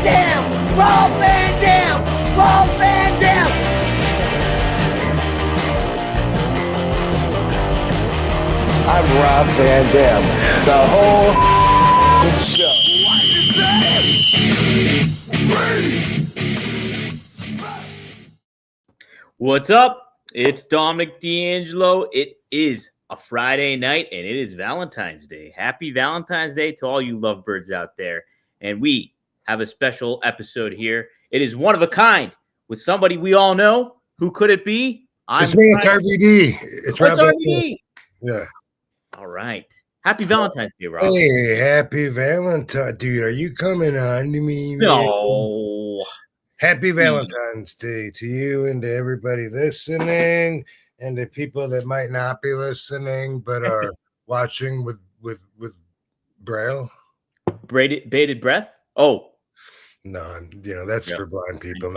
Dam! Rob Van Dam! Rob Van Dam! I'm Rob Van Dam. The whole show. What's up? It's Dominic D'Angelo. It is a Friday night, and it is Valentine's Day. Happy Valentine's Day to all you lovebirds out there. And we have a special episode here. It is one of a kind with somebody we all know. Who could it be? It's me. It's RVD. It's RVD. Yeah. All right. Happy Valentine's Day, Rob. Hey, happy Valentine. Dude, are you coming on to me, man? No. Happy Valentine's Day to you and to everybody listening and the people that might not be listening but are watching with Braille. Bated breath? Oh. No, that's for blind people.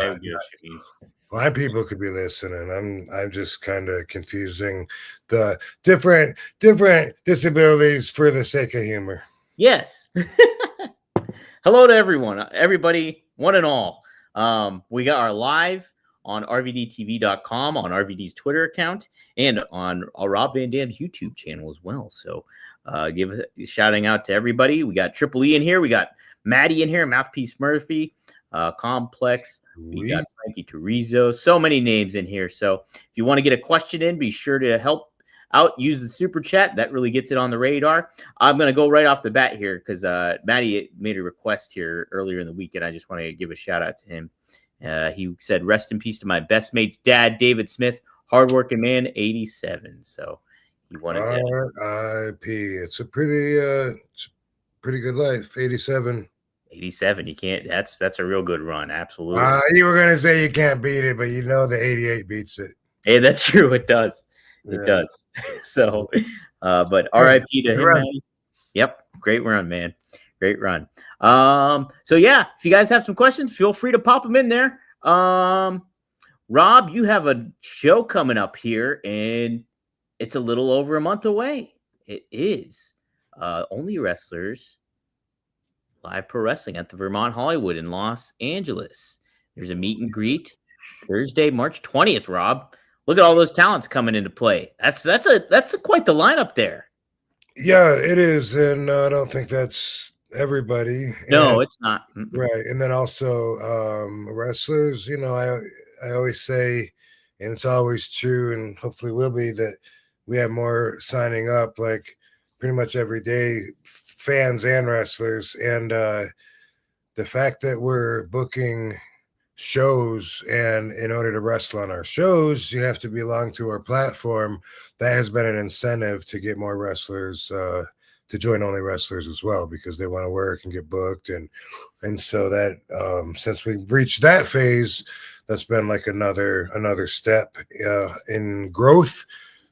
Blind people could be listening. I'm just kind of confusing the different disabilities for the sake of humor. Yes. Hello to everybody, one and all. We got our live on rvdtv.com, on RVD's Twitter account, and on Rob Van Dam's YouTube channel as well. So give a shouting out to everybody. We got Triple E in here. We got Maddie in here, Mouthpiece Murphy, Complex. We got Frankie Turizo. So many names in here. So if you want to get a question in, be sure to help out. Use the super chat. That really gets it on the radar. I'm going to go right off the bat here because Maddie made a request here earlier in the week, and I just want to give a shout out to him. He said, "Rest in peace to my best mate's dad, David Smith, hardworking man, 87." So he wanted to. R.I.P. It's a pretty good life. 87. 87. You can't. That's a real good run. Absolutely. You were gonna say you can't beat it, but the 88 beats it. Hey, that's true. It does. It does. So, but RIP to him. Man. Yep. Great run, man. Great run. So yeah, if you guys have some questions, feel free to pop them in there. Rob, you have a show coming up here, and it's a little over a month away. It is Only Wrestlers Live Pro Wrestling at the Vermont Hollywood in Los Angeles. There's a meet and greet Thursday, March 20th, Rob. Look at all those talents coming into play. That's quite the lineup there. Yeah, it is, and I don't think that's everybody. No, it's not. Right, and then also wrestlers. I always say, and it's always true, and hopefully will be, that we have more signing up, like pretty much every day, fans and wrestlers, and the fact that we're booking shows, and in order to wrestle on our shows, you have to belong to our platform. That has been an incentive to get more wrestlers to join Only Wrestlers as well, because they want to work and get booked, and so that since we reached that phase, that's been like another step in growth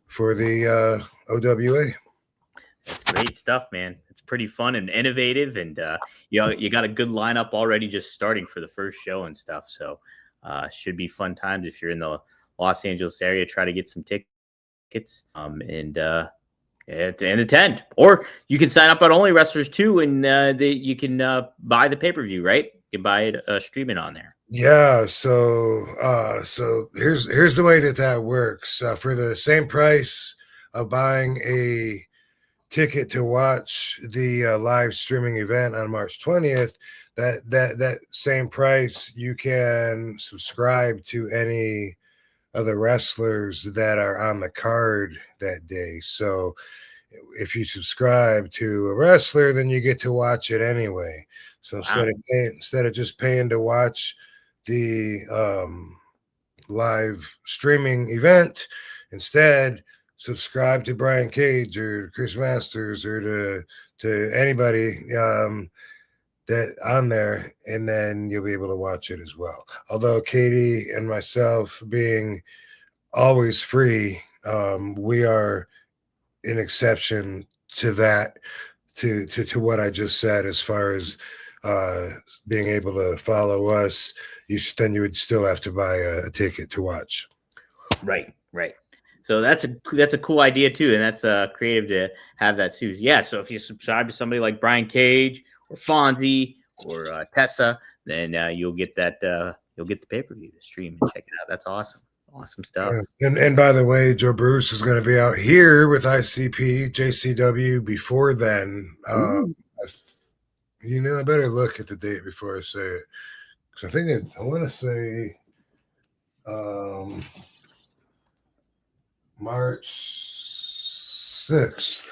for the OWA. That's great stuff, man. It's pretty fun and innovative, and you got a good lineup already just starting for the first show and stuff. So should be fun times if you're in the Los Angeles area. Try to get some tickets and attend, or you can sign up at Only Wrestlers too, and you can buy the pay-per-view, right? You can buy it streaming on there. Yeah, so here's the way that works. For the same price of buying a ticket to watch the live streaming event on March 20th, that same price, you can subscribe to any of the wrestlers that are on the card that day. So if you subscribe to a wrestler, then you get to watch it anyway. So instead of just paying to watch the live streaming event, instead subscribe to Brian Cage or Chris Masters or to anybody that on there, and then you'll be able to watch it as well. Although Katie and myself being always free, we are an exception to that, to what I just said, as far as being able to follow us. You would still have to buy a ticket to watch. Right. So that's a cool idea too, and that's creative to have that too. Yeah. So if you subscribe to somebody like Brian Cage or Fonzie or Tessa, then you'll get that you'll get the pay-per-view to stream and check it out. That's awesome. Awesome stuff. And by the way, Joe Bruce is going to be out here with ICP, JCW before then. I better look at the date before I say it. Because I want to say March 6th.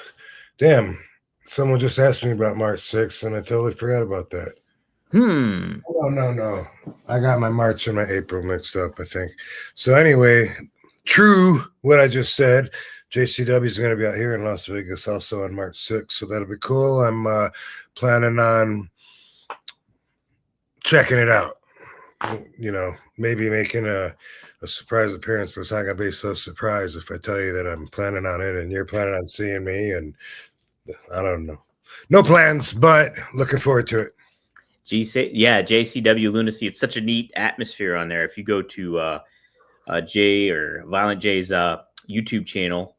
Damn, someone just asked me about March 6th, and I totally forgot about that. Oh, no. I got my March and my April mixed up, I think. So anyway, true what I just said. JCW is going to be out here in Las Vegas also on March 6th, so that'll be cool. I'm planning on checking it out. Maybe making a surprise appearance, but it's not going to be so surprised if I tell you that I'm planning on it and you're planning on seeing me, and I don't know. No plans, but looking forward to it. JCW Lunacy. It's such a neat atmosphere on there. If you go to Jay or Violent Jay's YouTube channel,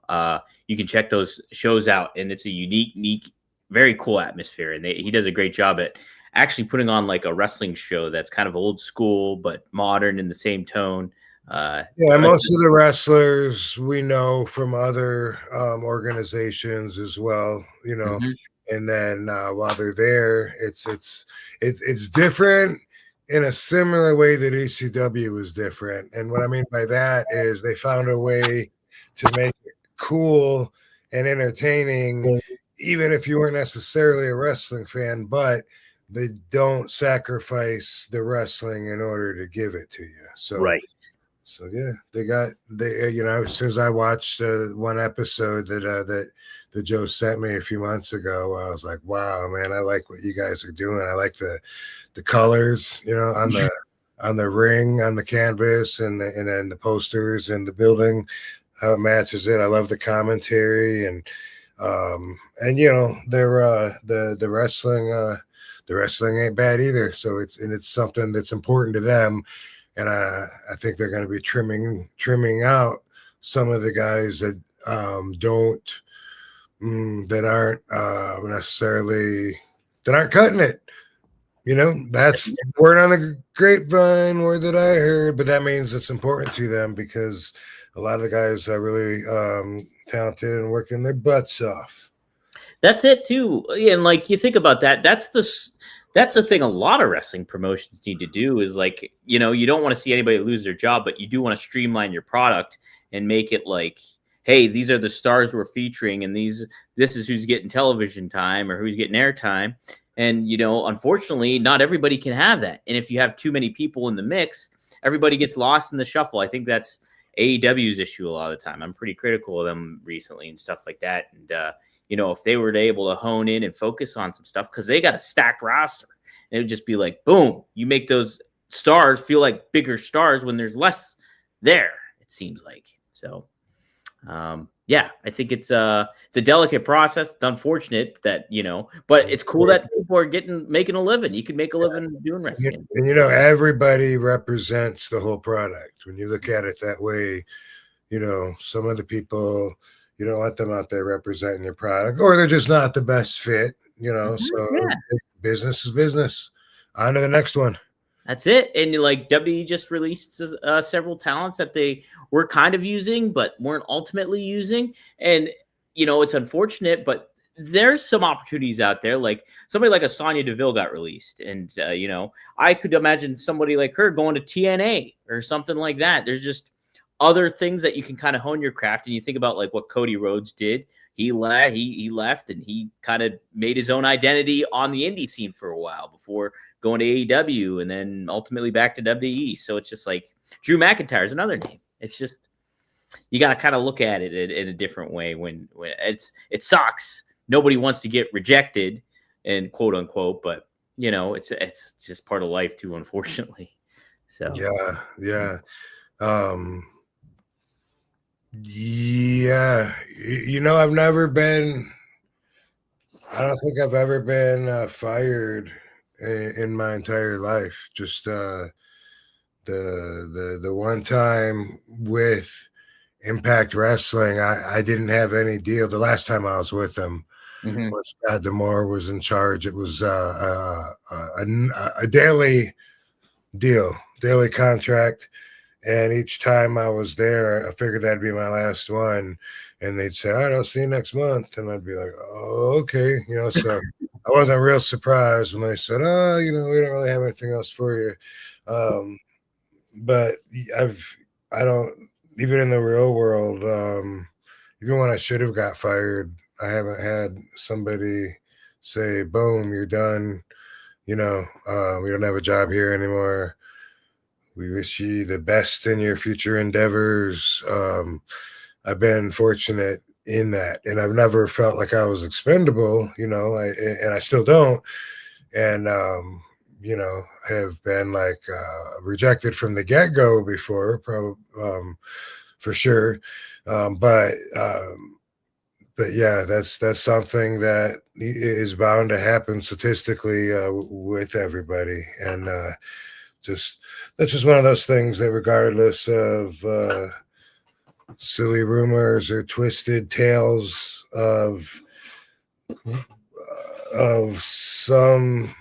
you can check those shows out, and it's a unique, very cool atmosphere. And he does a great job at actually putting on like a wrestling show that's kind of old school but modern in the same tone. Most of the wrestlers we know from other organizations as well, And then while they're there, it's different in a similar way that ECW was different. And what I mean by that is they found a way to make it cool and entertaining, even if you weren't necessarily a wrestling fan, but they don't sacrifice the wrestling in order to give it to you. So right. So yeah, as soon as I watched one episode that Joe sent me a few months ago, I was like, wow, man, I like what you guys are doing. I like the colors, on the ring, on the canvas, and then the posters and the building, how it matches it. I love the commentary and they're the wrestling ain't bad either. So it's something that's important to them. And I think they're going to be trimming out some of the guys that aren't cutting it. That's word on the grapevine, word that I heard. But that means it's important to them because a lot of the guys are really talented and working their butts off. That's it too. And like you think about that, that's the thing a lot of wrestling promotions need to do is like, you don't want to see anybody lose their job, but you do want to streamline your product and make it like, hey, these are the stars we're featuring and this is who's getting television time or who's getting airtime. And, unfortunately, not everybody can have that. And if you have too many people in the mix, everybody gets lost in the shuffle. I think that's AEW's issue a lot of the time. I'm pretty critical of them recently and stuff like that. And, if they were able to hone in and focus on some stuff, because they got a stacked roster, it would just be like, boom, you make those stars feel like bigger stars when there's less there, it seems like. So, I think it's a delicate process. It's unfortunate that, but it's cool that people are making a living. You can make a living doing wrestling. And, everybody represents the whole product. When you look at it that way, some of the people, you don't want them out there representing your product, or they're just not the best fit, Business is business. On to the next one. That's it. And like WWE just released several talents that they were kind of using, but weren't ultimately using. And, it's unfortunate, but there's some opportunities out there. Like somebody like a Sonya Deville got released. And, I could imagine somebody like her going to TNA or something like that. There's just other things that you can kind of hone your craft. And you think about like what Cody Rhodes did. He left and he kind of made his own identity on the indie scene for a while before going to AEW and then ultimately back to WWE. So it's just like Drew McIntyre is another name. It's just, you got to kind of look at it in a different way when it sucks. Nobody wants to get rejected and quote unquote, but it's just part of life too, unfortunately. So Yeah. I don't think I've ever been fired in my entire life. Just the one time with Impact Wrestling, I didn't have any deal. The last time I was with them, Mhm. When Scott Demore was in charge, it was a daily deal, daily contract. And each time I was there, I figured that'd be my last one. And they'd say, all right, I'll see you next month. And I'd be like, oh, okay. So I wasn't real surprised when they said, oh, we don't really have anything else for you. But I don't, even in the real world, even when I should have got fired, I haven't had somebody say, boom, you're done. We don't have a job here anymore. We wish you the best in your future endeavors. I've been fortunate in that, and I've never felt like I was expendable, and I still don't. And, have been like rejected from the get go before, probably for sure. But yeah, that's something that is bound to happen statistically with everybody, and that's just one of those things that, regardless of silly rumors or twisted tales of some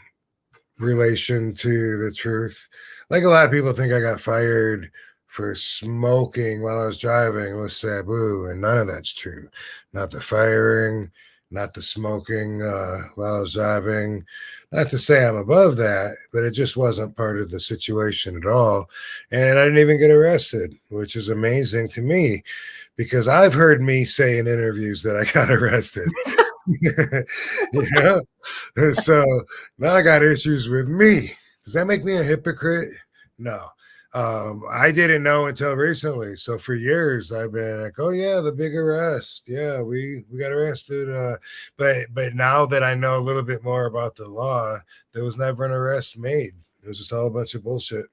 relation to the truth. Like, a lot of people think I got fired for smoking while I was driving with Sabu, and none of that's true. Not the firing, not the smoking while I was driving. Not to say I'm above that, but it just wasn't part of the situation at all. And I didn't even get arrested, which is amazing to me, because I've heard me say in interviews that I got arrested. So now I got issues with me. Does that make me a hypocrite? No. I didn't know until recently. So for years I've been like, oh yeah, the big arrest. Yeah, we got arrested. But now that I know a little bit more about the law, there was never an arrest made. It was just all a bunch of bullshit.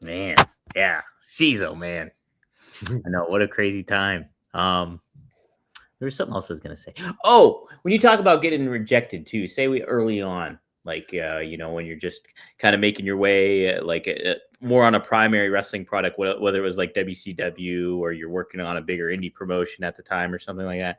Man, yeah. Jeez, oh man. I know, what a crazy time. There was something else I was gonna say. Oh, when you talk about getting rejected too, say we early on, like when you're just kind of making your way, more on a primary wrestling product, whether it was like WCW or you're working on a bigger indie promotion at the time or something like that.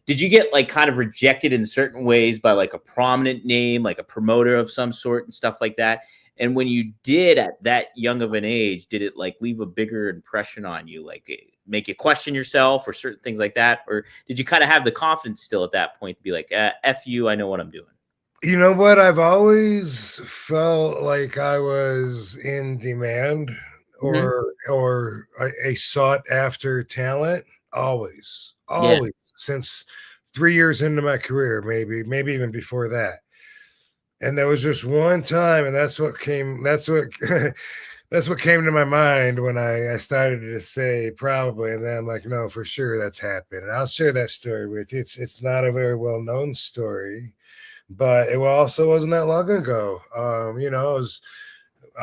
Did you get like kind of rejected in certain ways by like a prominent name, like a promoter of some sort and stuff like that? And when you did at that young of an age, did it like leave a bigger impression on you, like make you question yourself or certain things like that? Or did you kind of have the confidence still at that point to be like, F you, I know what I'm doing? You know what? I've always felt like I was in demand or a sought after talent. Always, Yeah. since 3 years into my career, maybe even before that. And there was just one time, and that's what came to my mind when I started to say probably, and then I'm like, no, for sure that's happened. And I'll share that story with you. It's not a very well known story, but it also wasn't that long ago. I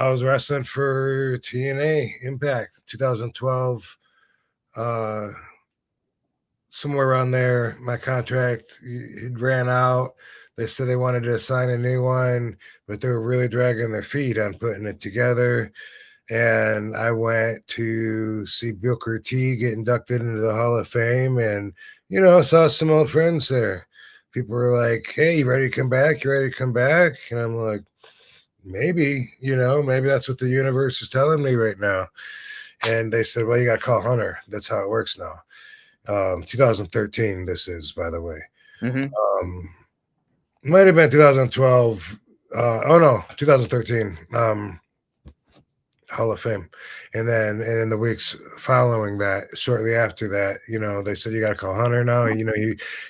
was wrestling for TNA Impact 2012, somewhere around there. My contract it ran out. They said they wanted to sign a new one, but they were really dragging their feet on putting it together. And I went to see Booker T get inducted into the Hall of Fame, and saw some old friends there. People were like, hey, you ready to come back? You ready to come back? And I'm like, maybe that's what the universe is telling me right now. And they said, well, you got to call Hunter. That's how it works now. 2013, this is, by the way. Might have been 2012. Oh no, 2013. Hall of Fame. And then in the weeks following that, shortly after that, they said, you got to call Hunter now.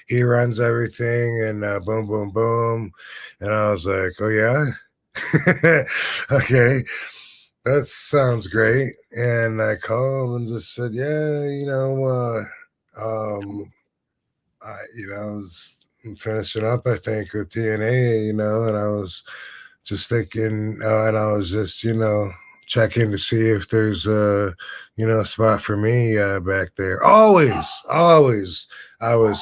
He runs everything, and boom, boom, boom. And I was like, oh yeah. Okay, that sounds great. And I called and just said, yeah, I was finishing up, I think, with TNA, and I was just thinking, and I was just, checking to see if there's a spot for me back there. Always I was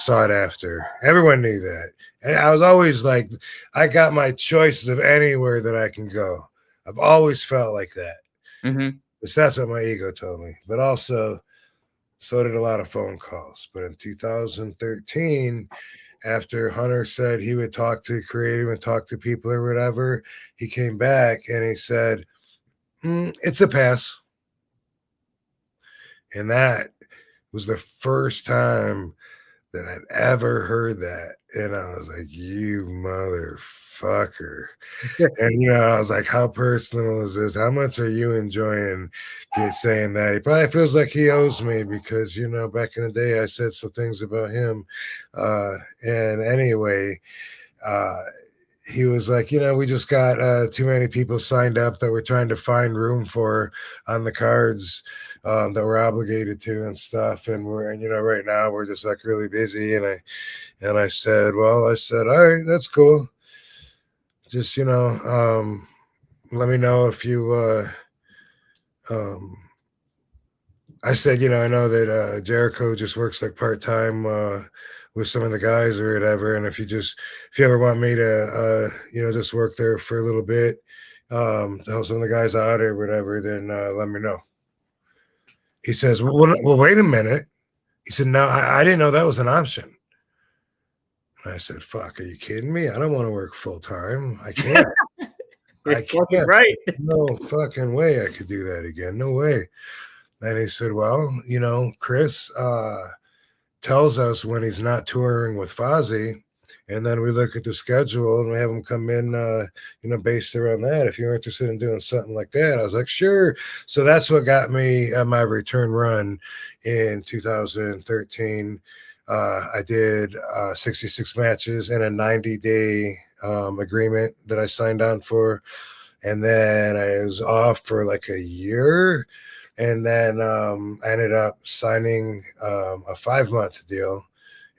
sought after. Everyone knew that. And I was always like, I got my choices of anywhere that I can go. I've always felt like that. That's what my ego told me. But also, So did a lot of phone calls. But in 2013, after Hunter said he would talk to creative and talk to people or whatever, he came back and he said, it's a pass. And that was the first time that I'd ever heard that. And I was like, you motherfucker. And, I was like, how personal is this? How much are you enjoying saying that? He probably feels like he owes me because, back in the day, I said some things about him. And anyway, he was like, we just got too many people signed up that we're trying to find room for on the cards that we're obligated to and stuff. And right now we're just like really busy. And I said, all right, that's cool. Just, let me know if you, I said, I know that Jericho just works like part-time with some of the guys or whatever. And if you ever want me to, just work there for a little bit, to help some of the guys out or whatever, then let me know. He says, well, wait a minute. He said, no, I didn't know that was an option. And I said, fuck, are you kidding me? I don't want to work full-time. I can't. I can't. Right. No fucking way I could do that again. No way. And he said, well, Chris tells us when he's not touring with Fozzy, and then we look at the schedule and we have him come in, based around that. If you're interested in doing something like that, I was like, sure. So that's what got me my return run in 2013. I did 66 matches and a 90-day agreement that I signed on for. And then I was off for like a year. And then I ended up signing a 5-month deal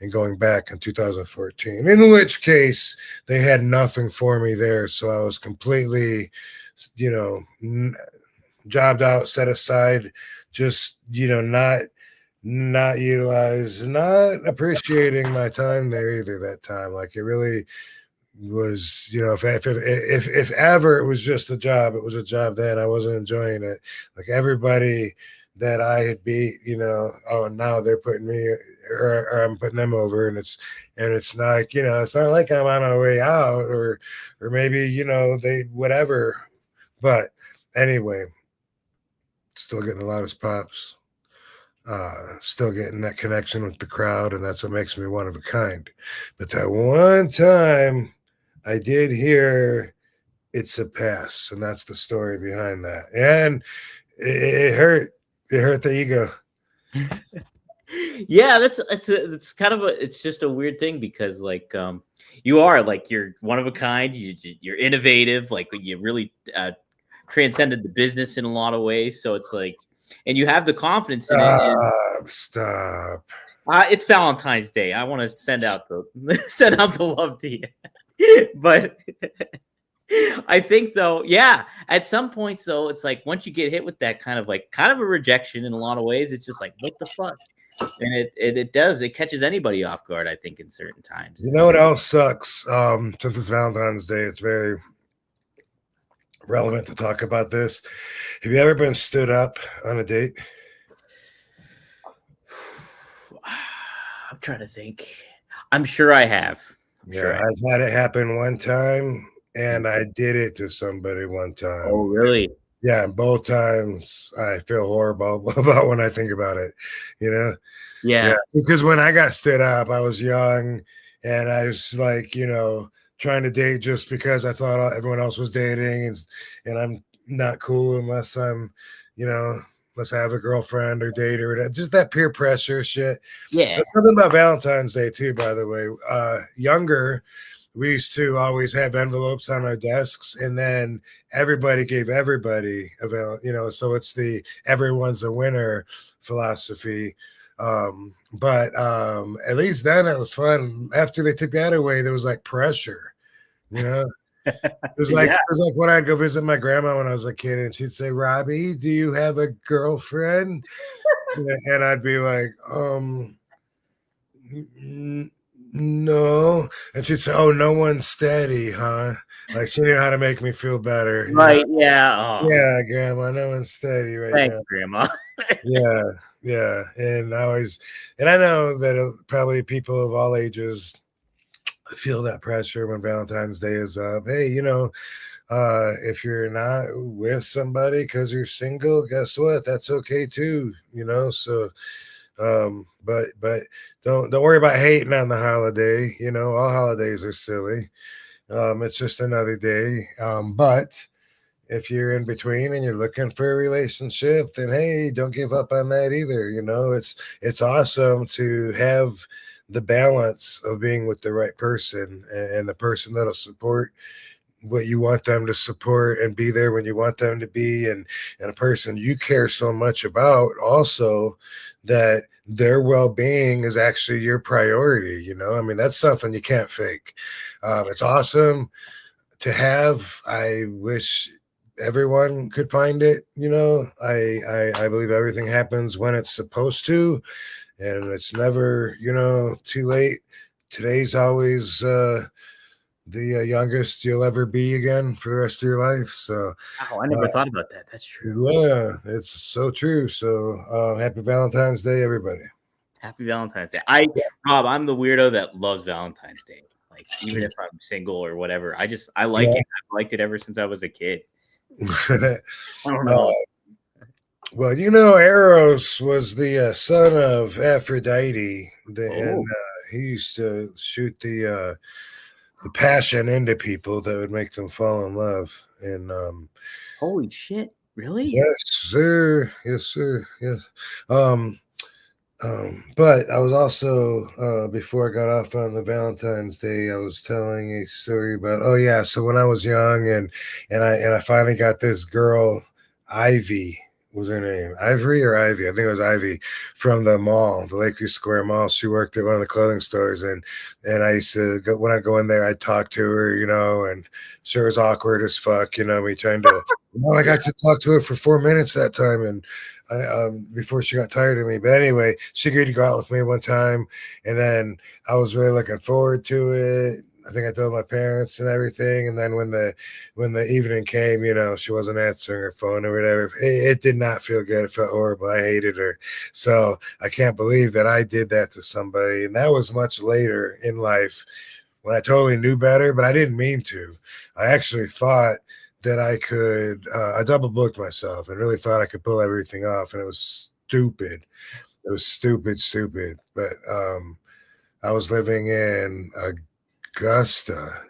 and going back in 2014, in which case they had nothing for me there. So I was completely, jobbed out, set aside, just, not utilized, not appreciating my time there either that time. Like it really was, if ever it was just a job, it was a job then. I wasn't enjoying it. Like everybody that I had beat, now they're putting me or I'm putting them over, and it's like, it's not like I'm on my way out or maybe, they whatever. But anyway, still getting the loudest pops. Still getting that connection with the crowd, and that's what makes me one of a kind. But that one time I did hear it's a pass, and that's the story behind that. And it hurt. It hurt the ego. Yeah, it's kind of it's just a weird thing because like you are like you're one of a kind. You're innovative. Like you really transcended the business in a lot of ways. So it's like. And you have the confidence in it. Stop. It's Valentine's Day. I want to send out the love to you. But I think though, yeah, at some points though, it's like once you get hit with that kind of a rejection in a lot of ways, it's just like, what the fuck? And it catches anybody off guard, I think, in certain times. You know what else sucks? Since it's Valentine's Day, it's very relevant to talk about this. Have you ever been stood up on a date? I'm trying to think. I'm sure I have. I've had it happen one time, and I did it to somebody one time. Oh, really? Yeah, and both times I feel horrible about when I think about it, Yeah. Because when I got stood up, I was young, and I was like, trying to date just because I thought everyone else was dating, and I'm not cool unless I'm, unless I have a girlfriend or date or whatever. Just that peer pressure shit. Yeah. There's something about Valentine's Day too, by the way. Younger, we used to always have envelopes on our desks, and then everybody gave everybody so it's the everyone's a winner philosophy. But at least then it was fun. After they took that away, there was like pressure. It was like when I'd go visit my grandma when I was a kid, and she'd say, "Robbie, do you have a girlfriend?" And I'd be like, no. And she'd say, "Oh, no one's steady, huh?" Like she knew how to make me feel better. Right? Yeah. Oh. Yeah, Grandma, no one's steady right Thanks, now. Grandma. Yeah. Yeah, and I know that probably people of all ages feel that pressure when Valentine's Day is up. Hey, if you're not with somebody because you're single, guess what? That's okay too. So but don't worry about hating on the holiday. All holidays are silly. It's just another day. But if you're in between and you're looking for a relationship, then hey, don't give up on that either. It's awesome to have the balance of being with the right person and the person that'll support what you want them to support and be there when you want them to be, and a person you care so much about also, that their well-being is actually your priority. I mean, that's something you can't fake. It's awesome to have. I wish everyone could find it. I believe everything happens when it's supposed to, and it's never too late. Today's always the youngest you'll ever be again for the rest of your life. So Wow, I never thought about that. That's true. yeah, it's so true. So happy Valentine's Day, everybody. Happy Valentine's Day. Rob, I'm the weirdo that loves Valentine's Day. Like, even if I'm single or whatever, I like it. I've liked it ever since I was a kid. I don't know. Well, Eros was the son of Aphrodite, and he used to shoot the passion into people that would make them fall in love. And holy shit, really? yes, sir. Yes, sir. Yes. But I was also before I got off on the Valentine's Day, I was telling a story about, oh yeah, so when I was young and I finally got this girl, Ivy was her name, Ivory or Ivy, I think it was Ivy, from the mall, the Lakeview Square Mall. She worked at one of the clothing stores, and I used to go, when I go in there, I'd talk to her, and sure, it was awkward as fuck, me trying to. I got to talk to her for 4 minutes that time, and before she got tired of me. But anyway, she agreed to go out with me one time, and then I was really looking forward to it. I think I told my parents and everything. And then when the evening came, she wasn't answering her phone or whatever. It did not feel good. It felt horrible. I hated her. So I can't believe that I did that to somebody. And that was much later in life when I totally knew better, but I didn't mean to. I actually thought that I could, I double booked myself and really thought I could pull everything off. And it was stupid. It was stupid. But I was living in Augusta.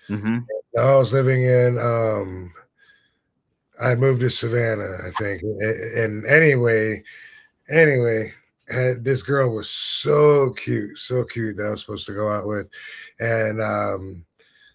Mm-hmm. I was living in, I moved to Savannah, I think. And anyway, this girl was so cute that I was supposed to go out with. And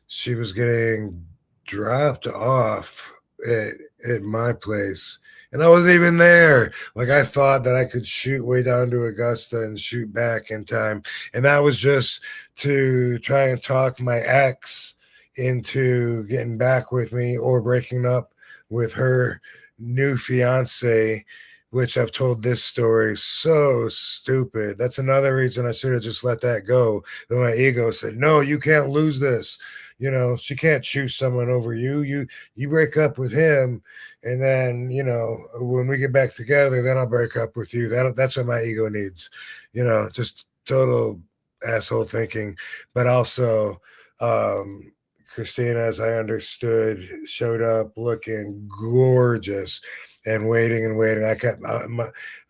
she was getting dropped off at my place, and I wasn't even there. Like, I thought that I could shoot way down to Augusta and shoot back in time, and that was just to try and talk my ex into getting back with me or breaking up with her new fiance, which I've told this story. So stupid. That's another reason I should have just let that go. But my ego said, no, you can't lose this. She can't choose someone over you. You break up with him, and then, when we get back together, then I'll break up with you. That's what my ego needs. Just total asshole thinking. But also, Christina, as I understood, showed up looking gorgeous and waiting.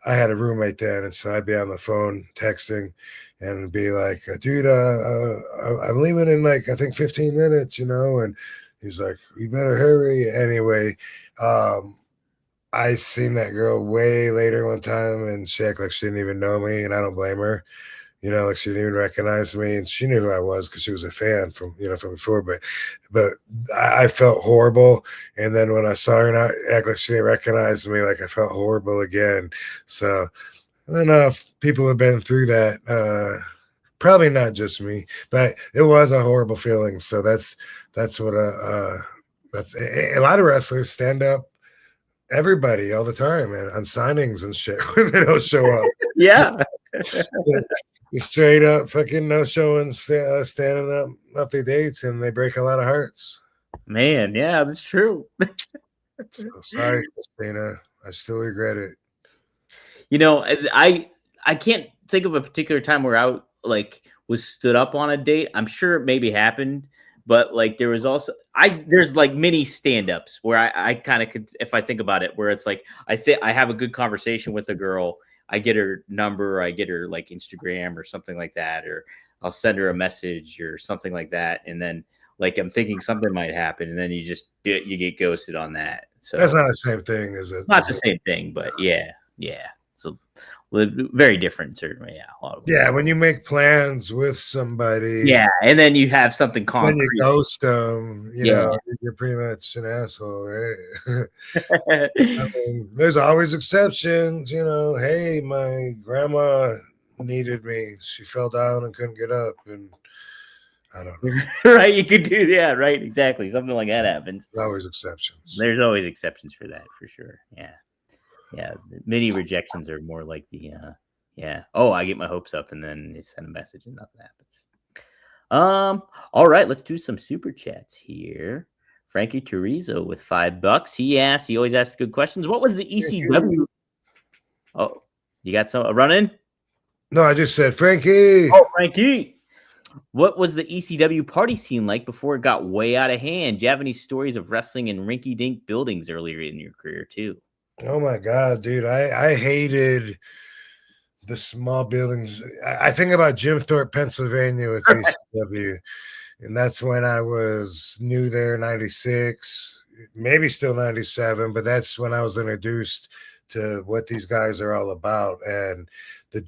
I had a roommate then, and so I'd be on the phone texting and be like, dude, I'm leaving in like, I think 15 minutes, and he's like, you better hurry. Anyway, I seen that girl way later one time, and she acted like she didn't even know me, and I don't blame her. Like she didn't even recognize me, and she knew who I was because she was a fan from before. But I felt horrible, and then when I saw her not act like she didn't recognize me, like I felt horrible again. So I don't know if people have been through that. Probably not just me, but it was a horrible feeling. So that's what that's a lot of wrestlers stand up. Everybody all the time, man, on signings and shit when they don't show up. Yeah. You straight up fucking no showing, standing up their dates, and they break a lot of hearts. Man, yeah, that's true. So sorry, Christina. I still regret it. I can't think of a particular time where I like was stood up on a date. I'm sure it maybe happened, but like there was also there's like mini stand-ups where I kind of could, if I think about it, where it's like I have a good conversation with a girl, I get her number, I get her like Instagram or something like that, or I'll send her a message or something like that, and then like I'm thinking something might happen, and then you get ghosted on that. So That's not the same thing as it. not the same thing, but yeah. So very different, certainly. Yeah, a lot of ways. Yeah, when you make plans with somebody, Yeah, and then you have something when you concrete. ghost them, Yeah. you're pretty much an asshole, right? I mean, there's always exceptions, Hey, my grandma needed me. She fell down and couldn't get up, and I don't know. Right, you could do right, exactly. Something like that happens. There's always exceptions. There's always exceptions for that, for sure. Yeah. Many rejections are more like the oh, I get my hopes up and then they send a message and nothing happens. All right, let's do some super chats here. Frankie Turizo with $5. He always asks good questions. What was the ECW? Oh, you got a run in? No, I just said Frankie. Oh, Frankie. What was the ECW party scene like before it got way out of hand? Do you have any stories of wrestling in rinky-dink buildings earlier in your career too? Oh my God, dude. I hated the small buildings. I think about Jim Thorpe, Pennsylvania with ECW. And that's when I was new there, 96, maybe still 97, but that's when I was introduced to what these guys are all about. And the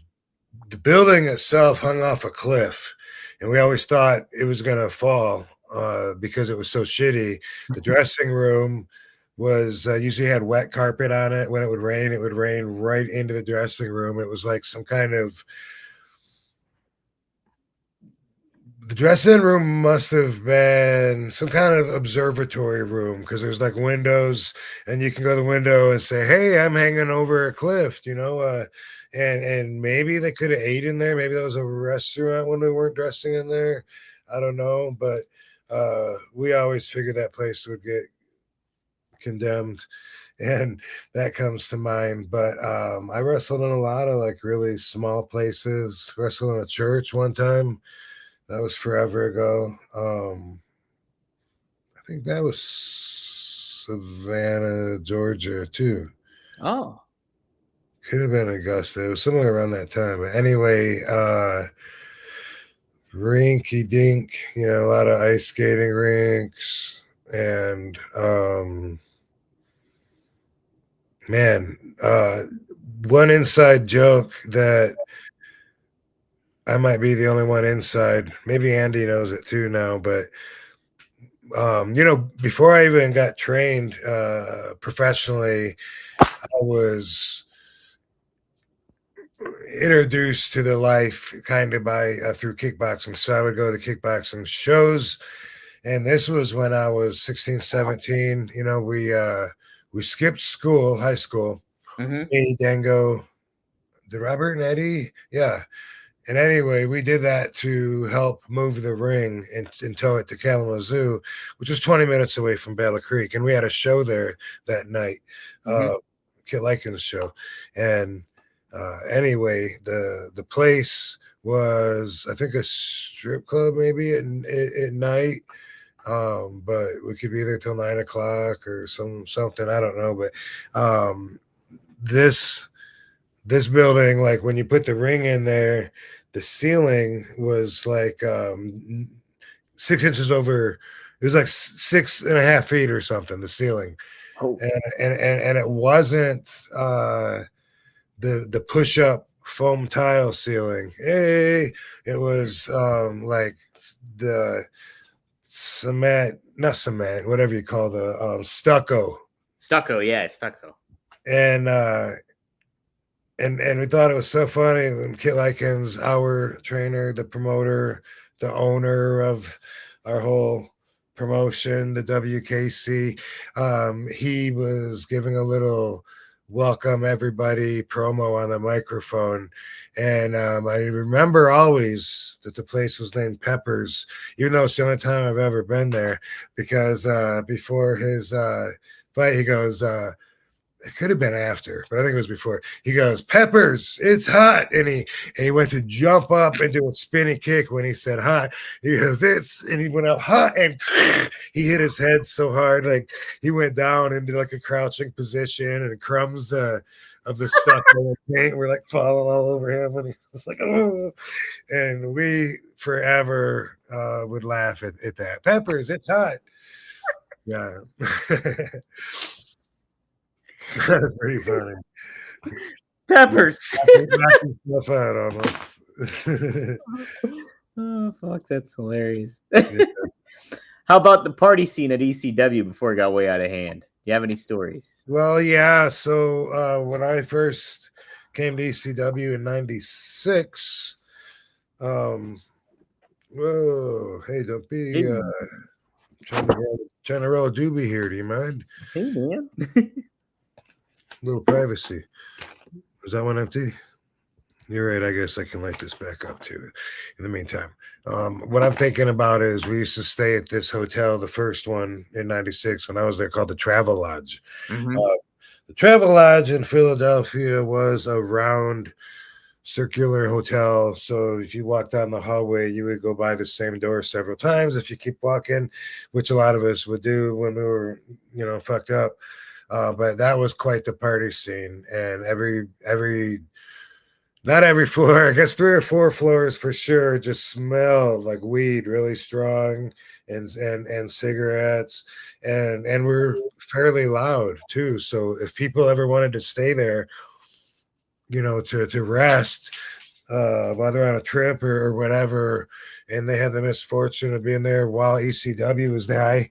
building itself hung off a cliff, and we always thought it was going to fall because it was so shitty. The dressing room was usually had wet carpet on it. When it would rain right into the dressing room. It was like some kind of, the dressing room must have been some kind of observatory room, because there's like windows and you can go to the window and say, hey, I'm hanging over a cliff, and maybe they could have ate in there. Maybe that was a restaurant when we weren't dressing in there. I don't know, but we always figured that place would get condemned, and that comes to mind. But I wrestled in a lot of like really small places. Wrestled in a church one time. That was forever ago. I think that was Savannah, Georgia, too. Oh. Could have been Augusta. It was somewhere around that time. But anyway, rinky dink, a lot of ice skating rinks. And one inside joke that I might be the only one inside. Maybe Andy knows it too now, but before I even got trained professionally, I was introduced to the life kind of by through kickboxing. So I would go to kickboxing shows, and this was when I was 16, 17. We skipped school, high school. Me, Dango, the Robert and Eddie, yeah. And anyway, we did that to help move the ring and tow it to Kalamazoo, which is 20 minutes away from Battle Creek. And we had a show there that night, Kit Likens' show. And anyway, the place was, I think, a strip club maybe at night. But we could be there till 9 o'clock or something. I don't know. But this building, like when you put the ring in there, the ceiling was like 6 inches over. It was like 6.5 feet or something, the ceiling. Oh. And it wasn't the push-up foam tile ceiling. Hey, it was like the not cement, whatever you call the stucco. Stucco, yeah, stucco. And we thought it was so funny when Kit Likens, our trainer, the promoter, the owner of our whole promotion, the WKC, he was giving a little welcome everybody promo on the microphone. And I remember always that the place was named Peppers, even though it's the only time I've ever been there, because before his fight, he goes, it could have been after, but I think it was before. He goes, "Peppers, it's hot," and he went to jump up and do a spinning kick when he said hot. He goes, and he went out hot, and he hit his head so hard, like he went down into like a crouching position, and crumbs of the stuff in the paint were like falling all over him, and he was like, "Oh!" And we forever would laugh at that. Peppers, it's hot. Yeah. That's pretty funny. Peppers. Knocking stuff out almost. Oh, fuck, that's hilarious. Yeah. How about the party scene at ECW before it got way out of hand? Do you have any stories? Well, yeah. So when I first came to ECW in '96, whoa, hey, don't be trying to roll a doobie here. Do you mind? Hey, man. Little privacy. Is that one empty? You're right. I guess I can light this back up too. In the meantime, what I'm thinking about is we used to stay at this hotel, the first one in '96 when I was there, called the Travel Lodge. Mhm. The Travel Lodge in Philadelphia was a round, circular hotel. So if you walked down the hallway, you would go by the same door several times if you keep walking, which a lot of us would do when we were, fucked up. But that was quite the party scene, and not every floor, I guess 3 or 4 floors for sure, just smelled like weed, really strong, and cigarettes, and we're fairly loud too. So if people ever wanted to stay there, to rest, while they're on a trip or whatever, and they had the misfortune of being there while ECW was there, I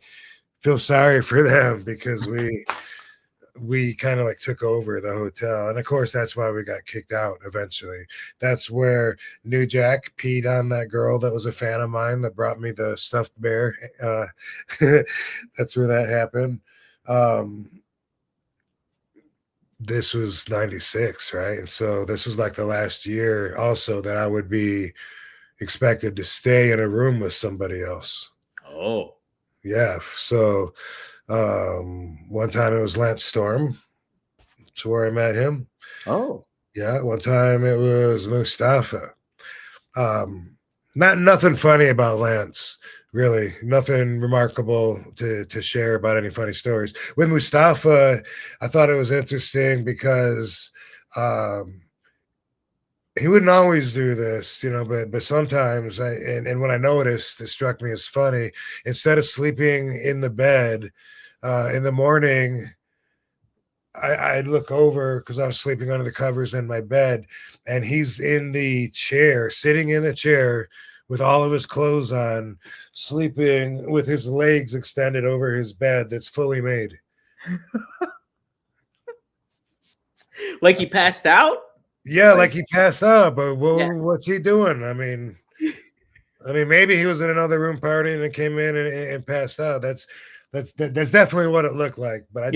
feel sorry for them because we kind of like took over the hotel, and of course that's why we got kicked out eventually. That's where New Jack peed on that girl that was a fan of mine that brought me the stuffed bear. That's where that happened. This was '96, right? And so this was like the last year also that I would be expected to stay in a room with somebody else. Oh. Yeah. So one time it was Lance Storm. That's where I met him. Oh. Yeah. One time it was Mustafa. Nothing funny about Lance, really. Nothing remarkable to share about any funny stories. With Mustafa, I thought it was interesting because he wouldn't always do this, but sometimes and when I noticed, it struck me as funny. Instead of sleeping in the bed in the morning, I'd look over because I was sleeping under the covers in my bed, and he's in the chair, sitting in the chair with all of his clothes on, sleeping with his legs extended over his bed that's fully made. Like he passed out? Yeah, like he passed out, but Yeah. what's he doing? I mean, maybe he was in another room partying and came in and passed out. That's definitely what it looked like. But I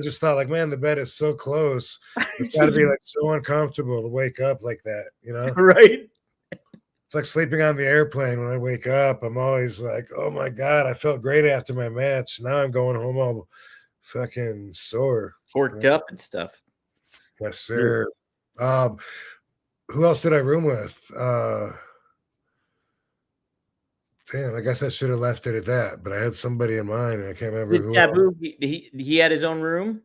just thought like, man, the bed is so close. It's got to be like so uncomfortable to wake up like that, Right. It's like sleeping on the airplane. When I wake up, I'm always like, oh my God, I felt great after my match. Now I'm going home all fucking sore. Forked up and stuff. Yes, sir. Who else did I room with? Damn, I guess I should have left it at that, but I had somebody in mind and I can't remember Did who. Taboo, he had his own room?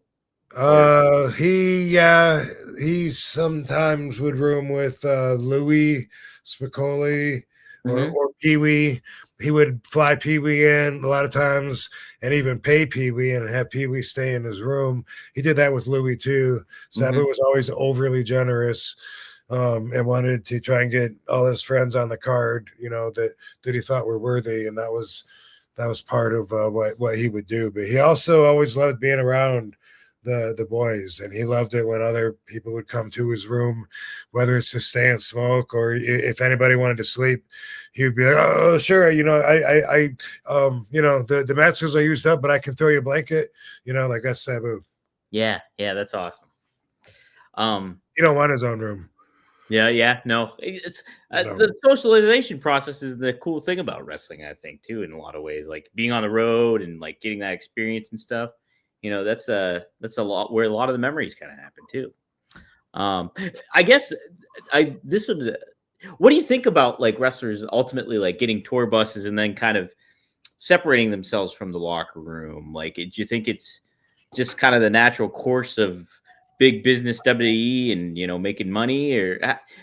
He sometimes would room with Louis Spicoli or Pee Wee. He would fly Pee Wee in a lot of times and even pay Pee Wee and have Pee Wee stay in his room. He did that with Louis too. Sabu was always overly generous and wanted to try and get all his friends on the card, that he thought were worthy, and that was part of what he would do. But he also always loved being around the boys, and he loved it when other people would come to his room, whether it's to stay and smoke or if anybody wanted to sleep, he would be like, oh sure, the mattresses are used up, but I can throw you a blanket, like that's Sabu. Yeah, that's awesome. He don't want his own room. Yeah, no, it's the socialization process is the cool thing about wrestling, I think, too, in a lot of ways, like being on the road and like getting that experience and stuff. that's a lot where a lot of the memories kind of happen too. I guess this would. What do you think about like wrestlers ultimately like getting tour buses and then kind of separating themselves from the locker room? Like, do you think it's just kind of the natural course of big business WWE and making money, or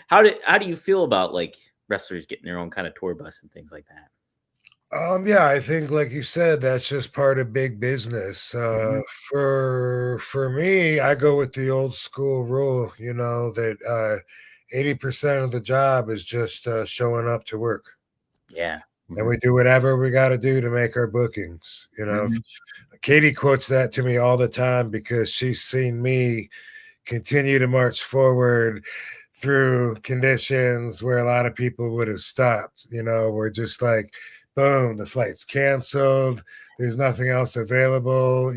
how do you feel about like wrestlers getting their own kind of tour bus and things like that? Yeah, I think like you said, that's just part of big business. Mhm. For me, I go with the old school rule, that 80% of the job is just showing up to work. Yeah. And Mhm. we do whatever we got to do to make our bookings. Mhm. Katie quotes that to me all the time because she's seen me continue to march forward through conditions where a lot of people would have stopped. We're just like, boom, the flight's canceled. There's nothing else available,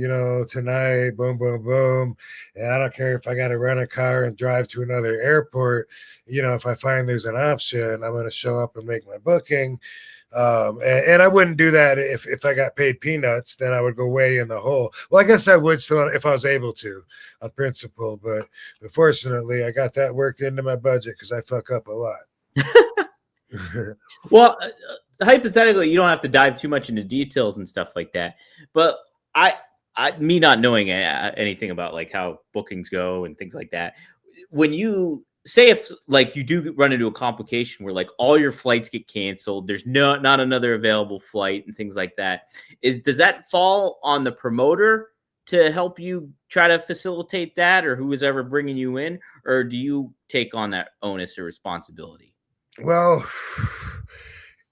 tonight. Boom, boom, boom. And I don't care if I got to rent a car and drive to another airport. If I find there's an option, I'm going to show up and make my booking. And I wouldn't do that if I got paid peanuts, then I would go way in the hole. Well, I guess I would still if I was able to on principle, but fortunately I got that worked into my budget because I fuck up a lot. Well, hypothetically, you don't have to dive too much into details and stuff like that. But me not knowing anything about like how bookings go and things like that, when you say if like you do run into a complication where like all your flights get canceled, there's not another available flight and things like that, does that fall on the promoter to help you try to facilitate that, or who is ever bringing you in, or do you take on that onus or responsibility? Well,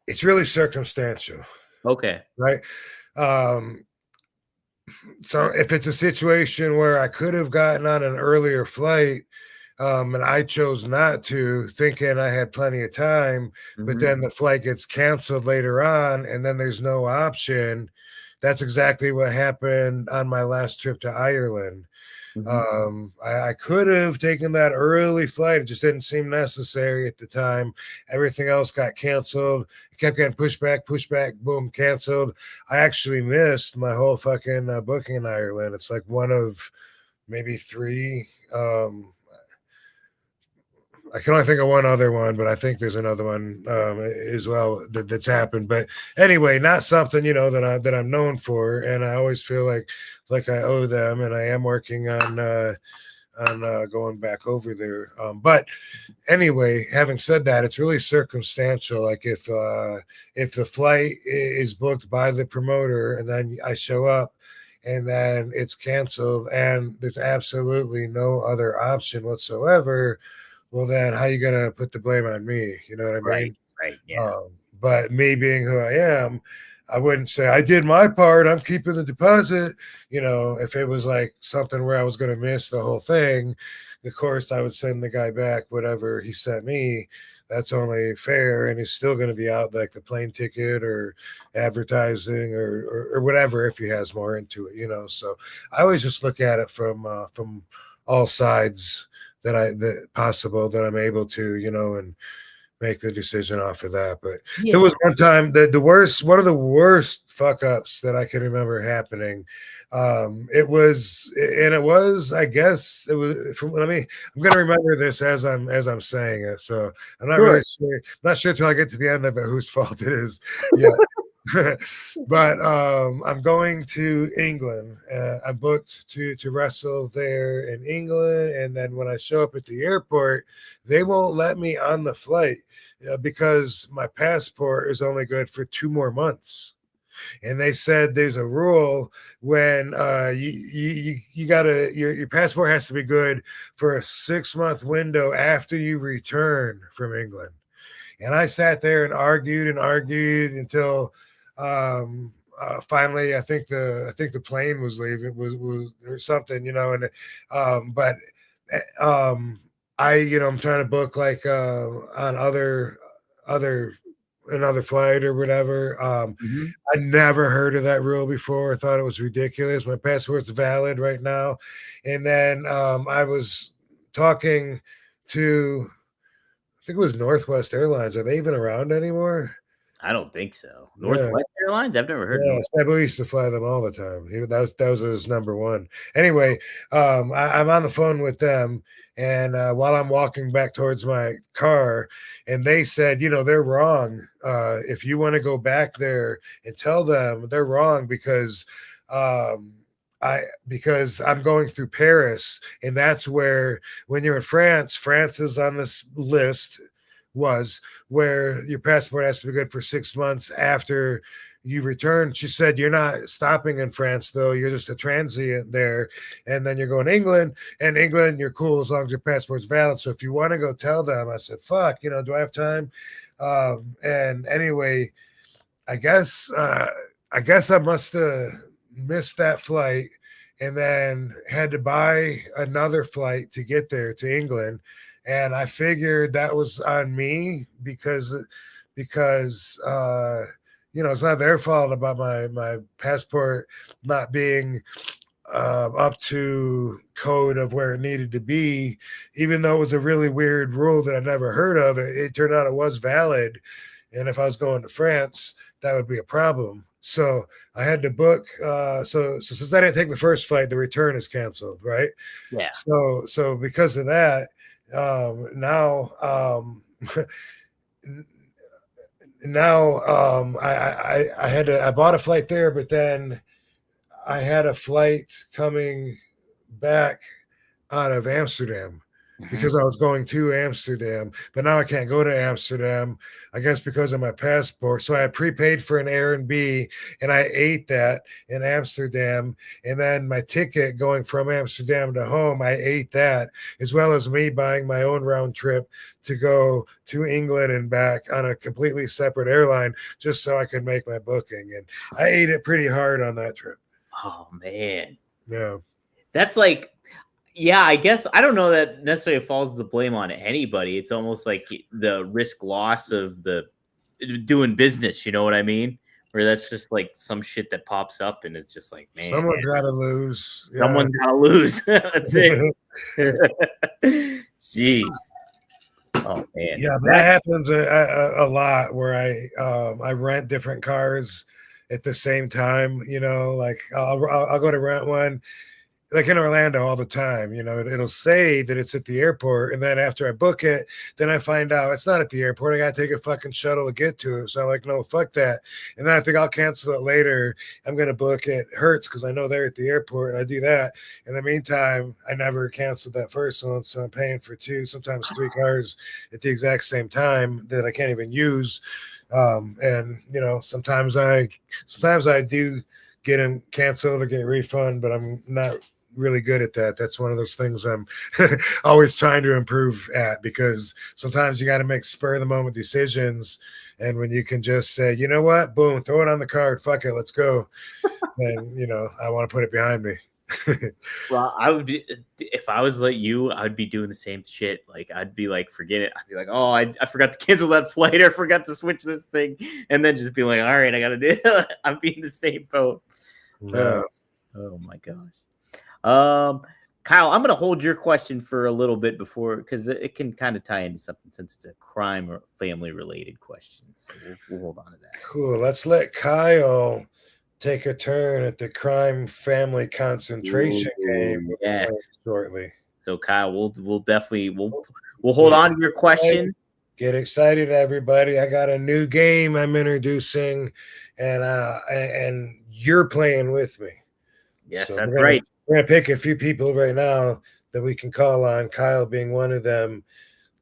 it's really circumstantial, Okay. right? Um, so if it's a situation where I could have gotten on an earlier flight, and I chose not to, thinking I had plenty of time, but Mhm. then the flight gets canceled later on, and then there's no option. That's exactly what happened on my last trip to Ireland. Mhm. I could have taken that early flight. It just didn't seem necessary at the time. Everything else got canceled. It kept getting pushed back, boom, canceled. I actually missed my whole fucking booking in Ireland. It's like one of maybe three. I can only think of one other one, but I think there's another one as well that's happened. But anyway, not something that I'm known for, and I always feel like I owe them, and I am working on going back over there. But anyway, having said that, it's really circumstantial. Like if the flight is booked by the promoter, and then I show up, and then it's canceled, and there's absolutely no other option whatsoever, well, then how you gonna put the blame on me? You know what I Right. mean? Right. Yeah. But me being who I am, I wouldn't say I did my part. I'm keeping the deposit. If it was like something where I was going to miss the whole thing, of course I would send the guy back whatever he sent me. That's only fair, and he's still going to be out like the plane ticket or advertising or whatever if he has more into it. So I always just look at it from all sides that possible that I'm able to, and make the decision off of that. But there Yeah. was one time one of the worst fuck ups that I can remember happening. I guess it was I'm gonna remember this as I'm saying it. So I'm not really Sure. sure, not sure till I get to the end of it whose fault it is. Yeah. But I'm going to England. I'm booked to wrestle there in England, and then when I show up at the airport, they won't let me on the flight because my passport is only good for 2 more months. And they said there's a rule when you gotta your passport has to be good for a 6 month window after you return from England. And I sat there and argued until finally I think the plane was leaving was or something, and but um I'm trying to book like on other another flight or whatever. Mhm. I never heard of that rule before. I thought it was ridiculous. My passport's valid right now. And then I was talking to, I think it was Northwest Airlines. Are they even around anymore? I don't think so. Yeah. Northwest Airlines? I've never heard Yeah, North. Sabu used to fly them all the time. That was his number one. Anyway, I'm on the phone with them, and while I'm walking back towards my car, and they said, they're wrong. If you want to go back there and tell them they're wrong um, because I'm going through Paris, and that's where when you're in France, France is on this list was where your passport has to be good for 6 months after you return. She said, you're not stopping in France, though. You're just a transient there. And then you're going to England. And England, you're cool as long as your passport's valid. So if you want to go tell them, I said, fuck, do I have time? And anyway, I guess I must have missed that flight and then had to buy another flight to get there to England. And I figured that was on me because it's not their fault about my passport not being up to code of where it needed to be, even though it was a really weird rule that I never heard of. It turned out it was valid, and if I was going to France, that would be a problem. So I had to book. So since I didn't take the first flight, the return is canceled, right? Yeah. So because of that, now I bought a flight there, but then I had a flight coming back out of Amsterdam because I was going to Amsterdam, but now I can't go to Amsterdam, I guess because of my passport. So I had prepaid for an Airbnb and I ate that in Amsterdam. And then my ticket going from Amsterdam to home, I ate that, as well as me buying my own round trip to go to England and back on a completely separate airline just so I could make my booking. And I ate it pretty hard on that trip. Oh, man. Yeah. That's like, yeah, I guess I don't know that necessarily falls the blame on anybody. It's almost like the risk loss of the doing business. You know what I mean? Where that's just like some shit that pops up, and it's just like, man, someone's got to lose. Yeah. Someone's got to lose. That's it. Jeez. Oh man. Yeah, but that happens a lot where I rent different cars at the same time. Like I'll go to rent one. Like in Orlando all the time, it'll say that it's at the airport. And then after I book it, then I find out it's not at the airport. I got to take a fucking shuttle to get to it. So I'm like, no, fuck that. And then I think I'll cancel it later. I'm going to book it Hertz because I know they're at the airport and I do that. In the meantime, I never canceled that first one. So I'm paying for 2, sometimes 3 cars at the exact same time that I can't even use. And sometimes I do get them canceled or get refund, but I'm not really good at that. That's one of those things I'm always trying to improve at, because sometimes you got to make spur of the moment decisions. And when you can just say, you know what, boom, throw it on the card, fuck it, let's go. And I want to put it behind me. Well, I would be, if I was like you, I'd be doing the same shit. Like I'd be like, forget it. I'd be like, oh, I forgot to cancel that flight. I forgot to switch this thing, and then just be like, all right, I gotta do it. I'm being the same boat. Yeah. Oh my gosh. Kyle, I'm going to hold your question for a little bit because it can kind of tie into something since it's a crime or family related question. So we'll hold on to that. Cool. Let's let Kyle take a turn at the crime family concentration game shortly. So Kyle, we'll definitely hold on to your question. Get excited, everybody. I got a new game I'm introducing, and you're playing with me. Yes, so that's right. We're going to pick a few people right now that we can call on, Kyle being one of them,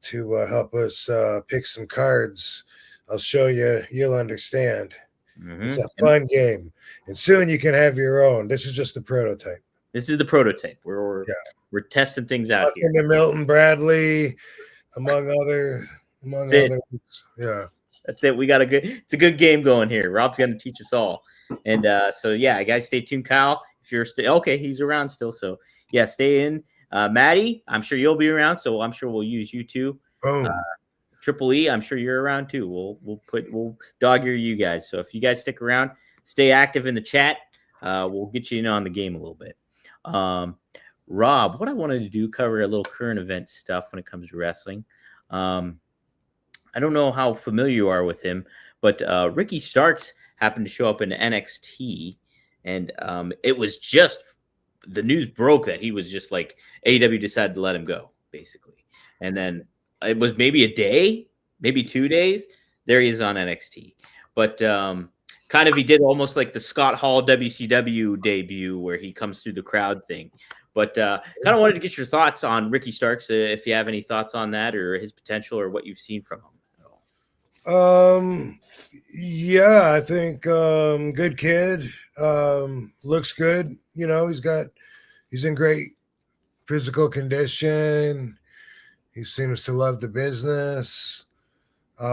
to help us pick some cards. I'll show you. You'll understand. Mm-hmm. It's a fun game. And soon you can have your own. This is just the prototype. This is the prototype. We're testing things out here. To Milton Bradley, among others. Yeah. That's it. It's a good game going here. Rob's going to teach us all. And so, yeah, guys, stay tuned, Kyle. If you're still okay, he's around still. So, yeah, stay in. Maddie, I'm sure you'll be around. So I'm sure we'll use you too. Triple E, I'm sure you're around too. We'll dog ear you guys. So if you guys stick around, stay active in the chat. We'll get you in on the game a little bit. Rob, what I wanted to do, cover a little current event stuff when it comes to wrestling. I don't know how familiar you are with him, But Ricky Starks happened to show up in NXT, and it was just the news broke that he was just like AEW decided to let him go, basically. And then it was maybe a day, maybe 2 days. There he is on NXT. But kind of he did almost like the Scott Hall WCW debut where he comes through the crowd thing. But kind of wanted to get your thoughts on Ricky Starks, if you have any thoughts on that or his potential or what you've seen from him. Yeah, I think good kid. Looks good. You know, he's in great physical condition. He seems to love the business. He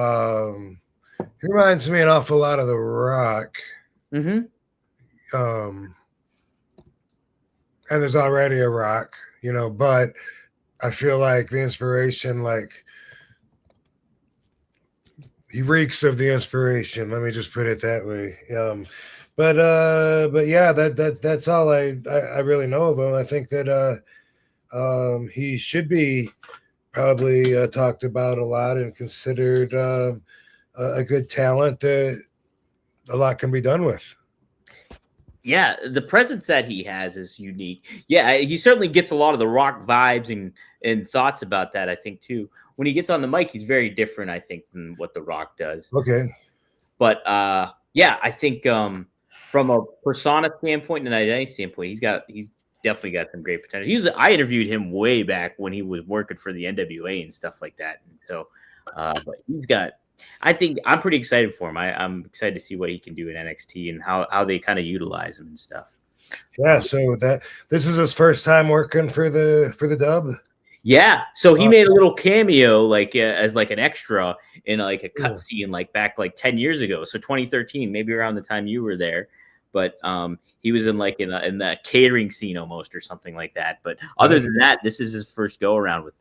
reminds me an awful lot of The Rock. Mm-hmm. And there's already a Rock, you know, but I feel like the inspiration, like he reeks of the inspiration. Let me just put it that way. But yeah, that's all I really know of him. I think that he should be probably talked about a lot and considered a good talent that a lot can be done with. Yeah, the presence that he has is unique. Yeah, he certainly gets a lot of the Rock vibes and thoughts about that, I think, too. When he gets on the mic, he's very different, I think, than what The Rock does. Okay. But, yeah, I think from a persona standpoint and an identity standpoint, he's definitely got some great potential. I interviewed him way back when he was working for the NWA and stuff like that. And so, but he's got, I think I'm pretty excited for him. I'm excited to see what he can do in NXT and how they kind of utilize him and stuff. Yeah, so this is his first time working for the dub. Yeah, so he made a little cameo, like as like an extra in like a cutscene, like back like 10 years ago. So 2013, maybe around the time you were there. But he was in like in the catering scene almost or something like that. But other than that, this is his first go around with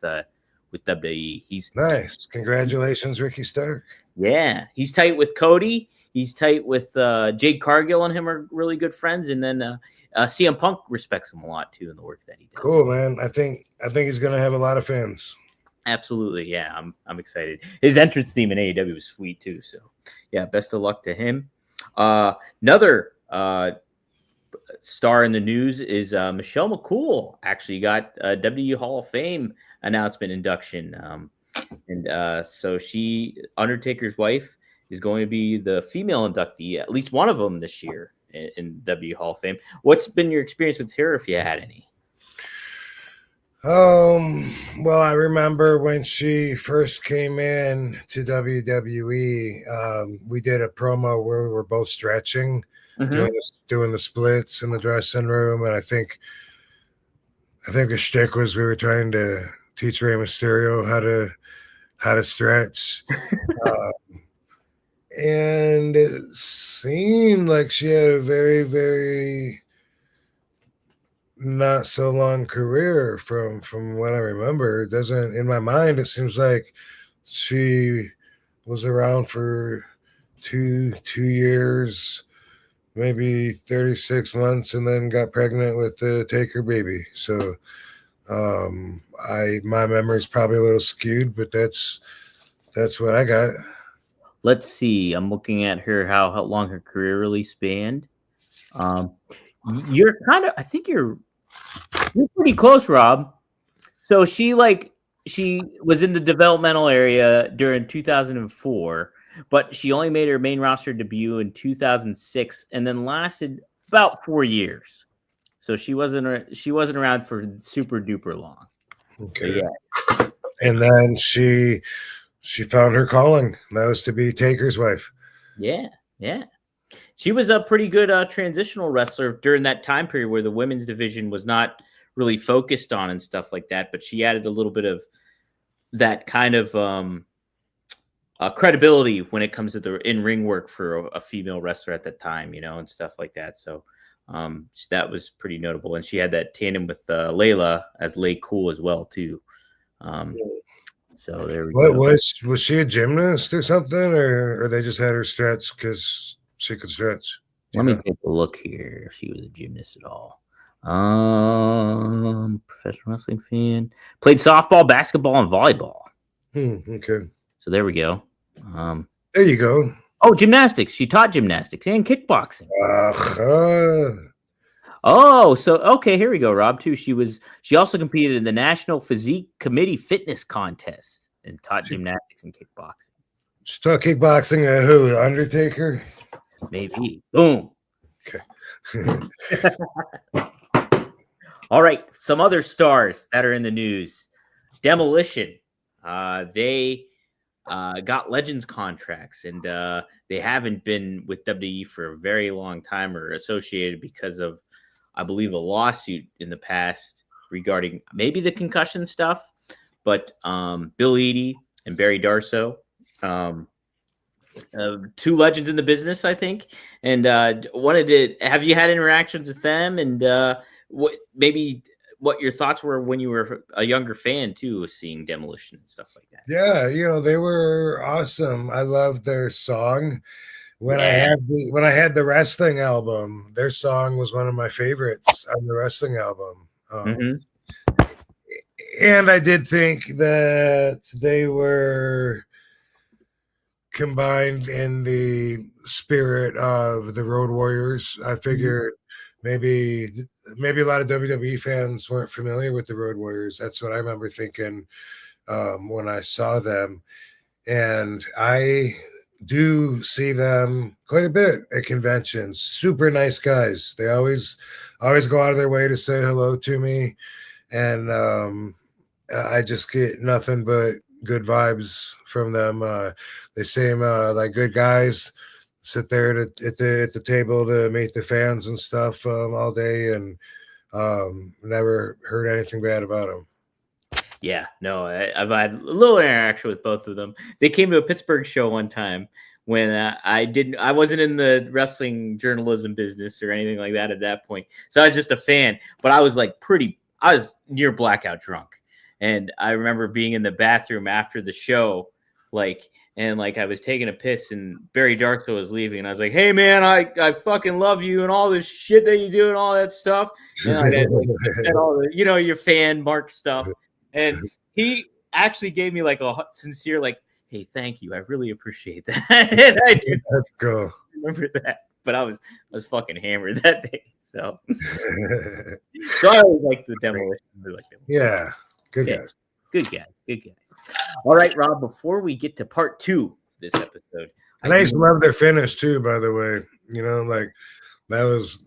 WWE. He's nice. Congratulations, Ricky Stark. Yeah, he's tight with Cody. He's tight with Jade Cargill and him are really good friends. And then CM Punk respects him a lot too in the work that he does. Cool, man. I think he's gonna have a lot of fans. Absolutely, yeah. I'm excited. His entrance theme in AEW was sweet too. So yeah, best of luck to him. Another star in the news is Michelle McCool. Actually got a WWE Hall of Fame announcement induction. And so Undertaker's wife, is going to be the female inductee, at least one of them this year in WWE Hall of Fame. What's been your experience with her, if you had any? Well, I remember when she first came in to WWE, we did a promo where we were both stretching, doing the splits in the dressing room, and I think the shtick was we were trying to teach Rey Mysterio how to stretch. And it seemed like she had a very, very not so long career from what I remember. It doesn't, in my mind, it seems like she was around for two years, maybe 36 months, and then got pregnant with the Taker baby. So my memory is probably a little skewed, but that's what I got. Let's see. I'm looking at her, how long her career really spanned. You're kind of, I think you're pretty close, Rob. So she was in the developmental area during 2004, but she only made her main roster debut in 2006 and then lasted about 4 years. So she wasn't around for super duper long. Okay. So, yeah. And then she found her calling. That was to be Taker's wife. Yeah. She was a pretty good transitional wrestler during that time period where the women's division was not really focused on and stuff like that. But she added a little bit of that kind of credibility when it comes to the in-ring work for a female wrestler at that time, and stuff like that. So that was pretty notable. And she had that tandem with Layla as Lay Cool as well, too. So there we go. Was she a gymnast or something, or they just had her stretch because she could stretch? Let me take a look here if she was a gymnast at all. Professional wrestling fan. Played softball, basketball, and volleyball. Okay. So there we go. There you go. Oh, gymnastics. She taught gymnastics and kickboxing. Oh, so okay, here we go, Rob. Too. She also competed in the National Physique Committee Fitness Contest and taught gymnastics and kickboxing. She taught kickboxing at who? Undertaker? Maybe. Boom. Okay. All right, some other stars that are in the news. Demolition. They got Legends contracts, and they haven't been with WWE for a very long time or associated because of, I believe, a lawsuit in the past regarding maybe the concussion stuff. But Bill Eadie and Barry Darsow, two legends in the business, I think, and wanted to have you had interactions with them, and what your thoughts were when you were a younger fan too, seeing Demolition and stuff like that. Yeah, they were awesome. I loved their song. When I had the wrestling album, their song was one of my favorites on the wrestling album. And I did think that they were combined in the spirit of the Road Warriors. I figured maybe a lot of WWE fans weren't familiar with the Road Warriors. That's what I remember thinking when I saw them. And I do see them quite a bit at conventions. Super nice guys. They always go out of their way to say hello to me. And I just get nothing but good vibes from them. They seem like good guys. Sit there at the table to meet the fans and stuff all day, and never heard anything bad about them. Yeah, no, I've had a little interaction with both of them. They came to a Pittsburgh show one time when I wasn't in the wrestling journalism business or anything like that at that point. So I was just a fan, but I was I was near blackout drunk. And I remember being in the bathroom after the show, and I was taking a piss, and Barry Darsow was leaving, and I was like, "Hey man, I fucking love you and all this shit that you do and all that stuff." And I had said all the, your fan mark stuff. And he actually gave me a sincere, "Hey, thank you. I really appreciate that." And I do remember that, but I was fucking hammered that day. So I always like the Demolition. Yeah. Good guys. Good guys. All right, Rob, before we get to part 2 of this episode. And I used to love their finish too, by the way. That was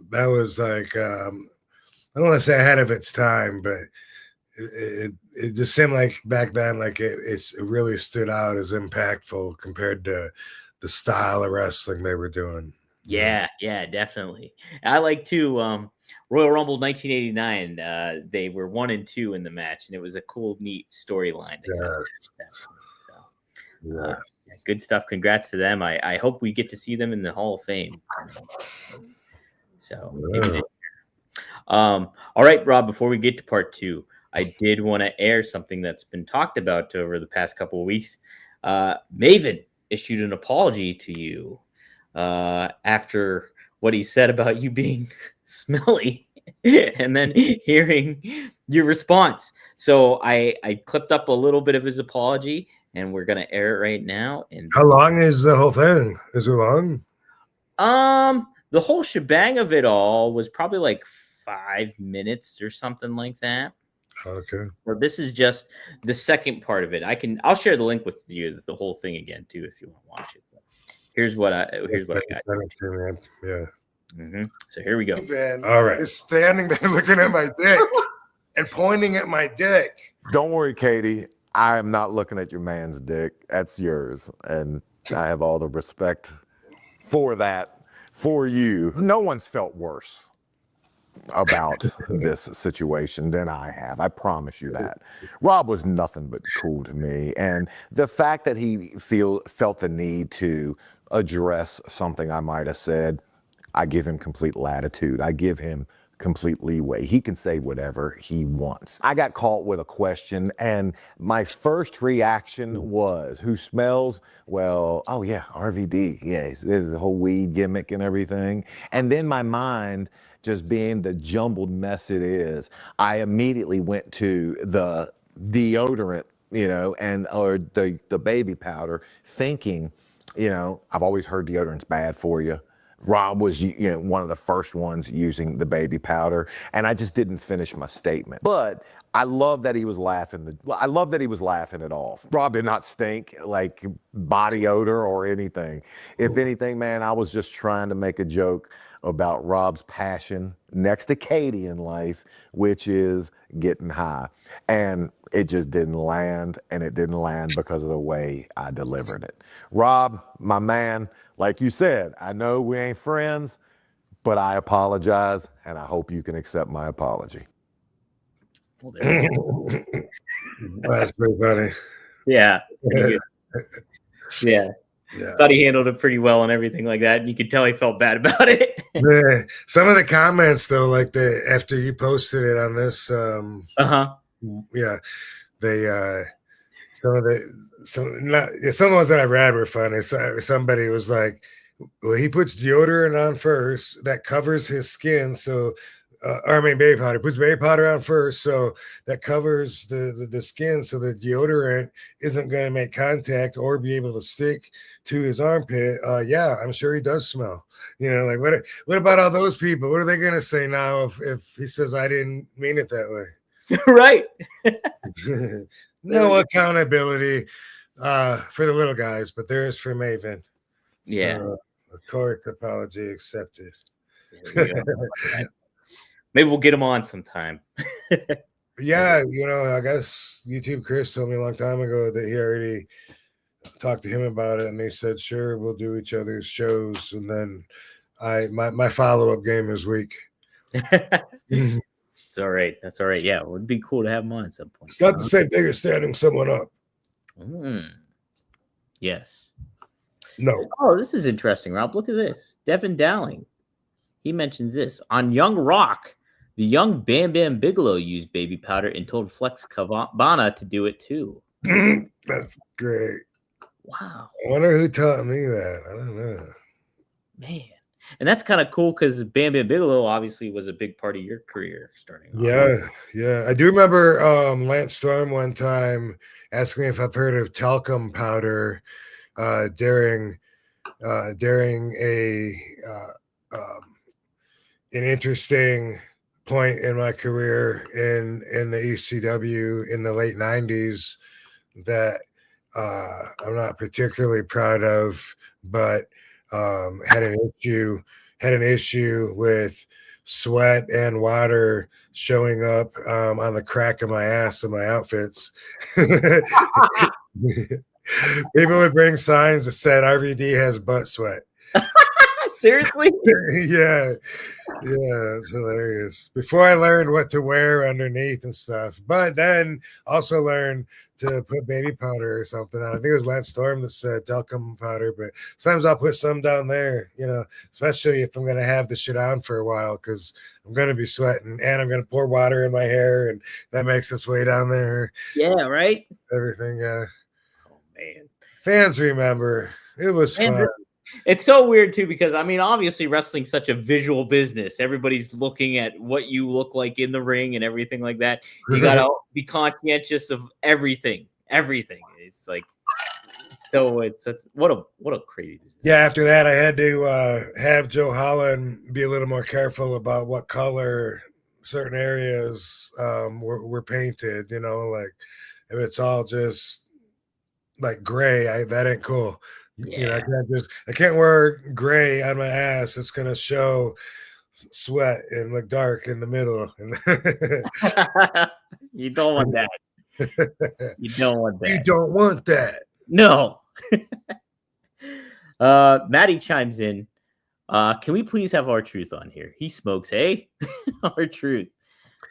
I don't want to say ahead of its time, but it just seemed like back then, it really stood out as impactful compared to the style of wrestling they were doing. Yeah, definitely. I like too. Royal Rumble 1989. They were 1 and 2 in the match, and it was a cool, neat storyline. Good stuff. Congrats to them. I hope we get to see them in the Hall of Fame. So, all right, Rob. Before we get to part 2, I did want to air something that's been talked about over the past couple of weeks. Maven issued an apology to you after what he said about you being smelly, and then hearing your response. So I clipped up a little bit of his apology, and we're gonna air it right now. And how long is the whole thing? Is it long? The whole shebang of it all was probably 5 minutes or something like that. Okay. Well, this is just the second part of it. I'll share the link with you, the whole thing again too, if you want to watch it. But here's what I got. Yeah. So here we go. All right. Is standing there looking at my dick and pointing at my dick. Don't worry, Katie. I am not looking at your man's dick. That's yours. And I have all the respect for that, for you. No one's felt worse about this situation than I have. I promise you that. Rob was nothing but cool to me. And the fact that he felt the need to address something I might have said, I give him complete latitude. I give him complete leeway. He can say whatever he wants. I got caught with a question, and my first reaction was, who smells? Well, oh yeah, RVD. Yeah, there's the whole weed gimmick and everything. And then my mind, just being the jumbled mess it is, I immediately went to the deodorant, or the baby powder, thinking You know, I've always heard deodorant's bad for you. Rob was, one of the first ones using the baby powder, and I just didn't finish my statement. But I love that he was laughing. I love that he was laughing it off. Rob did not stink like body odor or anything. If anything, man, I was just trying to make a joke about Rob's passion next to Katie in life, which is getting high. And it just didn't land, and it didn't land because of the way I delivered it. Rob, my man, like you said, I know we ain't friends, but I apologize, and I hope you can accept my apology. Well, there you go. That's pretty funny. Yeah, pretty good. Yeah. Yeah. Thought he handled it pretty well and everything like that. And you could tell he felt bad about it. Yeah. Some of the comments though, like after you posted it on this, yeah, they some of the ones that I read were funny. So, somebody was like, well, he puts deodorant on first that covers his skin, so baby powder. Puts baby powder on first, so that covers the skin, so the deodorant isn't going to make contact or be able to stick to his armpit. Yeah, I'm sure he does smell. Like what about all those people? What are they going to say now if he says I didn't mean it that way? Right. No accountability for the little guys, but there is for Maven. Yeah. So, of course, apology accepted. Maybe we'll get him on sometime. Yeah, I guess YouTube Chris told me a long time ago that he already talked to him about it, and he said, "Sure, we'll do each other's shows." And then my follow-up game is weak. It's all right. That's all right. Yeah, it would be cool to have him on at some point. It's not the same thing as standing someone up. Yes. No. Oh, this is interesting, Rob. Look at this. Devin Dowling. He mentions this. On Young Rock, the young Bam Bam Bigelow used baby powder and told Flex Cabana to do it too. That's great. Wow. I wonder who taught me that. I don't know. Man. And that's kind of cool because Bam Bam Bigelow obviously was a big part of your career starting off. Yeah. I do remember Lance Storm one time asking me if I've heard of talcum powder during an interesting point in my career in the ECW in the late 90s that I'm not particularly proud of, but had an issue with sweat and water showing up on the crack of my ass in my outfits. People would bring signs that said RVD has butt sweat. Seriously? Yeah, it's hilarious. Before I learned what to wear underneath and stuff, but then also learned to put baby powder or something on. I think it was Lance Storm that said talcum powder, but sometimes I'll put some down there, especially if I'm going to have the shit on for a while because I'm going to be sweating and I'm going to pour water in my hair and that makes its way down there. Yeah, right? Everything, yeah. Oh, man. Fans remember. It was fun. It's so weird, too, because, obviously wrestling's such a visual business. Everybody's looking at what you look like in the ring and everything like that. You got to be conscientious of everything. It's like, so it's what a crazy business. Yeah, after that, I had to have Joe Holland be a little more careful about what color certain areas were painted, like if it's all just like gray, that ain't cool. Yeah. I can't wear gray on my ass. It's gonna show sweat and look dark in the middle. You don't want that. You don't want that. You don't want that. No. Maddie chimes in. Can we please have R-Truth on here? He smokes, hey? R-Truth.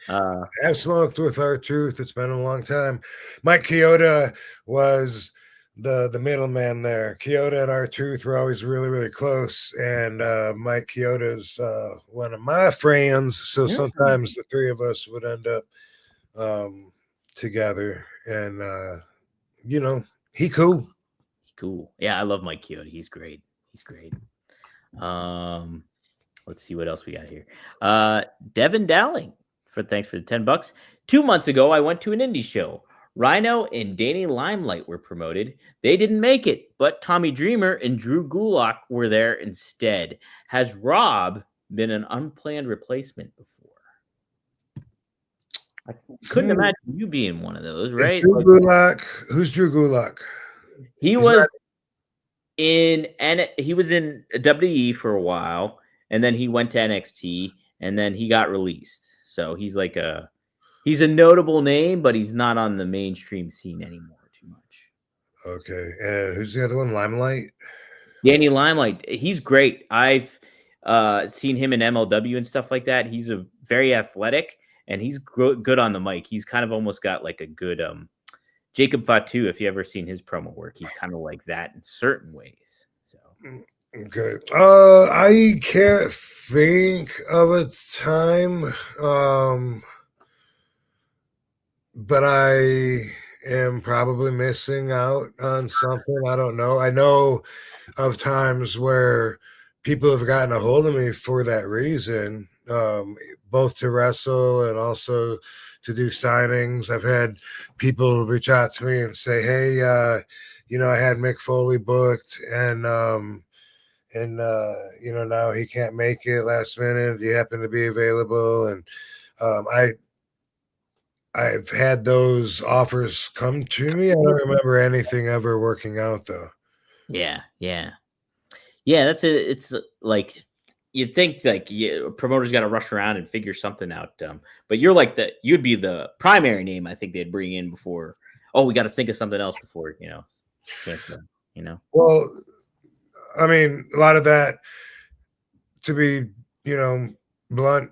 I've smoked with R-Truth. It's been a long time. Mike Chioda was the middleman there. Chioda and R-Truth were always really, really close. And Mike Chioda's one of my friends. So sometimes the three of us would end up together. And, he cool. Cool. Yeah, I love Mike Chioda. He's great. Let's see what else we got here. Devin Dowling, thanks for the $10. 2 months ago, I went to an indie show. Rhino and Danny Limelight were promoted. They didn't make it, but Tommy Dreamer and Drew Gulak were there instead. Has Rob been an unplanned replacement before? I couldn't imagine you being one of those, right? Drew Gulak. Who's Drew Gulak? He was in WWE for a while, and then he went to NXT, and then he got released. So he's a notable name, but he's not on the mainstream scene anymore too much. Okay, and who's the other one? Limelight. Danny Limelight, he's great. I've seen him in MLW and stuff like that. He's a very athletic, and he's good on the mic. He's kind of almost got like a good Jacob Fatu. If you ever seen his promo work, he's kind of like that in certain ways. So okay, I can't think of a time, but I am probably missing out on something. I don't know. I know of times where people have gotten a hold of me for that reason, both to wrestle and also to do signings. I've had people reach out to me and say, "Hey, I had Mick Foley booked, and now he can't make it last minute. Do you happen to be available?" And I've had those offers come to me. I don't remember anything ever working out though. Yeah. That's it. It's like you'd think promoters got to rush around and figure something out. But you're like you'd be the primary name I think they'd bring in before. Oh, we got to think of something else before Well, I mean, a lot of that, to be blunt.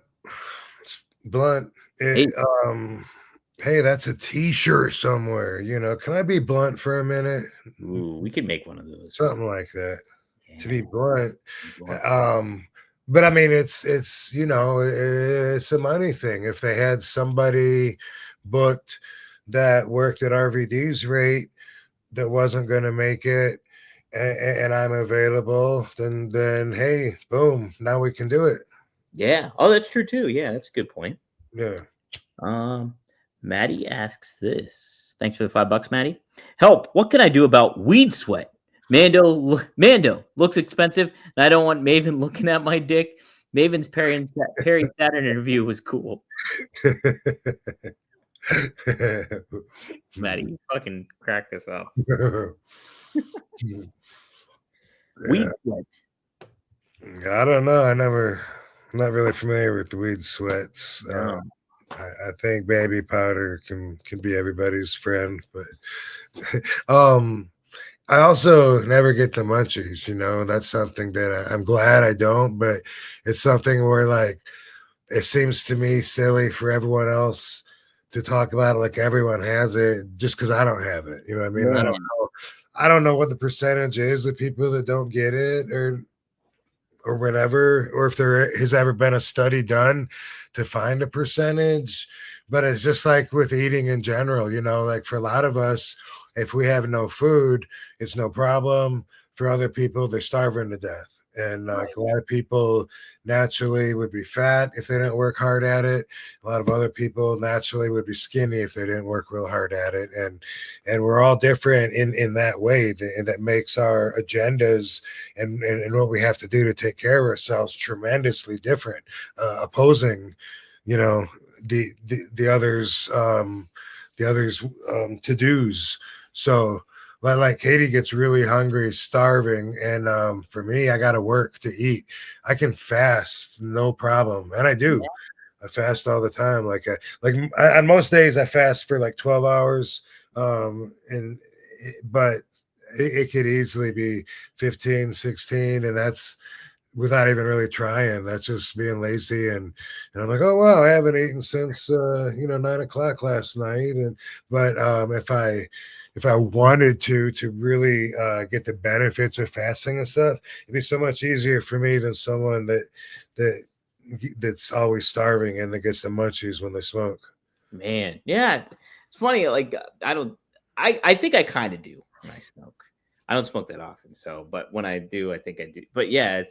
Hey, that's a T-shirt somewhere. Can I be blunt for a minute? Ooh, we could make one of those. Something like that. Yeah. To be blunt. But I mean, it's it's a money thing. If they had somebody booked that worked at RVD's rate that wasn't going to make it, and I'm available, then hey, boom, now we can do it. Yeah. Oh, that's true too. Yeah, that's a good point. Yeah. Maddie asks this. Thanks for the $5, Maddie. Help! What can I do about weed sweat? Mando looks expensive, and I don't want Maven looking at my dick. Maven's Perry Saturn interview was cool. Maddie, you fucking crack this up. Weed sweat. I don't know. I'm not really familiar with the weed sweats. No. I think baby powder can be everybody's friend, but I also never get the munchies. That's something that I'm glad I don't, but it's something where like it seems to me silly for everyone else to talk about it like everyone has it just because I don't have it. You know what I mean? Yeah. I don't know what the percentage is of people that don't get it or whatever, or if there has ever been a study done to find a percentage. But it's just like with eating in general, like for a lot of us, if we have no food, it's no problem. For other people, they're starving to death. And a lot of people naturally would be fat if they didn't work hard at it. A lot of other people naturally would be skinny if they didn't work real hard at it. And we're all different in that way. And that makes our agendas and what we have to do to take care of ourselves tremendously different, opposing, the others to-dos. So like Katie gets really hungry, starving, and for me, I got to work to eat. I can fast, no problem, and I do. Yeah. I fast all the time. On most days, I fast for like 12 hours, but it could easily be 15, 16, and that's without even really trying. That's just being lazy, and I'm like, oh wow, I haven't eaten since 9:00 last night, but if I wanted to really get the benefits of fasting and stuff, it'd be so much easier for me than someone that's always starving and that gets the munchies when they smoke. Man, yeah, it's funny. Like I think I kind of do when I smoke. I don't smoke that often, but when I do, I think I do. But yeah,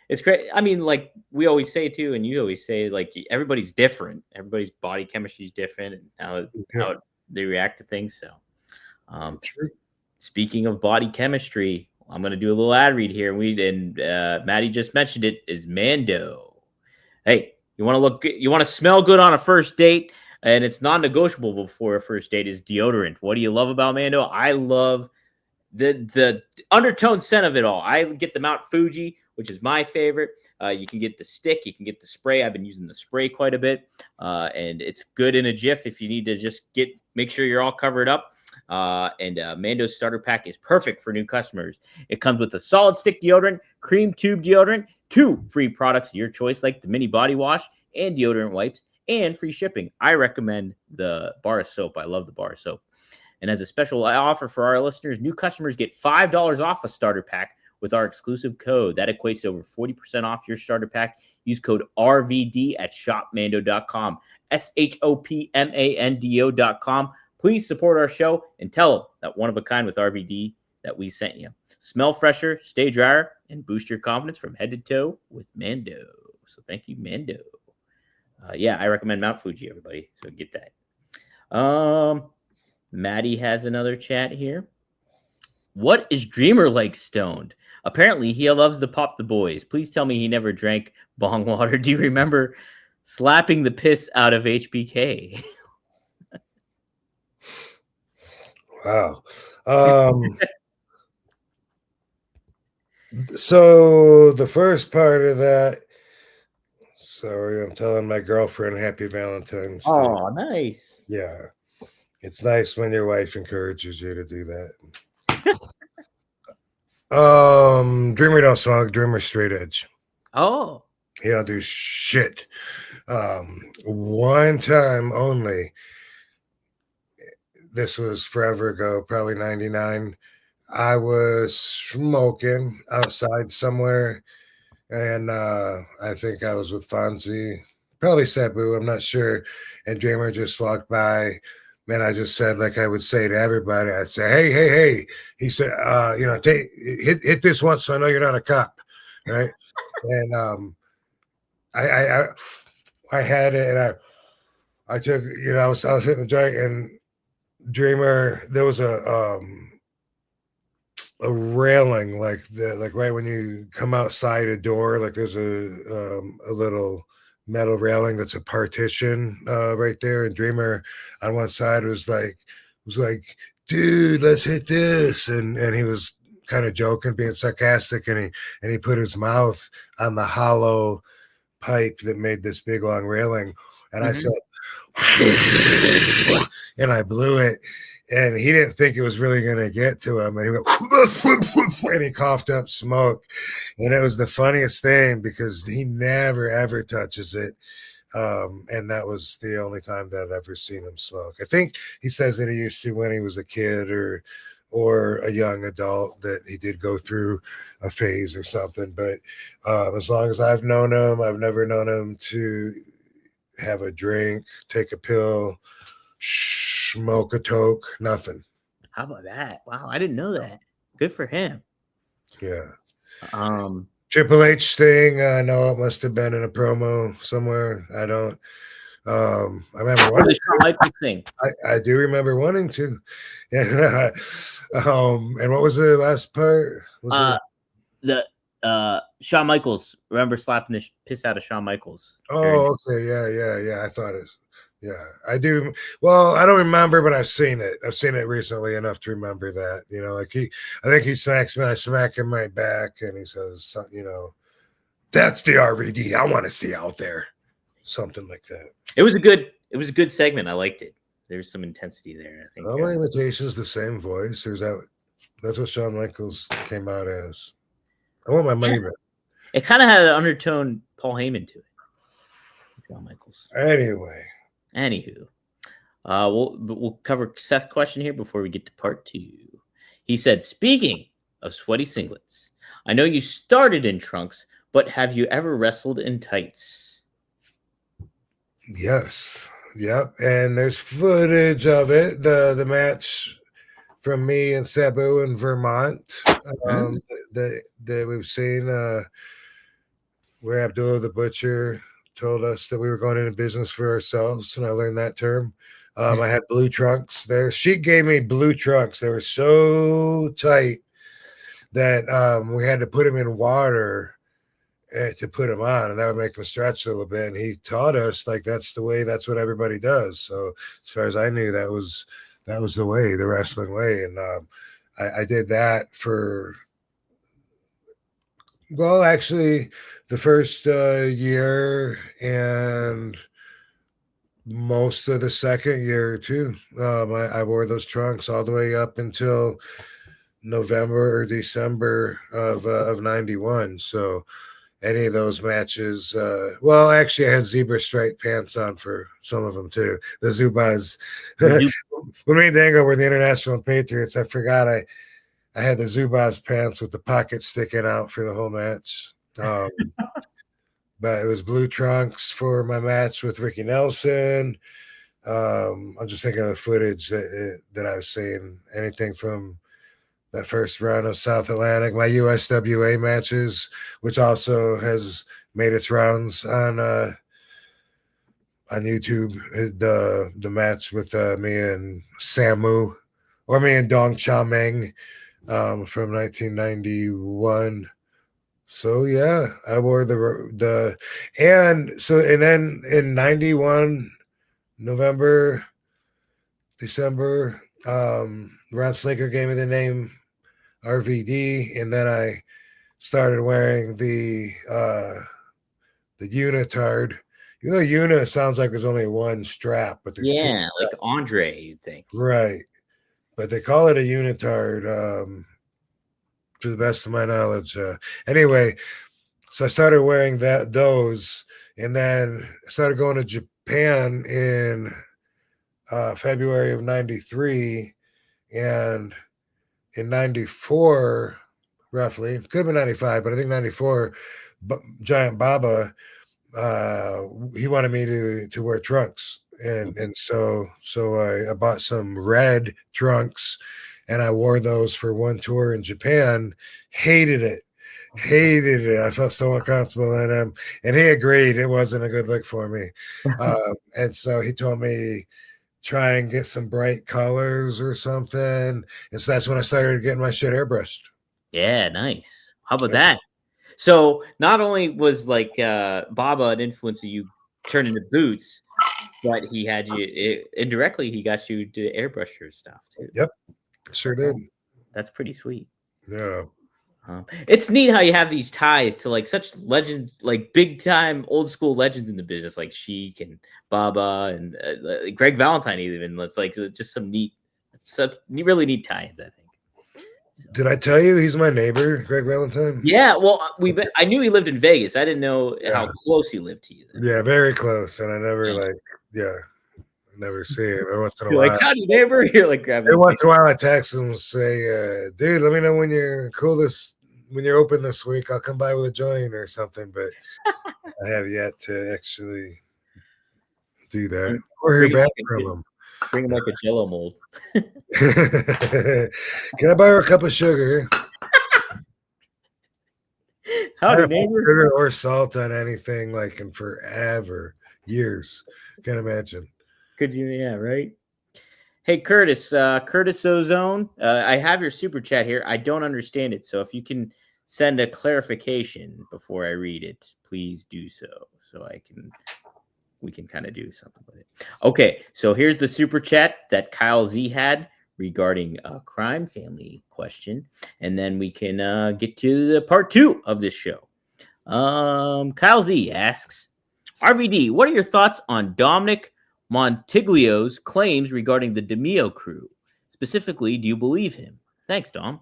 it's great. I mean, like we always say too, and you always say, like everybody's different. Everybody's body chemistry is different, and how they react to things. So, speaking of body chemistry, I'm going to do a little ad read here. Maddie just mentioned it, is Mando. Hey, you want to look good, you want to smell good on a first date, and it's non-negotiable before a first date, is deodorant. What do you love about Mando? I love the undertone scent of it all. I get the Mount Fuji, which is my favorite. You can get the stick, you can get the spray. I've been using the spray quite a bit, and it's good in a jiff if you need to just make sure you're all covered up. Mando's starter pack is perfect for new customers. It comes with a solid stick deodorant, cream tube deodorant, 2 free products of your choice, like the mini body wash and deodorant wipes, and free shipping. I recommend the bar of soap. I love the bar of soap. And as a special offer for our listeners, new customers get $5 off a starter pack with our exclusive code. That equates to over 40% off your starter pack. Use code RVD at shopmando.com, SHOPMANDO.com. Please support our show and tell them that One of a Kind with RVD that we sent you. Smell fresher, stay drier, and boost your confidence from head to toe with Mando. So thank you, Mando. Yeah, I recommend Mount Fuji, everybody. So get that. Maddie has another chat here. What is Dreamer like stoned? Apparently, he loves to pop the boys. Please tell me he never drank bong water. Do you remember slapping the piss out of HBK? Wow. So the first part of that, sorry, I'm telling my girlfriend happy Valentine's Day. Oh, nice. Yeah. It's nice when your wife encourages you to do that. Dreamer don't smoke, Dreamer straight edge. Oh. He don't do shit. One time only. This was forever ago, probably 99. I was smoking outside somewhere, and I think I was with Fonzie, probably Sabu, I'm not sure. And Dreamer just walked by. Man, I just said, like I would say to everybody, I'd say, hey. He said, hit this once so I know you're not a cop, right? And I had it, and I took, I was hitting the joint, and Dreamer, there was a railing like right when you come outside a door, like there's a little metal railing that's a partition right there, and Dreamer on one side was like, dude, let's hit this, and he was kind of joking, being sarcastic, and he put his mouth on the hollow pipe that made this big long railing, and I said, and I blew it, and he didn't think it was really going to get to him, and he went, and he coughed up smoke, and it was the funniest thing because he never ever touches it, and that was the only time that I've ever seen him smoke. I think he says that he used to when he was a kid or a young adult, that he did go through a phase or something, but as long as I've known him, I've never known him to have a drink, take a pill, smoke a toke, nothing. How about that? Wow, I didn't know that. Good for him. Yeah. Triple H thing, I know it must have been in a promo somewhere. I don't. I remember wanting to thing. I do remember wanting to. Yeah. And what was the last part? The Shawn Michaels. Remember slapping the piss out of Shawn Michaels? Oh, okay. Yeah. I thought it's. Yeah, I do. Well, I don't remember, but I've seen it. I've seen it recently enough to remember that. Like I think he smacks me, I smack him right back, and he says, that's the RVD I want to see out there. Something like that. It was a good segment. I liked it. There's some intensity there, I think. All my imitations, the same voice. That's what Shawn Michaels came out as. I want my money back. It kind of had an undertone Paul Heyman to it. Shawn Michaels. Anywho, we'll cover Seth's question here before we get to part 2. He said, speaking of sweaty singlets, I know you started in trunks, but have you ever wrestled in tights? Yes. Yep. And there's footage of it. The match from me and Sabu in Vermont that we've seen where Abdullah the Butcher told us that we were going into business for ourselves, and I learned that term. I had blue trunks there. She gave me blue trunks. They were so tight that we had to put them in water to put them on, and that would make them stretch a little bit. And he taught us like that's what everybody does. So as far as I knew, that was the way, the wrestling way. And I did that for, well, actually the first year and most of the second year too. I wore those trunks all the way up until November or December of 91. So any of those matches, well, actually I had zebra striped pants on for some of them too. The Zubaz. When me and Dango were the International Patriots, I forgot I had the Zubaz pants with the pockets sticking out for the whole match. But it was blue trunks for my match with Ricky Nelson. I'm just thinking of the footage that I was seeing. Anything from that first round of South Atlantic, my USWA matches, which also has made its rounds on YouTube. The match with me and Samu, or me and Dong Cha Meng from 1991. So yeah, I wore and then in 91 November, December, Ron Slaker gave me the name RVD, and then I started wearing the unitard. You know, Una sounds like there's only one strap, but there's two straps. Like Andre, you'd think. Right. But they call it a unitard, to the best of my knowledge. Anyway, so I started wearing those, and then I started going to Japan in February of 93, and in 94, roughly, could have been 95, but I think 94, Giant Baba, he wanted me to wear trunks. And so I bought some red trunks, and I wore those for one tour in Japan. Hated it. I felt so uncomfortable in them, and he agreed it wasn't a good look for me. And so he told me try and get some bright colors or something. And so that's when I started getting my shit airbrushed. Yeah, nice. How about that? So not only was like Baba an influence of you turn into boots, but he had you indirectly. He got you to airbrush your stuff too. Yep, sure did. That's pretty sweet. Yeah. It's neat how you have these ties to like such legends, like big time old school legends in the business, like Sheik and Baba and Greg Valentine. Even it's like just some really neat tie-ins, I think. So. Did I tell you he's my neighbor, Greg Valentine? Yeah, well, I knew he lived in Vegas. I didn't know how close he lived to you. Then. Yeah, very close, and I never never see him. Every once in a while, like, howdy, neighbor. You're like grabbing. Every once in a while, I text him and say, "Dude, let me know when you're when you're open this week. I'll come by with a joint or something." But I have yet to actually do that or hear back from him. Bring him like a Jello mold. Can I borrow a cup of sugar? Howdy, neighbor. Sugar or salt on anything like in forever, years. Can't imagine. Could you? Yeah, right. Hey, Curtis Ozone. I have your super chat here. I don't understand it, so if you can send a clarification before I read it, please do so we can kind of do something with it. Okay, so here's the super chat that Kyle Z had regarding a crime family question, and then we can get to the part 2 of this show. Kyle Z asks, RVD, what are your thoughts on Dominic Montiglio's claims regarding the DeMio crew? Specifically, do you believe him? Thanks, Dom.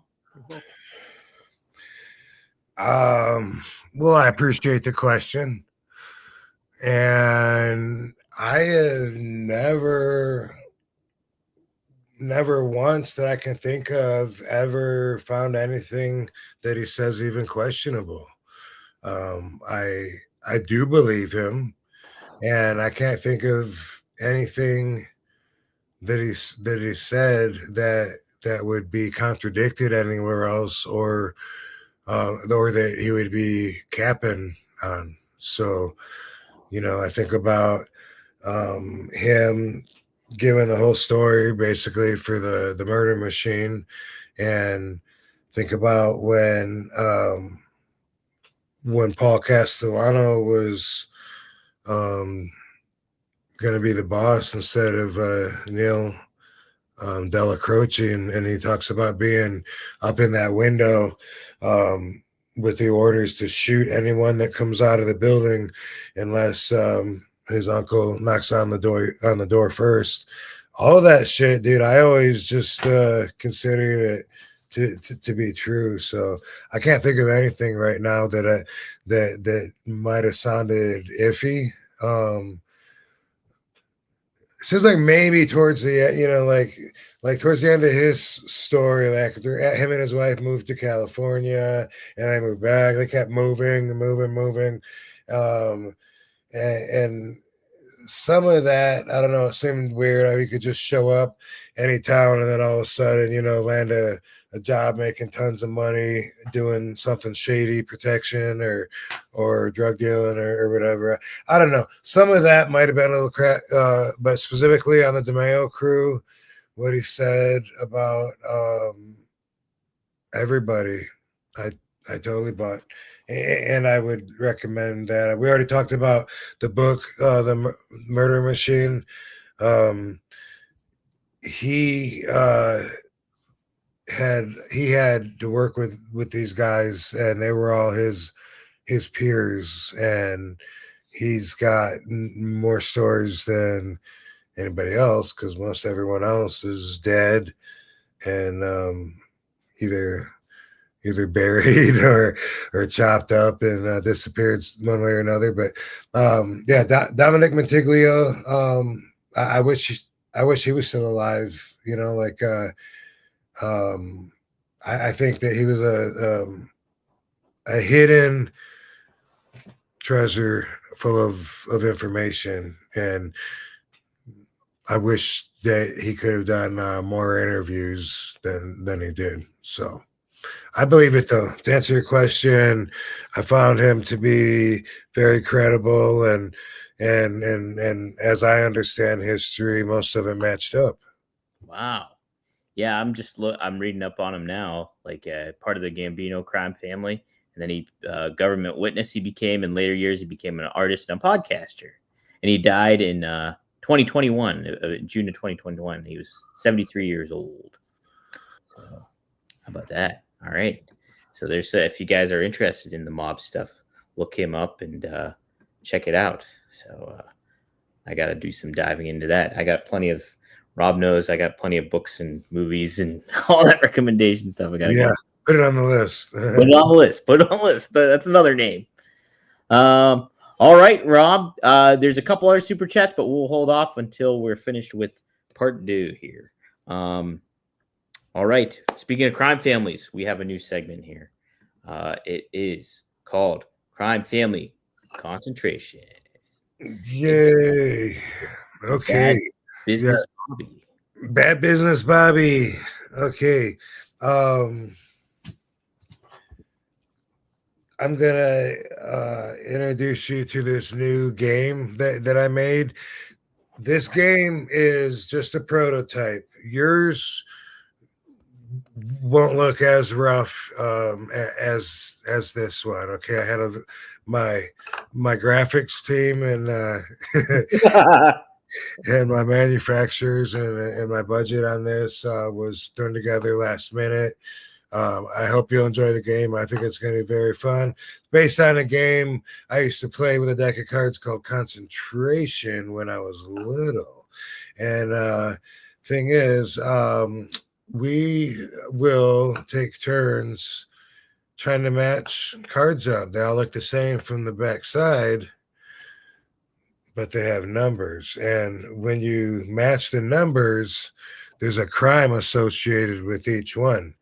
Well, I appreciate the question. And I have never once that I can think of ever found anything that he says even questionable. I do believe him, and I can't think of anything that he said that would be contradicted anywhere else, or that he would be capping on. So, I think about him given the whole story basically for the murder machine, and think about when Paul Castellano was going to be the boss instead of Neil Della Croce, and he talks about being up in that window with the orders to shoot anyone that comes out of the building unless his uncle knocks on the door first. All that shit, dude. I always just considered it to be true. So I can't think of anything right now that might have sounded iffy. It seems like maybe towards the end, like towards the end of his story, like him and his wife moved to California and they moved back. They kept moving, um, and some of that, I don't know, it seemed weird how he could just show up any town and then all of a sudden, land a job making tons of money doing something shady, protection or drug dealing or whatever. I don't know. Some of that might have been a little crap, but specifically on the DeMeo crew, what he said about everybody, I totally bought. And I would recommend that. We already talked about the book, The Murder Machine. He had to work with these guys, and they were all his peers, and he's got more stories than anybody else because most everyone else is dead and either buried or chopped up and disappeared one way or another. But yeah, Dominic Montiglio, I wish he was still alive. I think that he was a hidden treasure full of information, and I wish that he could have done more interviews than he did. So I believe it, though. To answer your question, I found him to be very credible, and as I understand history, most of it matched up. Wow. Yeah, I'm reading up on him now, like part of the Gambino crime family, and then he government witness he became. In later years, he became an artist and a podcaster, and he died in 2021, June of 2021. He was 73 years old. So, how about that? All right. So there's if you guys are interested in the mob stuff, look him up and check it out. So I got to do some diving into that. I got plenty of. Rob knows I got plenty of books and movies and all that recommendation stuff. I got to put it on the list. Put it on the list. Put it on the list. That's another name. All right, Rob. There's a couple other super chats, but we'll hold off until we're finished with part 2 here. All right. Speaking of crime families, we have a new segment here. It is called Crime Family Concentration. Yay. Okay. Business Bobby. Bad Business Bobby. Okay. I'm gonna introduce you to this new game that I made. This game is just a prototype. Yours won't look as rough as this one. Okay, I had my graphics team and and my manufacturers and my budget on this was thrown together last minute. I hope you'll enjoy the game. I think it's going to be very fun. Based on a game I used to play with a deck of cards called Concentration when I was little. And thing is, we will take turns trying to match cards up. They all look the same from the back side, but they have numbers. And when you match the numbers, there's a crime associated with each one.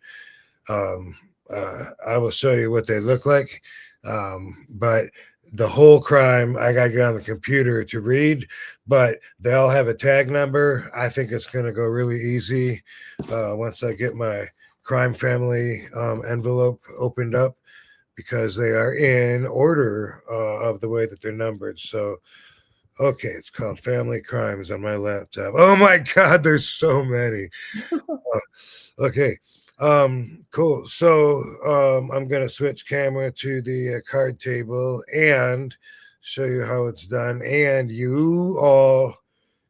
I will show you what they look like. But the whole crime, I got to get on the computer to read, but they all have a tag number. I think it's going to go really easy once I get my crime family envelope opened up, because they are in order of the way that they're numbered. So Okay, it's called Family Crimes on my laptop. Oh my God, there's so many. Okay. Cool. So I'm gonna switch camera to the card table and show you how it's done. And you all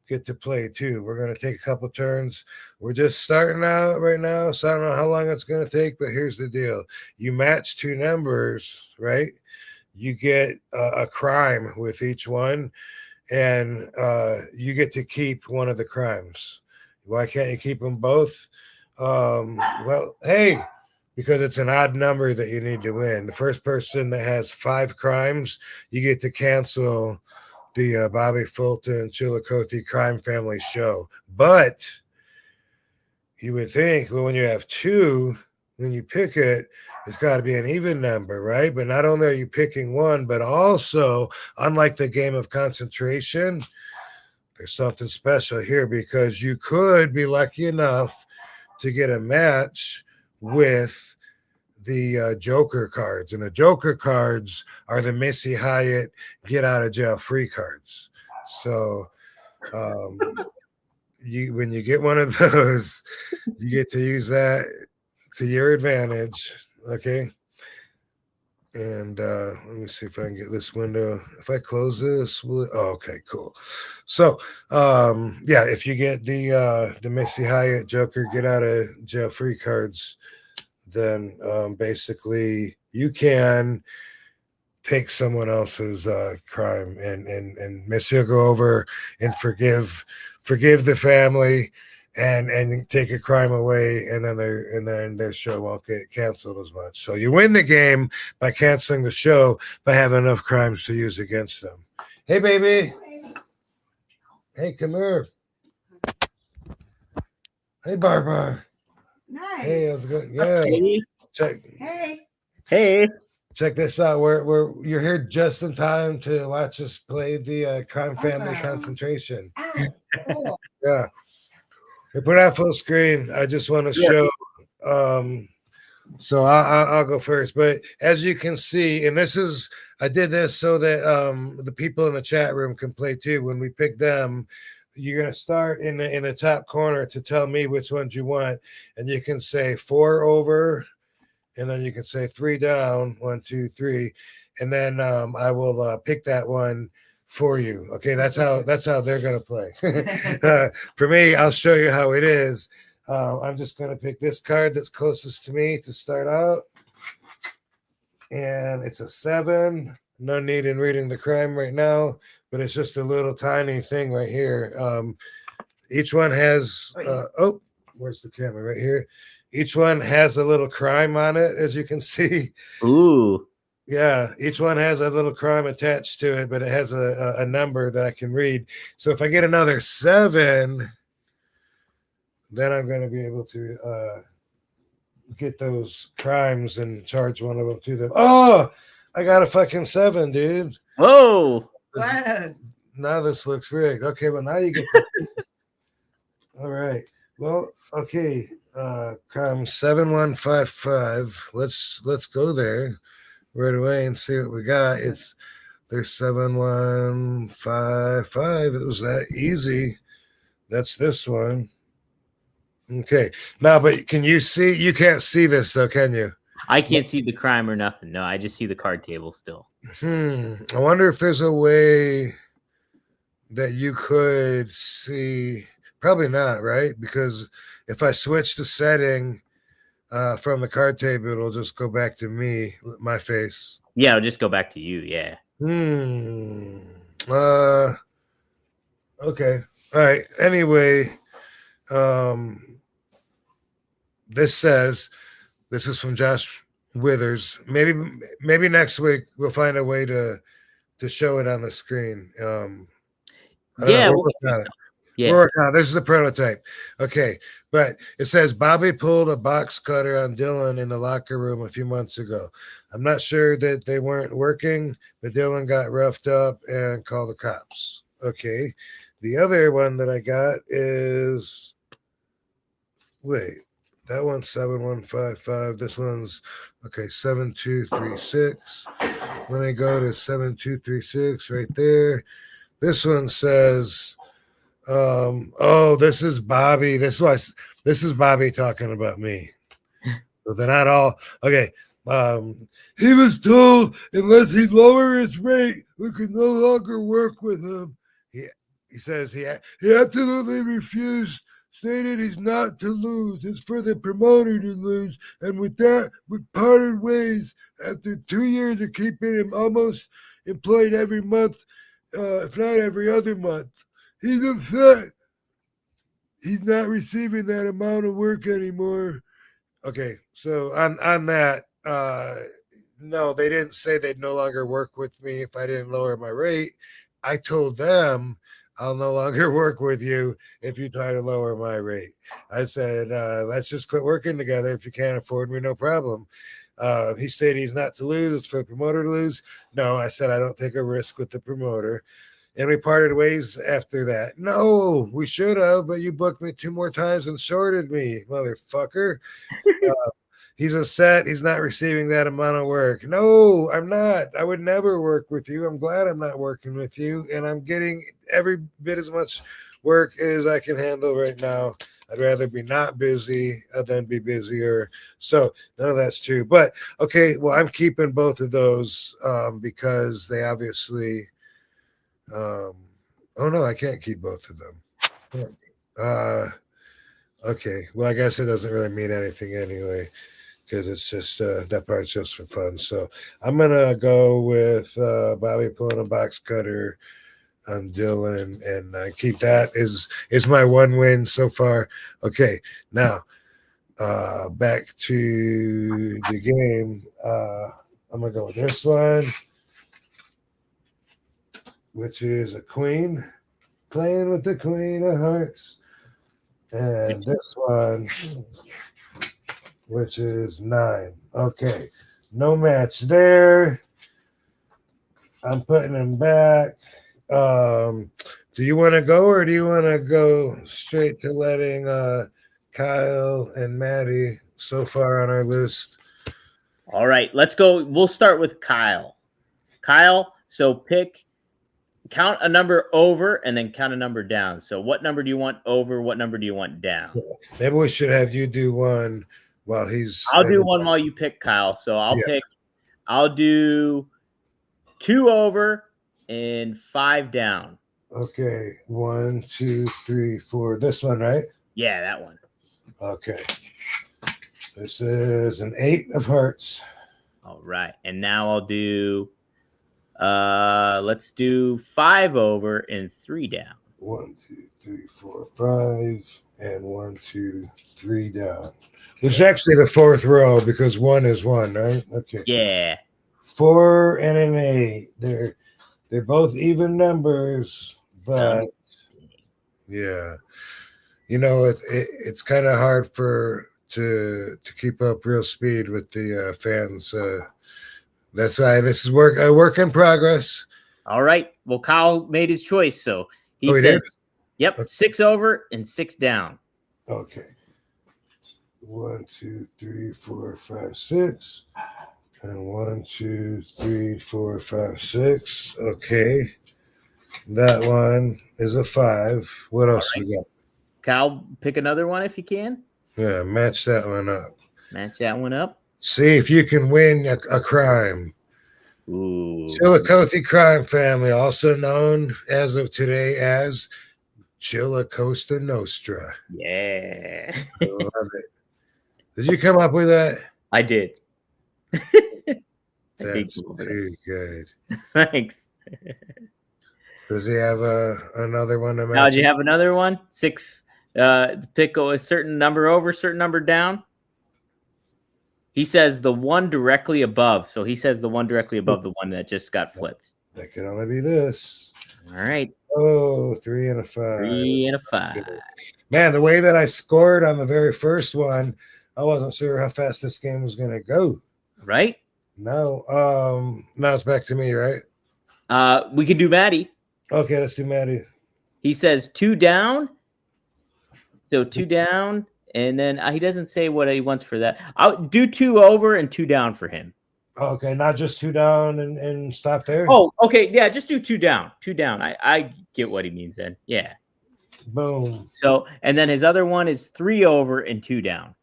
get to play too. We're gonna take a couple turns. We're just starting out right now, so I don't know how long it's gonna take, but here's the deal. You match two numbers, right? You get a crime with each one, and you get to keep one of the crimes. Why can't you keep them both? Well, hey, because it's an odd number that you need to win. The first person that has 5 crimes, you get to cancel the Bobby Fulton Chillicothe Crime Family show. But you would think, well, when you have 2, when you pick it, it's got to be an even number, right? But not only are you picking one, but also, unlike the game of concentration, there's something special here because you could be lucky enough to get a match with the Joker cards. And the Joker cards are the Missy Hyatt get out of jail free cards. So when you get one of those, you get to use that to your advantage. Okay. And let me see if I can get this window. If I close this, will it? Oh, okay, cool. So yeah, if you get the Missy Hyatt Joker get out of jail free cards, then basically you can take someone else's crime, and Missy will go over and forgive the family and take a crime away, and then their show won't get canceled as much. So you win the game by canceling the show by having enough crimes to use against them. Hey, baby. Hey, come here. Hey, Barbara. Nice. Hey, how's it going? Yeah. Hey. Check. Hey. Check this out. You're here just in time to watch us play the Crime Family Concentration. Oh, cool. Yeah. We put out full screen. I just want to show. So I'll go first. But as you can see, and I did this so that the people in the chat room can play too. When we pick them, you're gonna start in the top corner to tell me which ones you want, and you can say 4 over, and then you can say 3 down, 1, 2, 3, and then I will pick that one for you. Okay, that's how they're gonna play. For me, I'll show you how it is. I'm just gonna pick this card that's closest to me to start out, and it's a 7. No need in reading the crime right now, but it's just a little tiny thing right here. Each one has where's the camera? Right here. Each one has a little crime on it, as you can see. Ooh. Yeah, each one has a little crime attached to it, but it has a number that I can read. So if I get another 7, then I'm going to be able to get those crimes and charge one of them to them. Oh, I got a fucking 7, dude. Whoa. Wow. Now this looks rigged. Okay, well now you get to all right. Well, okay. Crime 7155. Let's go there right away and see what we got. There's 7155. It was that easy. That's this one. Okay. Now, but can you see? You can't see this though, can you? I can't see the crime or nothing. No, I just see the card table still. I wonder if there's a way that you could see. Probably not, right? Because if I switch the setting from the card table, it'll just go back to me, my face. Yeah, I'll just go back to you. Yeah. Okay. All right. Anyway, this is from Josh Withers. Maybe next week we'll find a way to show it on the screen. Yeah. Yeah. This is the prototype. Okay. But it says Bobby pulled a box cutter on Dylan in the locker room a few months ago. I'm not sure that they weren't working, but Dylan got roughed up and called the cops. Okay. The other one that I got is that one's 7155. This one's 7236. Let me go to 7236 right there. This one says, oh, this is Bobby. This is Bobby talking about me. So they're not all okay. He was told unless he lower his rate, we could no longer work with him. He says he absolutely refused, stated he's not to lose. It's for the promoter to lose. And with that, we parted ways after 2 years of keeping him almost employed every month, if not every other month. He's upset. He's not receiving that amount of work anymore. Okay, so on that, no, they didn't say they'd no longer work with me if I didn't lower my rate. I told them I'll no longer work with you if you try to lower my rate. I said, let's just quit working together. If you can't afford me, no problem. He stated he's not to lose. It's for the promoter to lose. No, I said I don't take a risk with the promoter. And we parted ways after that. No, we should have, but you booked me 2 more times and shorted me, motherfucker. He's upset. He's not receiving that amount of work. No, I'm not. I would never work with you. I'm glad I'm not working with you. And I'm getting every bit as much work as I can handle right now. I'd rather be not busy than be busier. So none of that's true. But okay, well, I'm keeping both of those because they obviously oh no, I can't keep both of them. Okay, well, I guess it doesn't really mean anything anyway, because it's just that part's just for fun. So I'm gonna go with Bobby pulling a box cutter on Dylan and keep that is my one win so far. Okay, now back to the game. I'm gonna go with this one, which is a queen, playing with the queen of hearts. And this one, which is 9. Okay, no match there. I'm putting him back. Do you want to go or do you want to go straight to letting Kyle and Maddie so far on our list? All right, let's go. We'll start with Kyle. Kyle, so count a number over and then count a number down. So what number do you want over? What number do you want down? Maybe we should have you do one while he's. I'll do one while you pick, Kyle. So I'll do 2 over and 5 down. Okay, 1, 2, 3, 4. This one, right? Yeah, that one. Okay. This is an 8 of hearts. All right. And now I'll do let's do 5 over and 3 down. 1, 2, 3, 4, 5, and 1, 2, 3 down. Which is actually the 4th row because 1 is 1, right? Okay. Yeah. 4 and an 8. They're both even numbers, but yeah, you know it's kind of hard to keep up real speed with the fans. That's why this is a work in progress. All right. Well, Kyle made his choice, so he says, did? "Yep, Okay. 6 over and 6 down." Okay. 1, 2, 3, 4, 5, 6. And 1, 2, 3, 4, 5, 6. Okay. That one is a 5. What else we got? Kyle, pick another one if you can. Yeah, match that one up. Match that one up. See if you can win a crime. Ooh. Chillicothe crime family, also known as of today as Chillicosta Nostra. Yeah. I love it. Did you come up with that? I did. That's too good. Thanks. Does he have another one to match? Now, do you have another one? 6. Pick a certain number over, certain number down. He says the one directly above. So he says the one directly above the one that just got flipped. That can only be this. All right. Oh, 3 and a 5. 3 and a 5. Man, the way that I scored on the very first one, I wasn't sure how fast this game was going to go. Right? Now it's back to me, right? We can do Maddie. Okay, let's do Maddie. He says 2 down. So 2 down. And then he doesn't say what he wants for that. I'll do 2 over and 2 down for him. Okay, not just 2 down and stop there. Oh, okay. Yeah, just do 2 down. 2 down. I get what he means then. Yeah. Boom. So, and then his other one is 3 over and 2 down.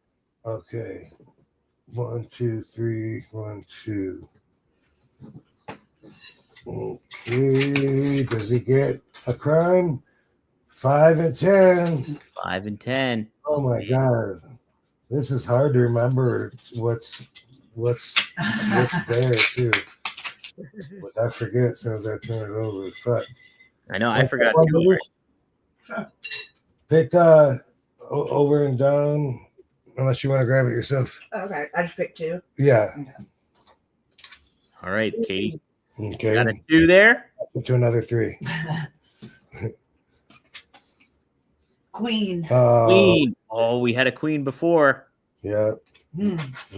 Okay. 1, 2, 3, 1, 2. Okay. Does he get a crime? 5 and 10. 5 and 10. Oh my God. This is hard to remember what's there too. But I forget as soon as I turn it over. Fuck. I know. I forgot. To Pick over and down, unless you want to grab it yourself. Okay, I just picked 2. Yeah. All right, Katie. Okay. Got a 2 there. To another 3. Queen. Queen. Oh, we had a queen before. Yeah.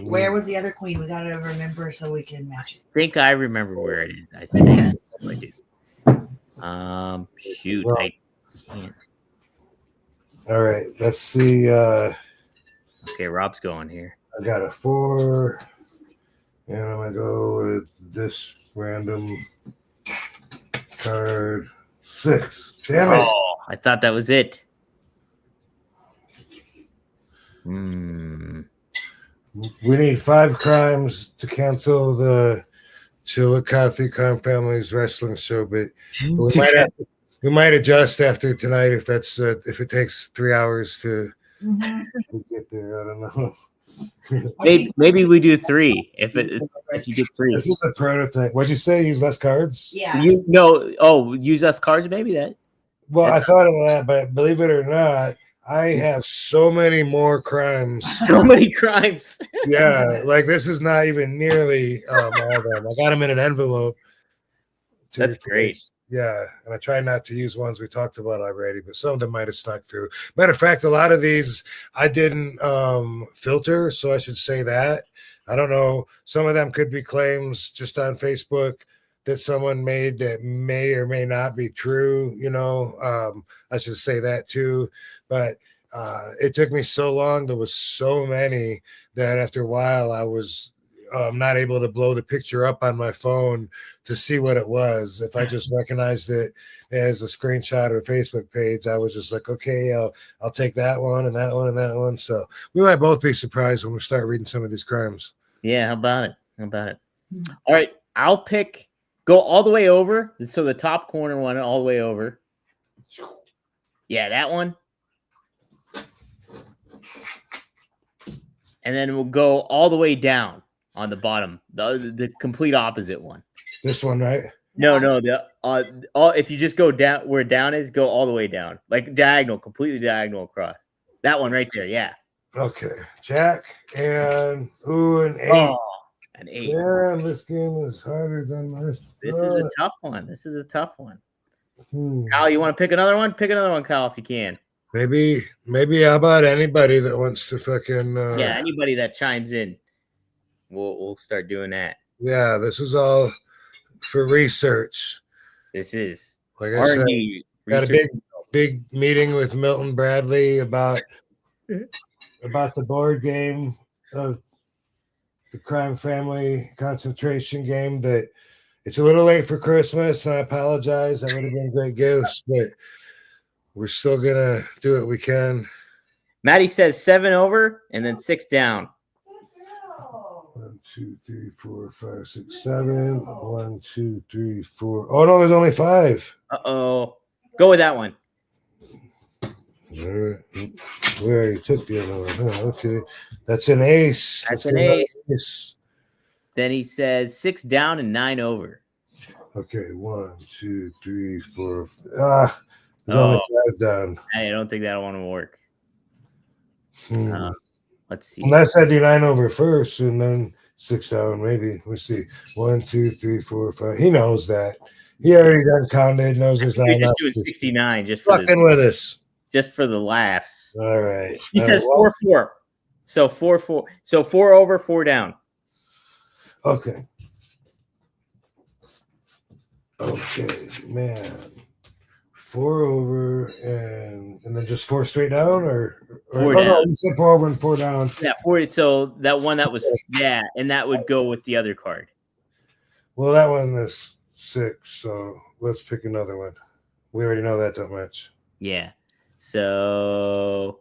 Where was the other queen? We gotta remember so we can match it. I think I remember where it is. I think I do. Shoot. Well, I can't. All right. Let's see. Okay, Rob's going here. I got a 4, and I'm gonna go with this random card 6. Damn it! Oh, I thought that was it. Hmm. We need 5 crimes to cancel the Chillicothe Crime Families wrestling show, but we might adjust after tonight if that's if it takes 3 hours to get there. I don't know. Maybe we do 3 if you get 3. This is a prototype. What'd you say? Use less cards? Yeah. Use us cards. Maybe that. Well, I thought of that, but believe it or not, I have so many more crimes. So many crimes. Yeah, like this is not even nearly all of them. I got them in an envelope. That's great. Yeah, and I try not to use ones we talked about already, but some of them might have snuck through. Matter of fact, a lot of these I didn't filter, so I should say that. I don't know. Some of them could be claims just on Facebook that someone made that may or may not be true. I should say that too. But it took me so long. There was so many that after a while I was not able to blow the picture up on my phone to see what it was. If I just recognized it as a screenshot or a Facebook page, I was just like, okay, I'll take that one and that one and that one. So we might both be surprised when we start reading some of these crimes. Yeah, how about it? All right, I'll go all the way over. So the top corner one, all the way over. Yeah, that one. And then we'll go all the way down on the bottom, the complete opposite one. This one, right? No. If you just go down where down is, go all the way down, like diagonal, completely diagonal across. That one right there. Yeah. Okay, Jack and an 8. Oh, an 8. Yeah, this game is harder than this. This is a tough one. Kyle, you want to pick another one? Pick another one, Kyle, if you can. Maybe how about anybody that wants to fucking anybody that chimes in, we'll start doing that. Yeah, this is all for research. This is like I said, got a big meeting with Milton Bradley about the board game of the Crime Family concentration game. That it's a little late for Christmas, and I apologize. That would have been great gifts, but we're still gonna do what we can. Maddie says 7 over and then 6 down. 1, 2, 3, 4, 5, 6, 7. 1, 2, 3, 4. Oh no, there's only 5. Uh-oh. Go with that one. We already took the other one. Oh, okay. That's an ace. That's an ace. Then he says 6 down and 9 over. Okay, 1, 2, 3, 4. There's only 5 down. I don't think that one will work. Let's see. Unless I do 9 over first and then 6 down, maybe. We'll see. 1, 2, 3, 4, 5. He knows that. He already done counted. Knows there's not enough. He's just doing 69 just for fucking with us. Just for the laughs. All right. He says 4-4. So 4-4. So 4 over, 4 down. Okay. Okay, man. 4 over and then just 4 straight down, or 4 no, down. you said 4 over and 4 down. Yeah, 4. So that one that was and that would go with the other card. Well, that one is 6, so let's pick another one. We already know that much. Yeah. So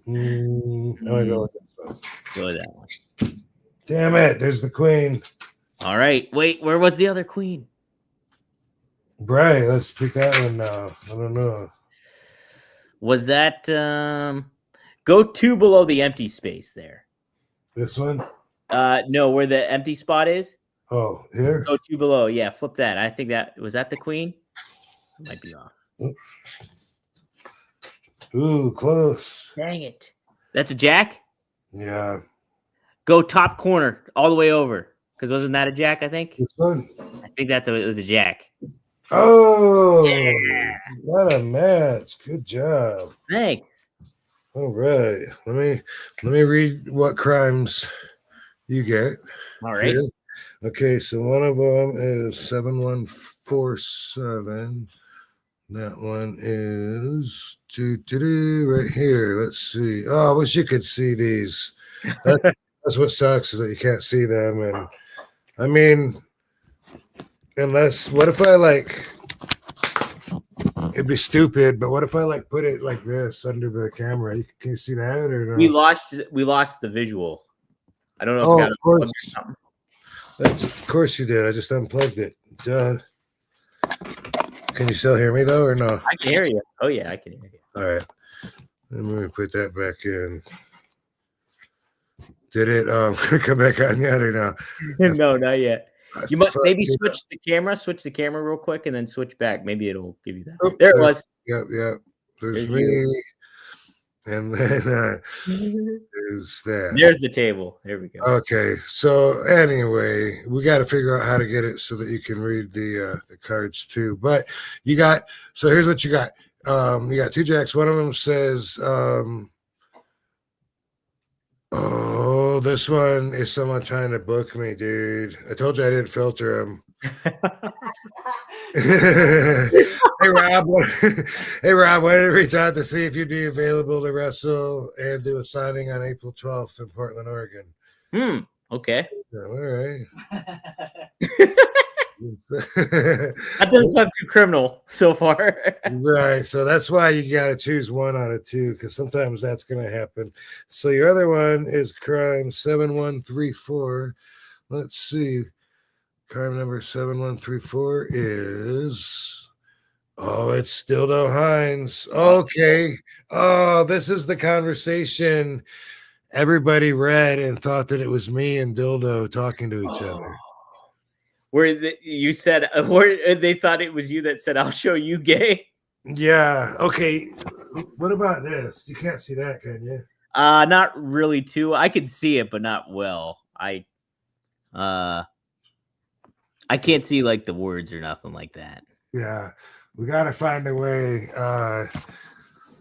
I'm gonna go with this one. go with that one. Damn it! There's the queen. All right. Wait, where was the other queen? Right, let's pick that one now. I don't know. Was that go 2 below the empty space there? This one? No, where the empty spot is. Oh, here? Go 2 below. Yeah, flip that. I think that was that the queen. Might be off. Ooh, close. Dang it. That's a jack. Yeah. Go top corner all the way over. Because wasn't that a jack? I think. This one? I think it was a jack. Oh, Yeah. what a match! Good job. Thanks. All right, let me read what crimes you get. All right. Here. Okay, so one of them is 7147. That one is right here. Let's see. Oh, I wish you could see these. That's what sucks, is that you can't see them. And I mean, unless, what if I it'd be stupid, but what if I put it like this under the camera? Can you see that or no? We lost the visual. I don't know if Oh, it got of course. or something. Of course you did. I just unplugged it. Duh. Can you still hear me though, or no? I can hear you. Oh yeah, I can hear you. All right. Let me put that back in. Did it come back on yet or no? No, not yet. You must maybe switch the camera real quick and then switch back. Maybe it'll give you that. Oh, there it was. Yep. There's me. You. And then is that. There's the table. There we go. Okay. So anyway, we got to figure out how to get it so that you can read the cards too. But you got, so here's what you got. You got 2 jacks. One of them says, oh, this one is someone trying to book me, dude. I told you I didn't filter them. Hey Rob, wanted to reach out to see if you'd be available to wrestle and do a signing on April 12th in Portland, Oregon. Okay. Yeah, all right. That doesn't sound too criminal so far. Right. So that's why you got to choose 1 out of 2, because sometimes that's going to happen. So your other one is crime 7134. Let's see. Crime number 7134 is, oh, it's Dildo Hines. Okay. Oh, this is the conversation everybody read and thought that it was me and Dildo talking to each other. Where you said, where they thought it was you that said, "I'll show you gay." Yeah. Okay. What about this? You can't see that, can you? Not really too. I could see it, but not well. I can't see like the words or nothing like that. Yeah, we got to find a way.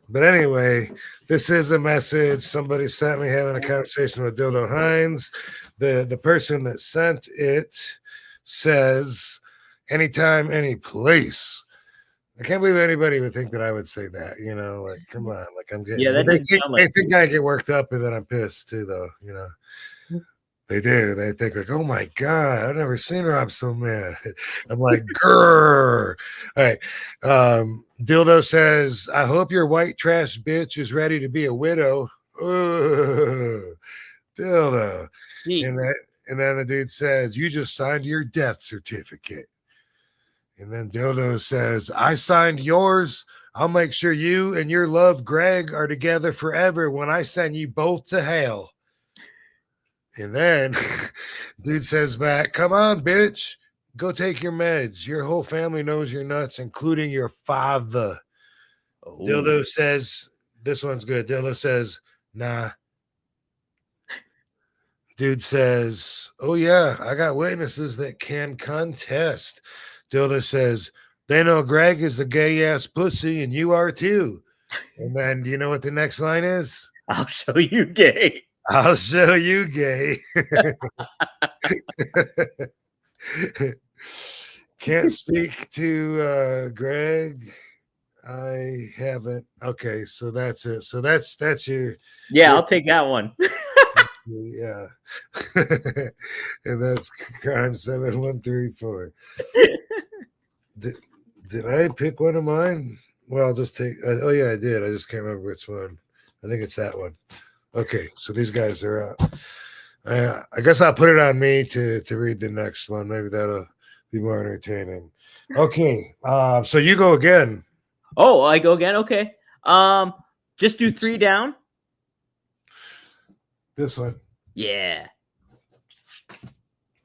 But anyway, this is a message somebody sent me having a conversation with Dildo Hines. The person that sent it says, anytime, any place. I can't believe anybody would think that I would say that, like, come on, like I'm getting, that doesn't sound like they think I get worked up and then I'm pissed too, though, They do. They think like, oh my God, I've never seen Rob so mad. I'm like, grrr. All right. Dildo says, I hope your white trash bitch is ready to be a widow. Ugh. Dildo. And then the dude says, you just signed your death certificate. And then Dildo says, I signed yours. I'll make sure you and your love, Greg, are together forever when I send you both to hell. And then dude says back, come on, bitch. Go take your meds. Your whole family knows you're nuts, including your father. Oh. Dildo says, this one's good. Dildo says, nah. Dude says, oh, yeah, I got witnesses that can contest. Dildo says, they know Greg is a gay-ass pussy, and you are too. And then, do you know what the next line is? I'll show you gay. I'll show you gay. Can't speak to Greg. I haven't. Okay, so that's it. So that's your Yeah, I'll take that one. yeah. And that's crime 7134. Did I pick one of mine? Well, I'll just take. Oh yeah, I did. I just can't remember which one. I think it's that one. Okay, so these guys are out. I guess I'll put it on me to read the next one. Maybe that'll be more entertaining. Okay, so you go again. Oh, I go again. Okay. Just do 3 down. This one. Yeah.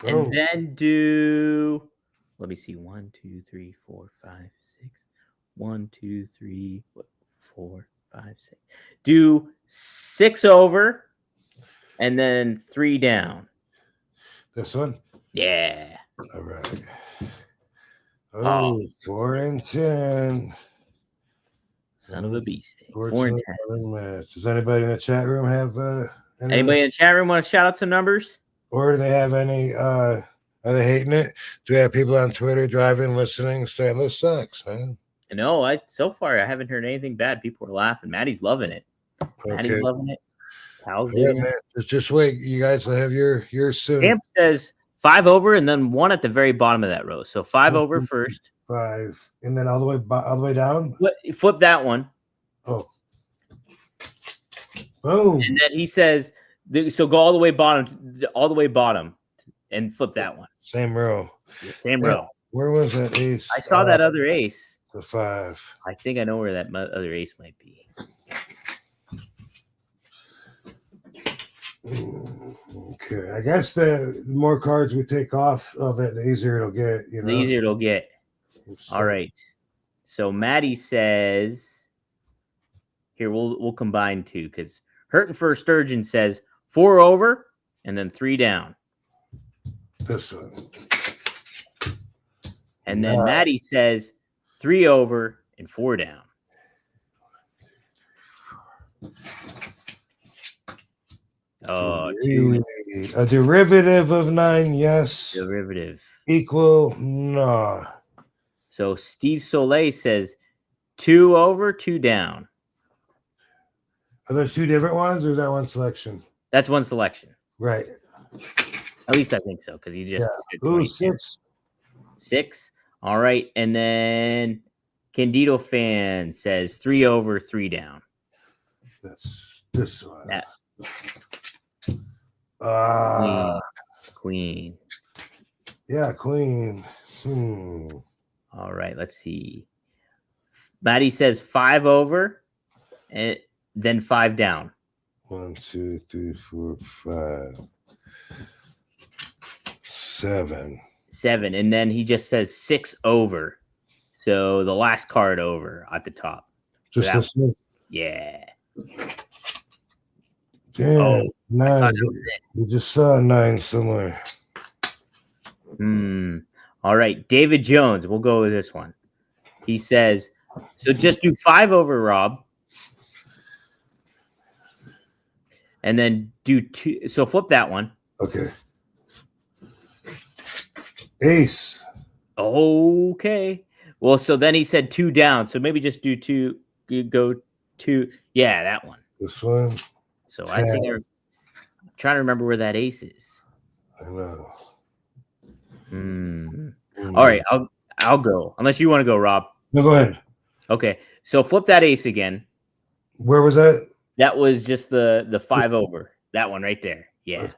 Oh, And then do. Let me see. 1, 2, 3, 4, 5, 6. 1, 2, 3, 4, 5, 6. Do 6 over, and then 3 down. this one. Yeah. All right. Oh. 4 and 10. Son of a beast. 4 and Fortunately, 10. match. Does anybody in the chat room have Anybody in the chat room want to shout out some numbers? or do they have any are they hating it? Do we have people on Twitter driving, listening, saying this sucks, man? No, so far I haven't heard anything bad. People are laughing. Maddie's loving it. Maddie's Okay. loving it. Pal's Yeah, digging man. it. Just wait. You guys will have yours soon. Camp says 5 over and then 1 at the very bottom of that row. So 5 over first. 5 and then all the way down. Flip that one. Oh. Boom. And then he says, so go all the way bottom and flip that one. Same row. Yeah, same row. Where was that ace? I saw that other ace. The 5. I think I know where that other ace might be. Okay. I guess the more cards we take off of it, the easier it'll get. You know? The easier it'll get. All right. So Maddie says, here we'll combine 2 because Hurting for a Sturgeon says 4 over and then 3 down. This one. And then Maddie says 3 over and 4 down. Oh, 2 a derivative of 9, yes. derivative. Equal, no. So Steve Soleil says 2 over, 2 down. Are those 2 different ones, or is that one selection? That's one selection. Right. At least I think so, because he just said Ooh, 20. 6. 6. All right. And then Candido Fan says 3 over, 3 down. That's this one. That. Queen. Yeah, queen. All right. Let's see. Maddie says 5 over and then 5 down. 1, 2, 3, 4, 5, 7. 7. And then he just says 6 over. So the last card over at the top. Just this one? Yeah. Damn, 9. We just saw a 9 somewhere. All right. David Jones. We'll go with this one. He says, so just do 5 over, Rob. And then do 2. So flip that one. Okay. Ace. Okay. Well, so then he said 2 down. So maybe just do 2. You go 2. Yeah, that one. This one. So I think I'm trying to remember where that ace is. I know. All right. I'll go. Unless you want to go, Rob. No, go ahead. Okay. So flip that ace again. Where was that? That was just the 5 over. That one right there. Yeah.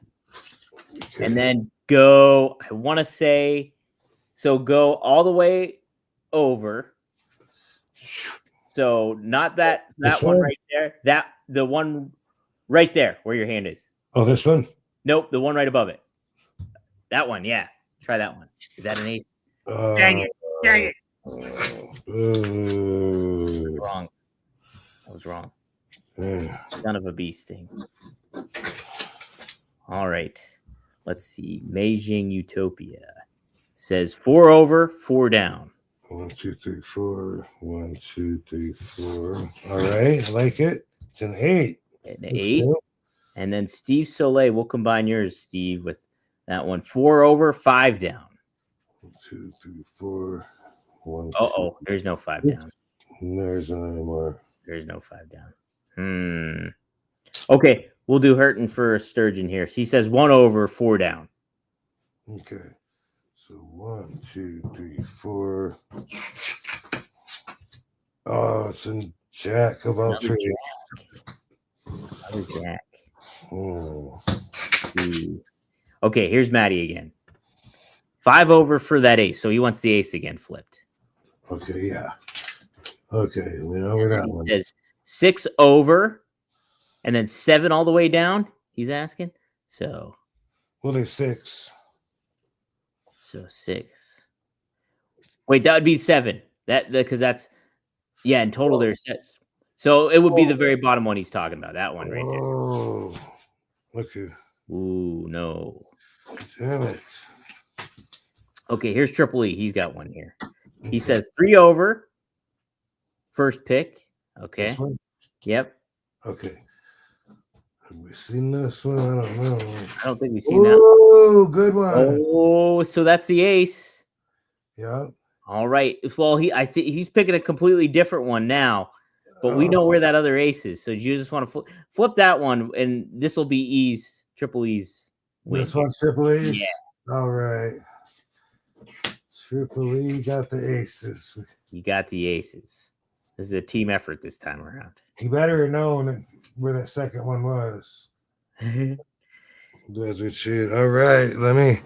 Okay. And then go, I want to say, so go all the way over. So not that one right there. The one right there where your hand is. Oh, this one? Nope, the one right above it. That one, yeah. Try that one. Is that an ace? Dang it. Dang it. Wrong. I was wrong. Son of a beast thing. All right. Let's see. Beijing Utopia says 4 over, 4 down. 1, 2, 3, 4. 1, 2, 3, 4. All right. I like it. It's an 8. An 8. And then Steve Soleil, we'll combine yours, Steve, with that one. 4 over, 5 down. 1, 2, 3, 4. 1, 2. Oh, there's no 5 down. There's not anymore. There's no 5 down. Okay, we'll do Hurton for Sturgeon here. He says 1 over, 4 down. Okay. So 1, 2, 3, 4. Oh, it's in Jack of all trades. Another Jack. Oh. Okay, here's Matty again. 5 over for that ace. So he wants the ace again flipped. Okay, yeah. Okay, we know where that one. Says 6 over and then 7 all the way down. He's asking. So Well, there's 6. So 6. Wait, that would be 7. That because that's in total there's 6. So it would be the very bottom one he's talking about. That one right there. Oh, look at. Ooh, no. Damn it. Okay, here's Triple E. He's got one here. He says 3 over. First pick. Okay. This one? Yep. Okay. Have we seen this one? I don't know. I don't think we've seen that. Oh, good one. Oh, so that's the ace. Yeah. All right. Well, I think he's picking a completely different one now, but we know where that other ace is. So you just want to flip that one, and this will be Triple E's win. This one's Triple E? Yeah. All right. Triple E got the aces. You got the aces. This is a team effort this time around. He better have known where that second one was. That's what shit. All right. Let me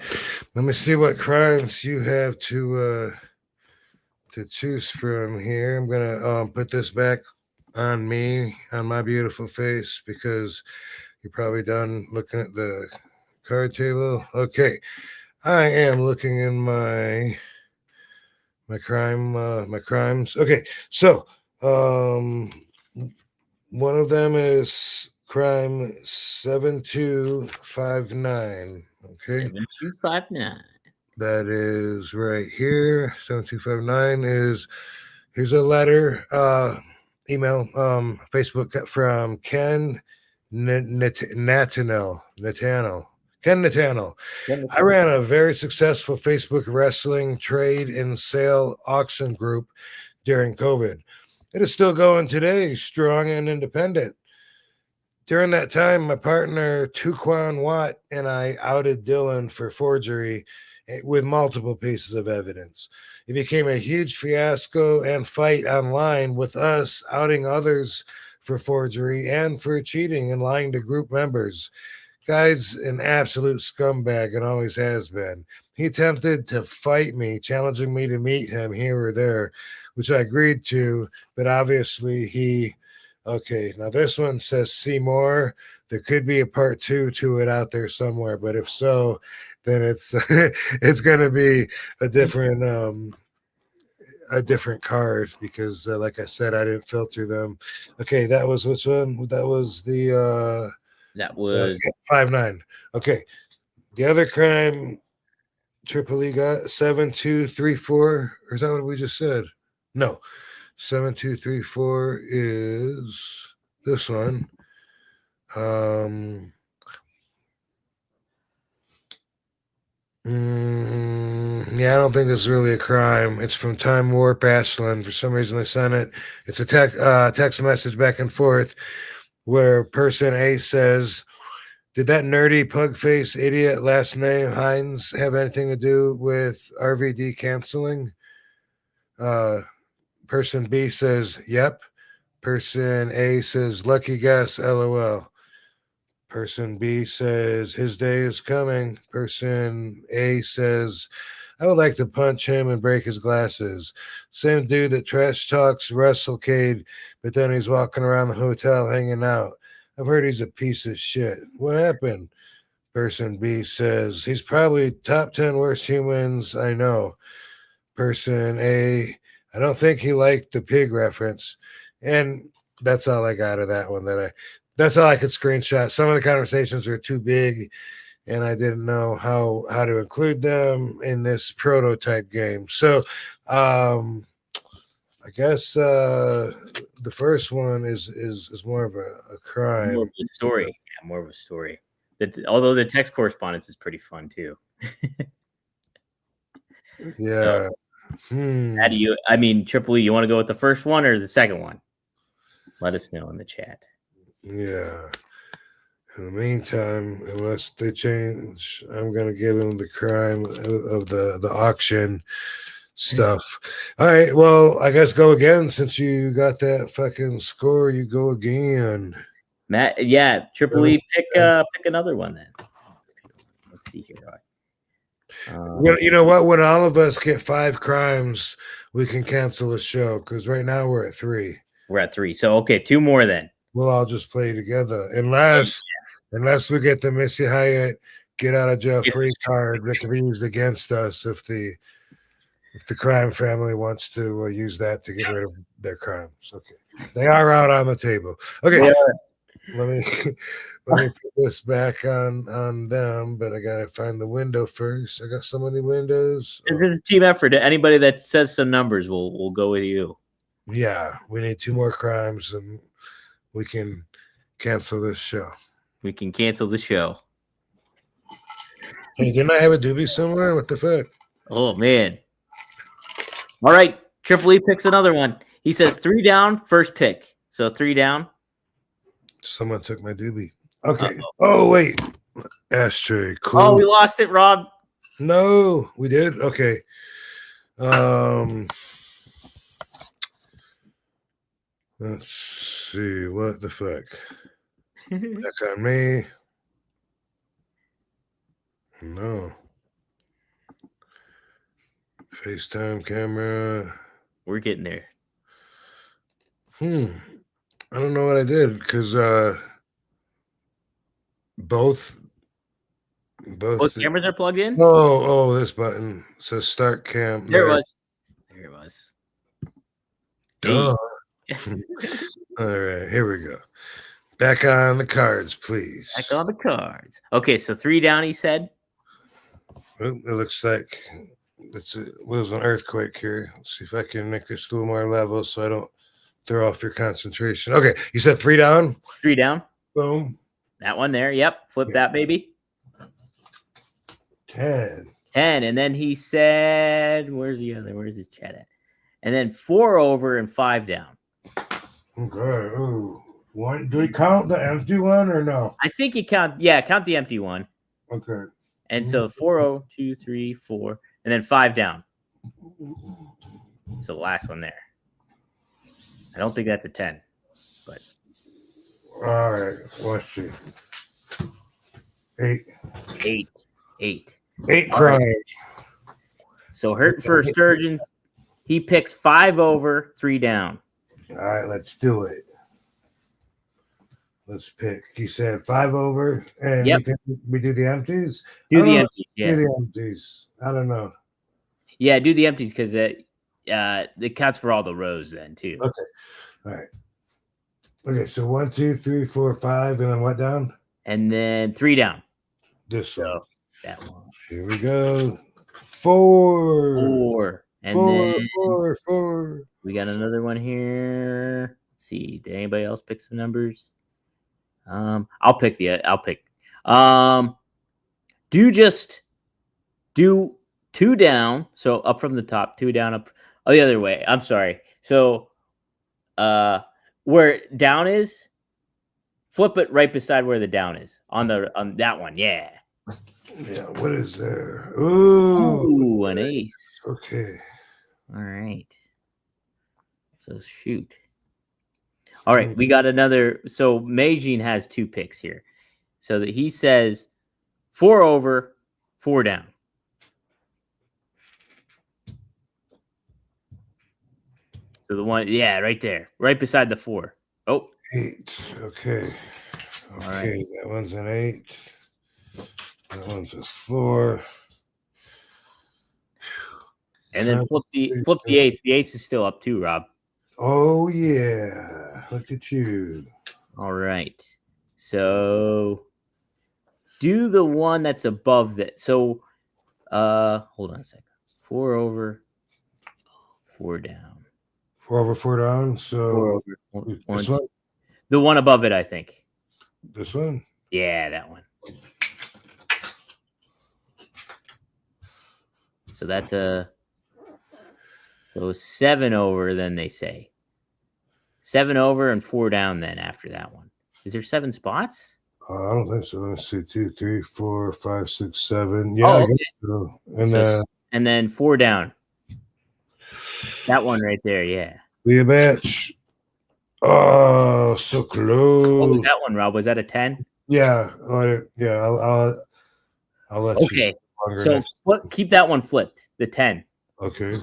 see what crimes you have to choose from here. I'm gonna put this back on me, on my beautiful face, because you're probably done looking at the card table. Okay. I am looking in my crimes. Okay, so one of them is crime 7259. Okay, 7259. that is right here. 7259 is here's a letter, email, Facebook from Ken Nathaniel. Ken Nathaniel. I ran a very successful Facebook wrestling trade and sale auction group during COVID. It is still going today, strong and independent. During that time, my partner, Tuquan Watt, and I outed Dylan for forgery with multiple pieces of evidence. It became a huge fiasco and fight online with us outing others for forgery and for cheating and lying to group members. Guy's an absolute scumbag and always has been. He attempted to fight me, challenging me to meet him here or there, which I agreed to, but obviously okay, now this one says see more. There could be a part 2 to it out there somewhere, but if so, then it's it's going to be a different card because like I said, I didn't filter them. Okay, that was which one? That was the that was 5-9. Okay. The other crime Triple E got 7234. Or is that what we just said? No. 7234 is this one. Yeah, I don't think this is really a crime. It's from Time Warp Ashland. For some reason, they sent it. It's a text message back and forth where person A says, did that nerdy pug face idiot last name Hines have anything to do with RVD canceling? Person B says, yep. Person A says, lucky guess, LOL. Person B says, his day is coming. Person A says, I would like to punch him and break his glasses. Same dude that trash talks WrestleCade, but then he's walking around the hotel hanging out. I've heard he's a piece of shit. What happened? Person B says, he's probably top 10 worst humans I know. Person A, I don't think he liked the pig reference. And that's all I got of that one. That's all I could screenshot. Some of the conversations were too big, and I didn't know how to include them in this prototype game. So I guess the first one is more of a crime. More of a story. Yeah, more of a story. Although the text correspondence is pretty fun too. Yeah. How do you? I mean, Triple E, you want to go with the first one or the second one? Let us know in the chat. Yeah. In the meantime, unless they change, I'm gonna give him the crime of the auction stuff. All right. Well, I guess go again since you got that fucking score. You go again. Matt, yeah, Triple E, pick another one then. Let's see here. Well, you know what? When all of us get 5 crimes, we can cancel the show because right now we're at 3. We're at 3. So okay, 2 more then. We'll all just play together, unless we get the Missy Hyatt get out of jail free card that can be used against us if the crime family wants to use that to get rid of their crimes. Okay, they are out on the table. Okay, let me put this back on them, but I gotta find the window first. I got so many windows. This is a team effort. Anybody that says some numbers, we'll go with you. Yeah, we need 2 more crimes, and we can cancel this show. We can cancel the show. Hey, didn't I have a doobie somewhere? What the fuck? Oh man. All right, Triple E picks another one. He says 3 down, first pick. So 3 down. Someone took my doobie. Okay. Oh wait, ashtray. Clue. Oh, we lost it, Rob. No, we did. Okay. Let's see. What the fuck? Back on me. No. FaceTime camera. We're getting there. I don't know what I did because both cameras are plugged in. Oh, this button says start cam. There it was. There it was. Duh. All right, here we go. Back on the cards, please. Back on the cards. Okay, so 3 down, he said. Well, it looks like was an earthquake here. Let's see if I can make this a little more level so I don't throw off your concentration. Okay, you said 3 down? 3 down. Boom. That one there. Yep. Flip that, baby. 10. 10. And then he said, where's his chat at? And then 4 over and 5 down. Okay. Ooh. One. Do we count the empty one or no? I think you count the empty one. Okay. And so 4, 0, 2, 3, 4, and then 5 down. So the last one there. I don't think that's a 10, but all right. Let's see. 8. 8 crimes. Right. So hurting for a sturgeon. He picks 5 over, 3 down. All right, let's do it. Let's pick. You said 5 over, and we do the empties. Do the empties. Yeah. Do the empties. I don't know. Yeah, do the empties because it counts for all the rows then too. Okay. All right. Okay, so 1, 2, 3, 4, 5, and then what down? And then 3 down. This one. That one. Here we go. 4. And 4. We got another one here. Let's see. Did anybody else pick some numbers? I'll pick. Do 2 down. So up from the top, 2 down, up. Oh, the other way. I'm sorry. So where down is, flip it right beside where the down is on that one. Yeah. Yeah. What is there? Ooh, an ace. Okay. All right. So shoot. All right, we got another. So Meijin has 2 picks here. So that he says 4 over, 4 down. So the one, right there, right beside the 4. Oh, 8. Okay. All right. That one's an 8. That one's a 4. And then flip the ace. The ace is still up too, Rob. Oh yeah. Look at you. All right. So do the one that's above that. So hold on a second. 4 over, 4 down. 4 over, 4 down. So 4 over, this one? The one above it, I think. This one? Yeah, that one. So that's so 7 over, then they say. 7 over and 4 down then after that one. Is there 7 spots? I don't think so. Let's see. 2, 3, 4, 5, 6, 7. Yeah, Oh, I okay. guess so. And So, and then 4 down. That one right there, yeah. be a match. Oh, so close. What was that one, Rob? Was that a 10? Yeah. I'll let you. Okay. Longer So next. keep that one flipped, the 10. Okay.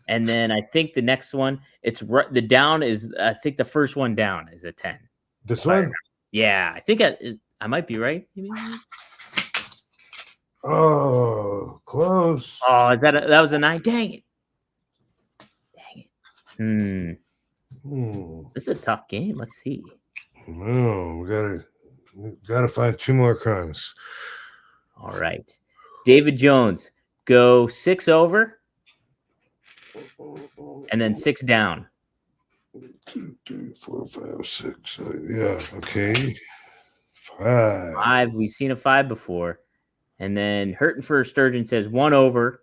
And then I think the next one, it's the down is, I think the first one down is a 10. This one? Yeah, I think I might be right. Maybe. Oh, close. Oh, that was a 9? Dang it. This is a tough game. Let's see. No, we gotta find 2 more crimes. All right. David Jones, go 6 over and then 6 down. 2, 3, 4, 5, 6. Yeah, okay. 5. 5. We've seen a 5 before. And then Hurting for a Sturgeon says 1 over.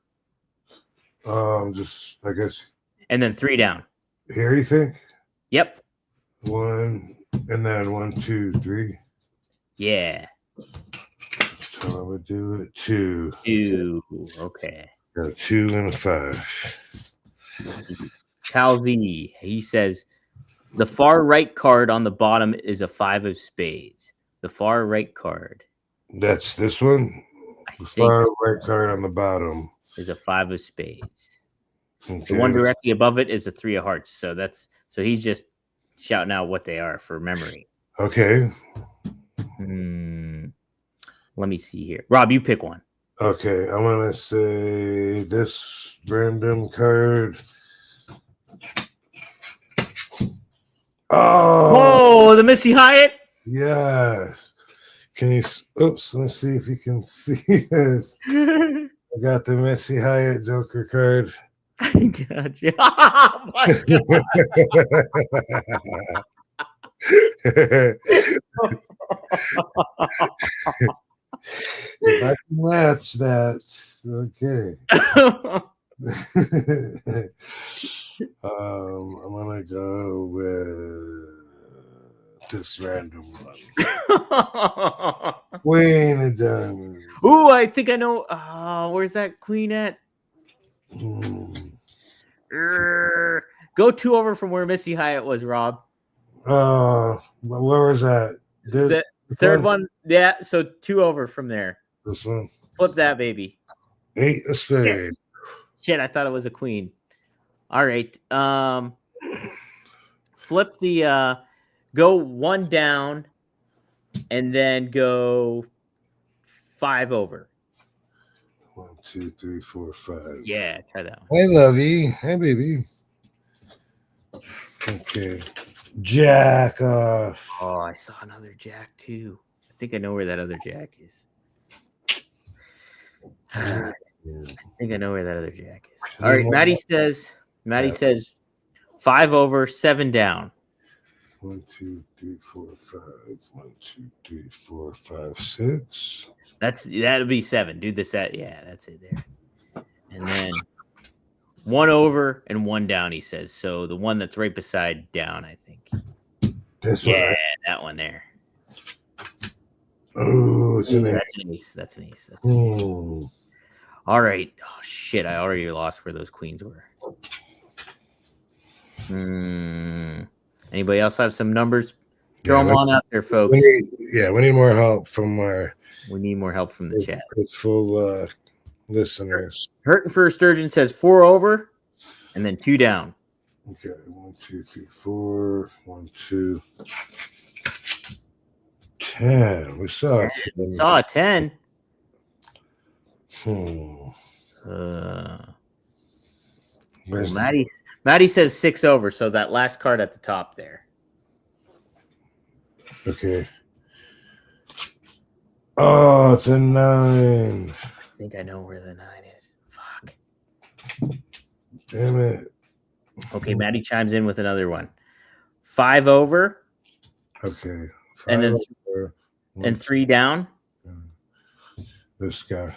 Just, I guess. And then 3 down. Here, you think? Yep. 1, and then 1, 2, 3. Yeah. So I would do it 2. 2. Okay. Got a 2 and a 5. Cal Z, he says the far right card on the bottom is a 5 of spades. The far right card. That's this one. The far right card on the bottom is a 5 of spades. Okay, the one directly above it is a 3 of hearts. So he's just shouting out what they are for memory. Okay. Let me see here. Rob, you pick one. Okay, I'm gonna say this random card. Oh, the Missy Hyatt. Yes. Can you? Oops. Let's see if you can see this. I got the Missy Hyatt Joker card. I got you. Oh my If I can match that, okay. I'm gonna go with this random one. Queen of Diamonds. Ooh, I think I know. Where's that queen at? Go 2 over from where Missy Hyatt was, Rob. Where was that? The third one. Yeah, so 2 over from there. This one. Flip that baby. 8 of spades. Shit, I thought it was a queen. All right. Flip the go 1 down and then go 5 over. 1, 2, 3, 4, 5. Yeah, try that one. Hey, lovey. Hey, baby. Okay. Jack off. Oh, I saw another jack too. I think I know where that other jack is. I think I know where that other jack is. All right, Maddie says 5 over, 7 down. 1, 2, 3, 4, 5. 1, 2, 3, 4, 5, 6. That'll be 7. Do this at that's it there. And then 1 over and 1 down, he says. So the one that's right beside down, I think. This one. Yeah, that one there. Oh, it's an ace. That's an ace. That's an ace. All right. Oh shit! I already lost where those queens were. Anybody else have some numbers? Throw them on out there, folks. We need more help from our. We need more help from the chat. Faithful listeners. Hurting for a Sturgeon says 4 over, and then 2 down. Okay, 1, 2, 3, 4. 1, 2. 10. We saw a 10. Maddie says 6 over, so that last card at the top there. Okay. Oh, it's a 9. I think I know where the 9 is. Fuck. Damn it. Okay, Maddie chimes in with another one. 5 over. Okay. And then 3 down. This guy.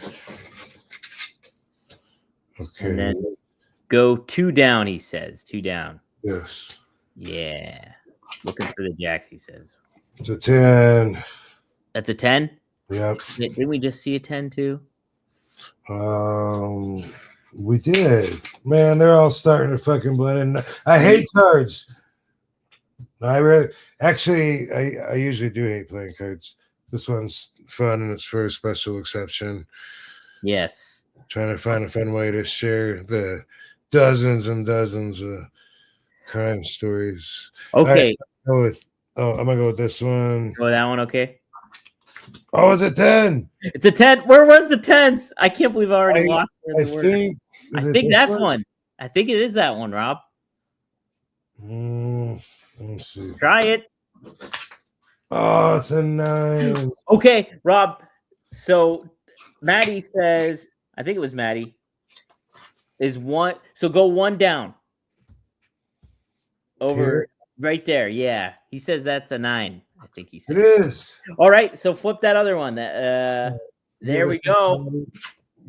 Okay. And then go 2 down, he says. 2 down. Yes. Yeah. Looking for the jacks, he says. It's a 10. That's a 10? Yep. Didn't we just see a 10 too? We did. Man, they're all starting to fucking blend in. I hate cards. I really, actually, I usually do hate playing cards. This one's fun and it's for a special exception. Yes. Trying to find a fun way to share the dozens and dozens of crime stories. Okay. I'm gonna go with this one. Go with that one, okay? Oh, it's a 10. It's a 10. Where was the 10s? I can't believe I already I lost where they were. I think that's one. I think it is that one, Rob. Let's see. Try it. Oh, it's a 9. Okay, Rob. So Maddie says, I think it was Maddie, is one. So go 1 down. Over Here? right there. Yeah. He says that's a 9. I think he said. It is. All right. So flip that other one. There we go.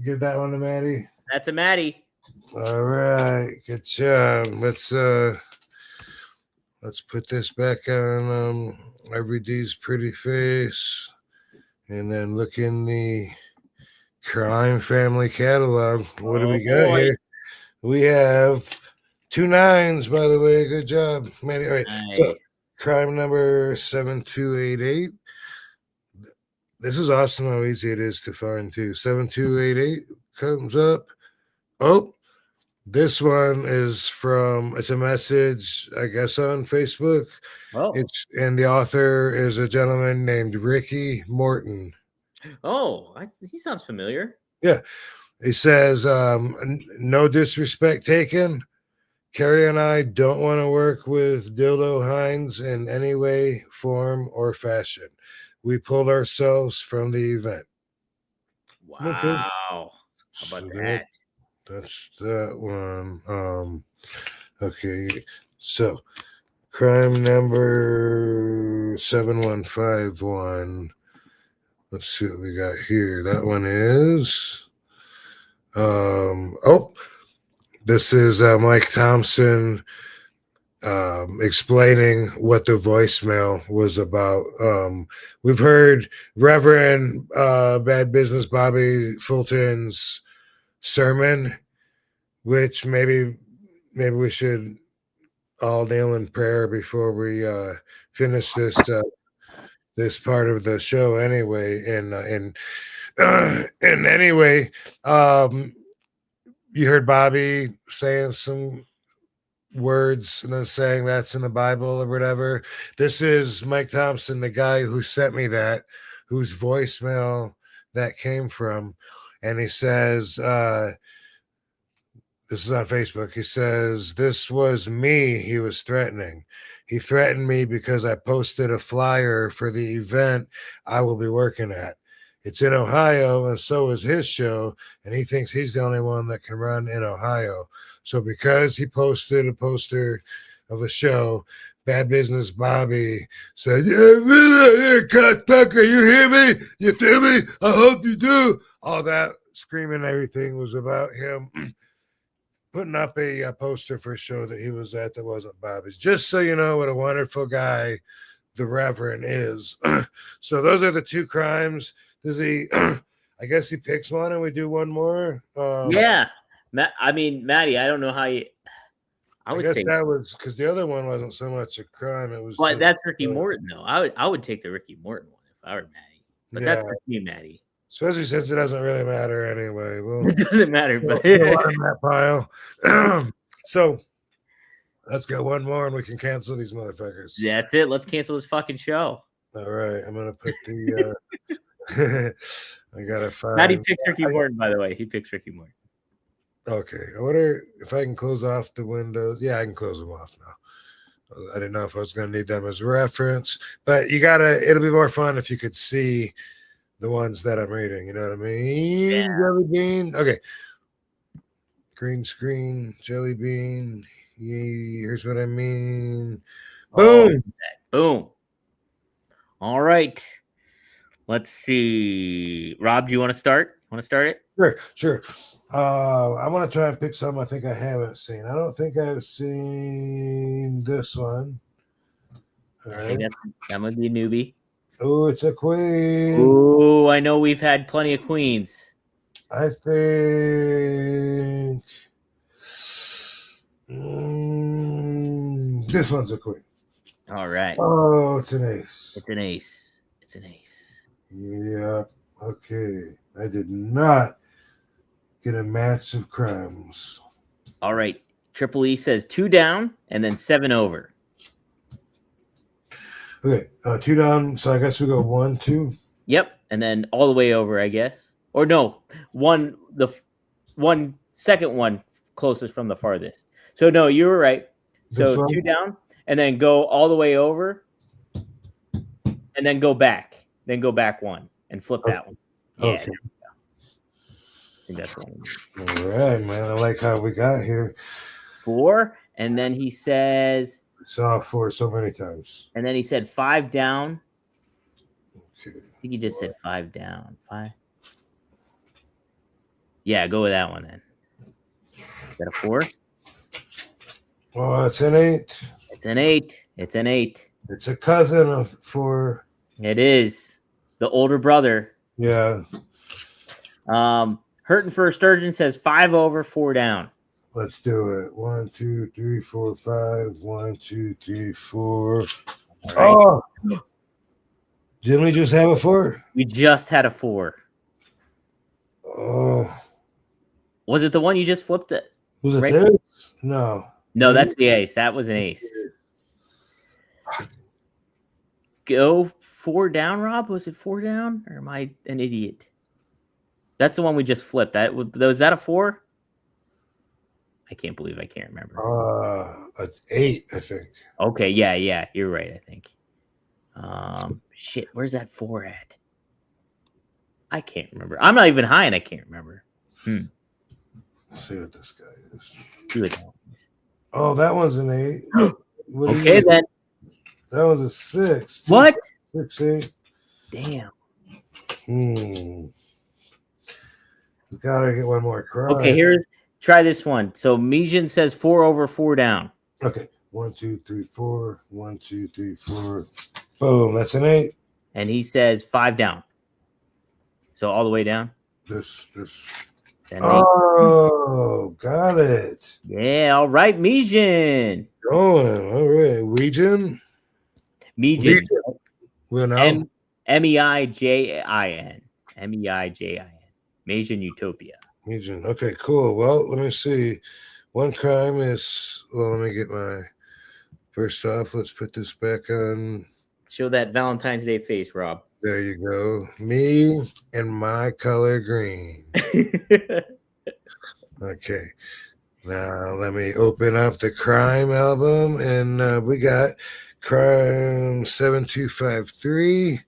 Give that one to Maddie. That's a Maddie. All right. Good job. Let's put this back on RVD's pretty face. And then look in the crime family catalog. What do we got here? We have 2 9s, by the way. Good job, Maddie. All right. Nice. So, crime number 7288. This is awesome how easy it is to find, too. 7288 comes up. Oh, this one is it's a message, I guess, on Facebook. Oh. And the author is a gentleman named Ricky Morton. Oh, he sounds familiar. Yeah. He says, no disrespect taken. Carrie and I don't want to work with Dildo Hines in any way, form, or fashion. We pulled ourselves from the event. Wow. Okay. How about that? That's that one. Okay. So crime number 7151. Let's see what we got here. That one is this is Mike Thompson explaining what the voicemail was about. We've heard Reverend Bad Business Bobby Fulton's sermon, which maybe we should all kneel in prayer before we finish this part of the show anyway. And anyway, you heard Bobby saying some words and then saying that's in the Bible or whatever. This is Mike Thompson, the guy who sent me that, whose voicemail that came from. And he says, this is on Facebook. He says, this was me he was threatening. He threatened me because I posted a flyer for the event I will be working at. It's in Ohio, and so is his show, and he thinks he's the only one that can run in Ohio. So because he posted a poster of a show, Bad Business Bobby said, yeah, Tucker, you hear me? You feel me? I hope you do. All that screaming, everything was about him putting up a poster for a show that he was at that wasn't Bobby's. Just so you know what a wonderful guy the Reverend is. So those are the 2 crimes. Does he? I guess he picks one and we do one more. Yeah, I mean, Maddie, I don't know how you. I would say that was because the other one wasn't so much a crime. It was. But that's Ricky Morton, though. I would take the Ricky Morton one if I were Maddie. But Yeah. that's for you, Maddie. Especially since it doesn't really matter anyway. Well, It doesn't matter, but in that pile. So let's get one more and we can cancel these motherfuckers. That's it. Let's cancel this fucking show. All right, I'm gonna put the. I gotta find. Maddie picks Ricky Morton, by the way. He picks Ricky Morton. Okay, I wonder if I can close off the windows. Yeah, I can close them off now. I didn't know if I was going to need them as reference, but it'll be more fun if you could see the ones that I'm reading. You know what I mean? Yeah. Jelly bean. Okay. Green screen, jelly bean. Yeah, here's what I mean. Boom. Boom. All right. Let's see. Rob, do you want to start? Want to start it? Sure. I want to try and pick some I think I haven't seen. I don't think I've seen this one. All right. That might be a newbie. Oh, it's a queen. Ooh, I know we've had plenty of queens. I think this one's a queen. All right. Oh, it's an ace. It's an ace. It's an ace. Yeah. Okay. I did not get a match of crimes. All right. Triple E says 2 down and then 7 over. Okay. 2 down. So I guess we go 1, 2. Yep. And then all the way over, I guess. Or no, the second one closest from the farthest. So no, you were right. So 2 down and then go all the way over and then go back. Then go back 1 and flip that one. Yeah. Okay. I think that's one. All right, man. I like how we got here. 4. And then he says. Saw 4 so many times. And then he said 5 down. Okay. I think he just said 5 down. 5. Yeah, go with that one then. Is that a 4? Well, it's an 8. It's an 8. It's an 8. It's a cousin of 4. It is the older brother. Yeah. Hurting for a Sturgeon says 5 over, 4 down. Let's do it. 1, 2, 3, 4, 5. 1, 2, 3, 4. Right. Oh, didn't we just have a 4? We just had a 4. Oh, Was it the one you just flipped it? was it Right. this? No. No, that's the ace. That was an ace. Go 4 down, Rob. Was it 4 down, or am I an idiot? That's the one we just flipped. Was that a 4? I can't believe I can't remember. It's 8, I think. Okay, yeah, you're right. I think. Shit, where's that 4 at? I can't remember. I'm not even high, and I can't remember. Let's see what this guy is. Do it. Oh, that one's an 8. Okay, then. That was a 6. What? 6, 8. Damn. We gotta get one more cry. Okay, try this one. So Mijin says 4 over, 4 down. Okay. 1, 2, 3, 4. 1, 2, 3, 4. Boom. That's an 8. And he says 5 down. So all the way down. This. Then Oh, got it. yeah, all right, Mijin. Going. All right. Region. Mijin. We'll know. Meijin. Meijin. Mijin Utopia. Region. Okay, cool. Well, let me see. One crime is, well, let me get my, first off, let's put this back on. Show that Valentine's Day face, Rob. There you go. Me and my color green. Okay. Now let me open up the crime album, and we got crime 7253.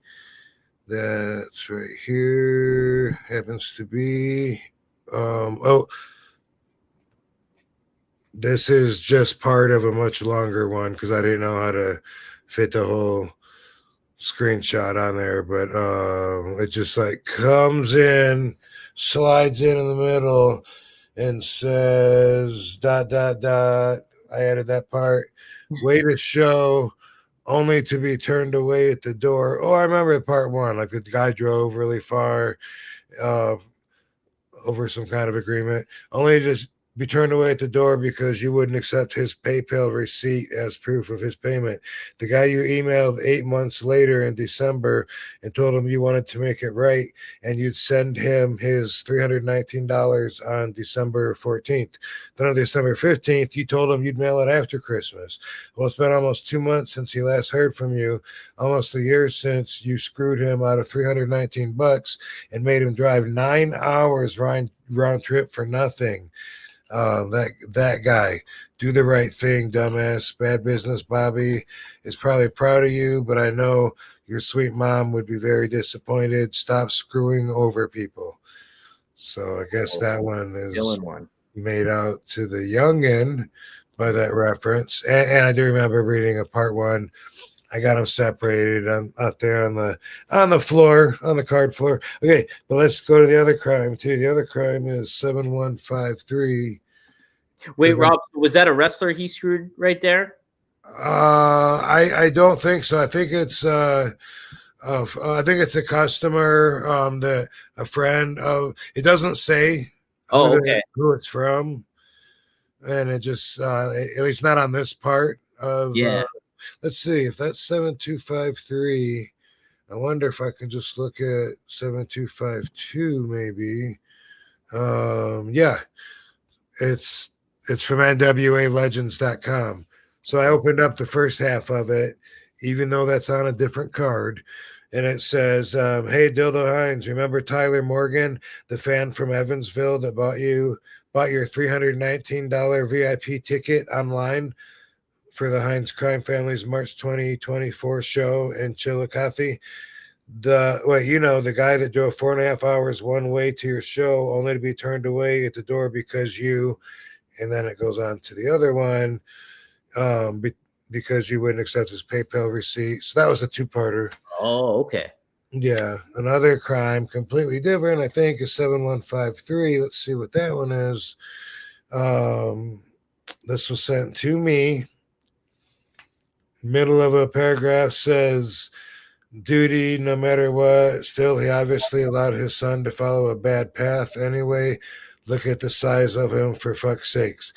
That's right here. Happens to be this is just part of a much longer one because I didn't know how to fit the whole screenshot on there, but it just like comes in, slides in the middle, and says ... I added that part. Way to show, only to be turned away at the door. Oh, I remember part 1. Like the guy drove really far over some kind of agreement, only to just be turned away at the door because you wouldn't accept his PayPal receipt as proof of his payment. The guy you emailed 8 months later in December and told him you wanted to make it right and you'd send him his $319 on December 14th. Then on December 15th, you told him you'd mail it after Christmas. Well, it's been almost 2 months since he last heard from you, almost a year since you screwed him out of $319 and made him drive 9 hours round trip for nothing. That guy, do the right thing, dumbass. Bad business. Bobby is probably proud of you, but I know your sweet mom would be very disappointed. Stop screwing over people. So I guess that one is made out to the youngin by that reference. And I do remember reading a part 1 I got them separated out there on the floor, on the card floor. Okay, but let's go to the other crime too. The other crime is 7153. Wait, Rob, was that a wrestler he screwed right there? I don't think so. I think it's a customer, a friend of. It doesn't say Oh, okay. who it's from, and it just at least not on this part of. Yeah. Let's see if that's 7253. I wonder if I can just look at 7252 maybe. Yeah, it's from NWAlegends.com. So I opened up the first half of it, even though that's on a different card. And it says, hey, Dildo Hines, remember Tyler Morgan, the fan from Evansville that bought your $319 VIP ticket online for the Hines Crime Family's March 2024 show in Chillicothe? The guy that drove 4.5 hours one way to your show only to be turned away at the door because and then it goes on to the other one, because you wouldn't accept his PayPal receipt. So that was a two-parter. Oh, okay. Yeah. Another crime, completely different, I think, is 7153. Let's see what that one is. This was sent to me. Middle of a paragraph says, duty no matter what. Still, he obviously allowed his son to follow a bad path anyway. Look at the size of him, for fuck's sakes.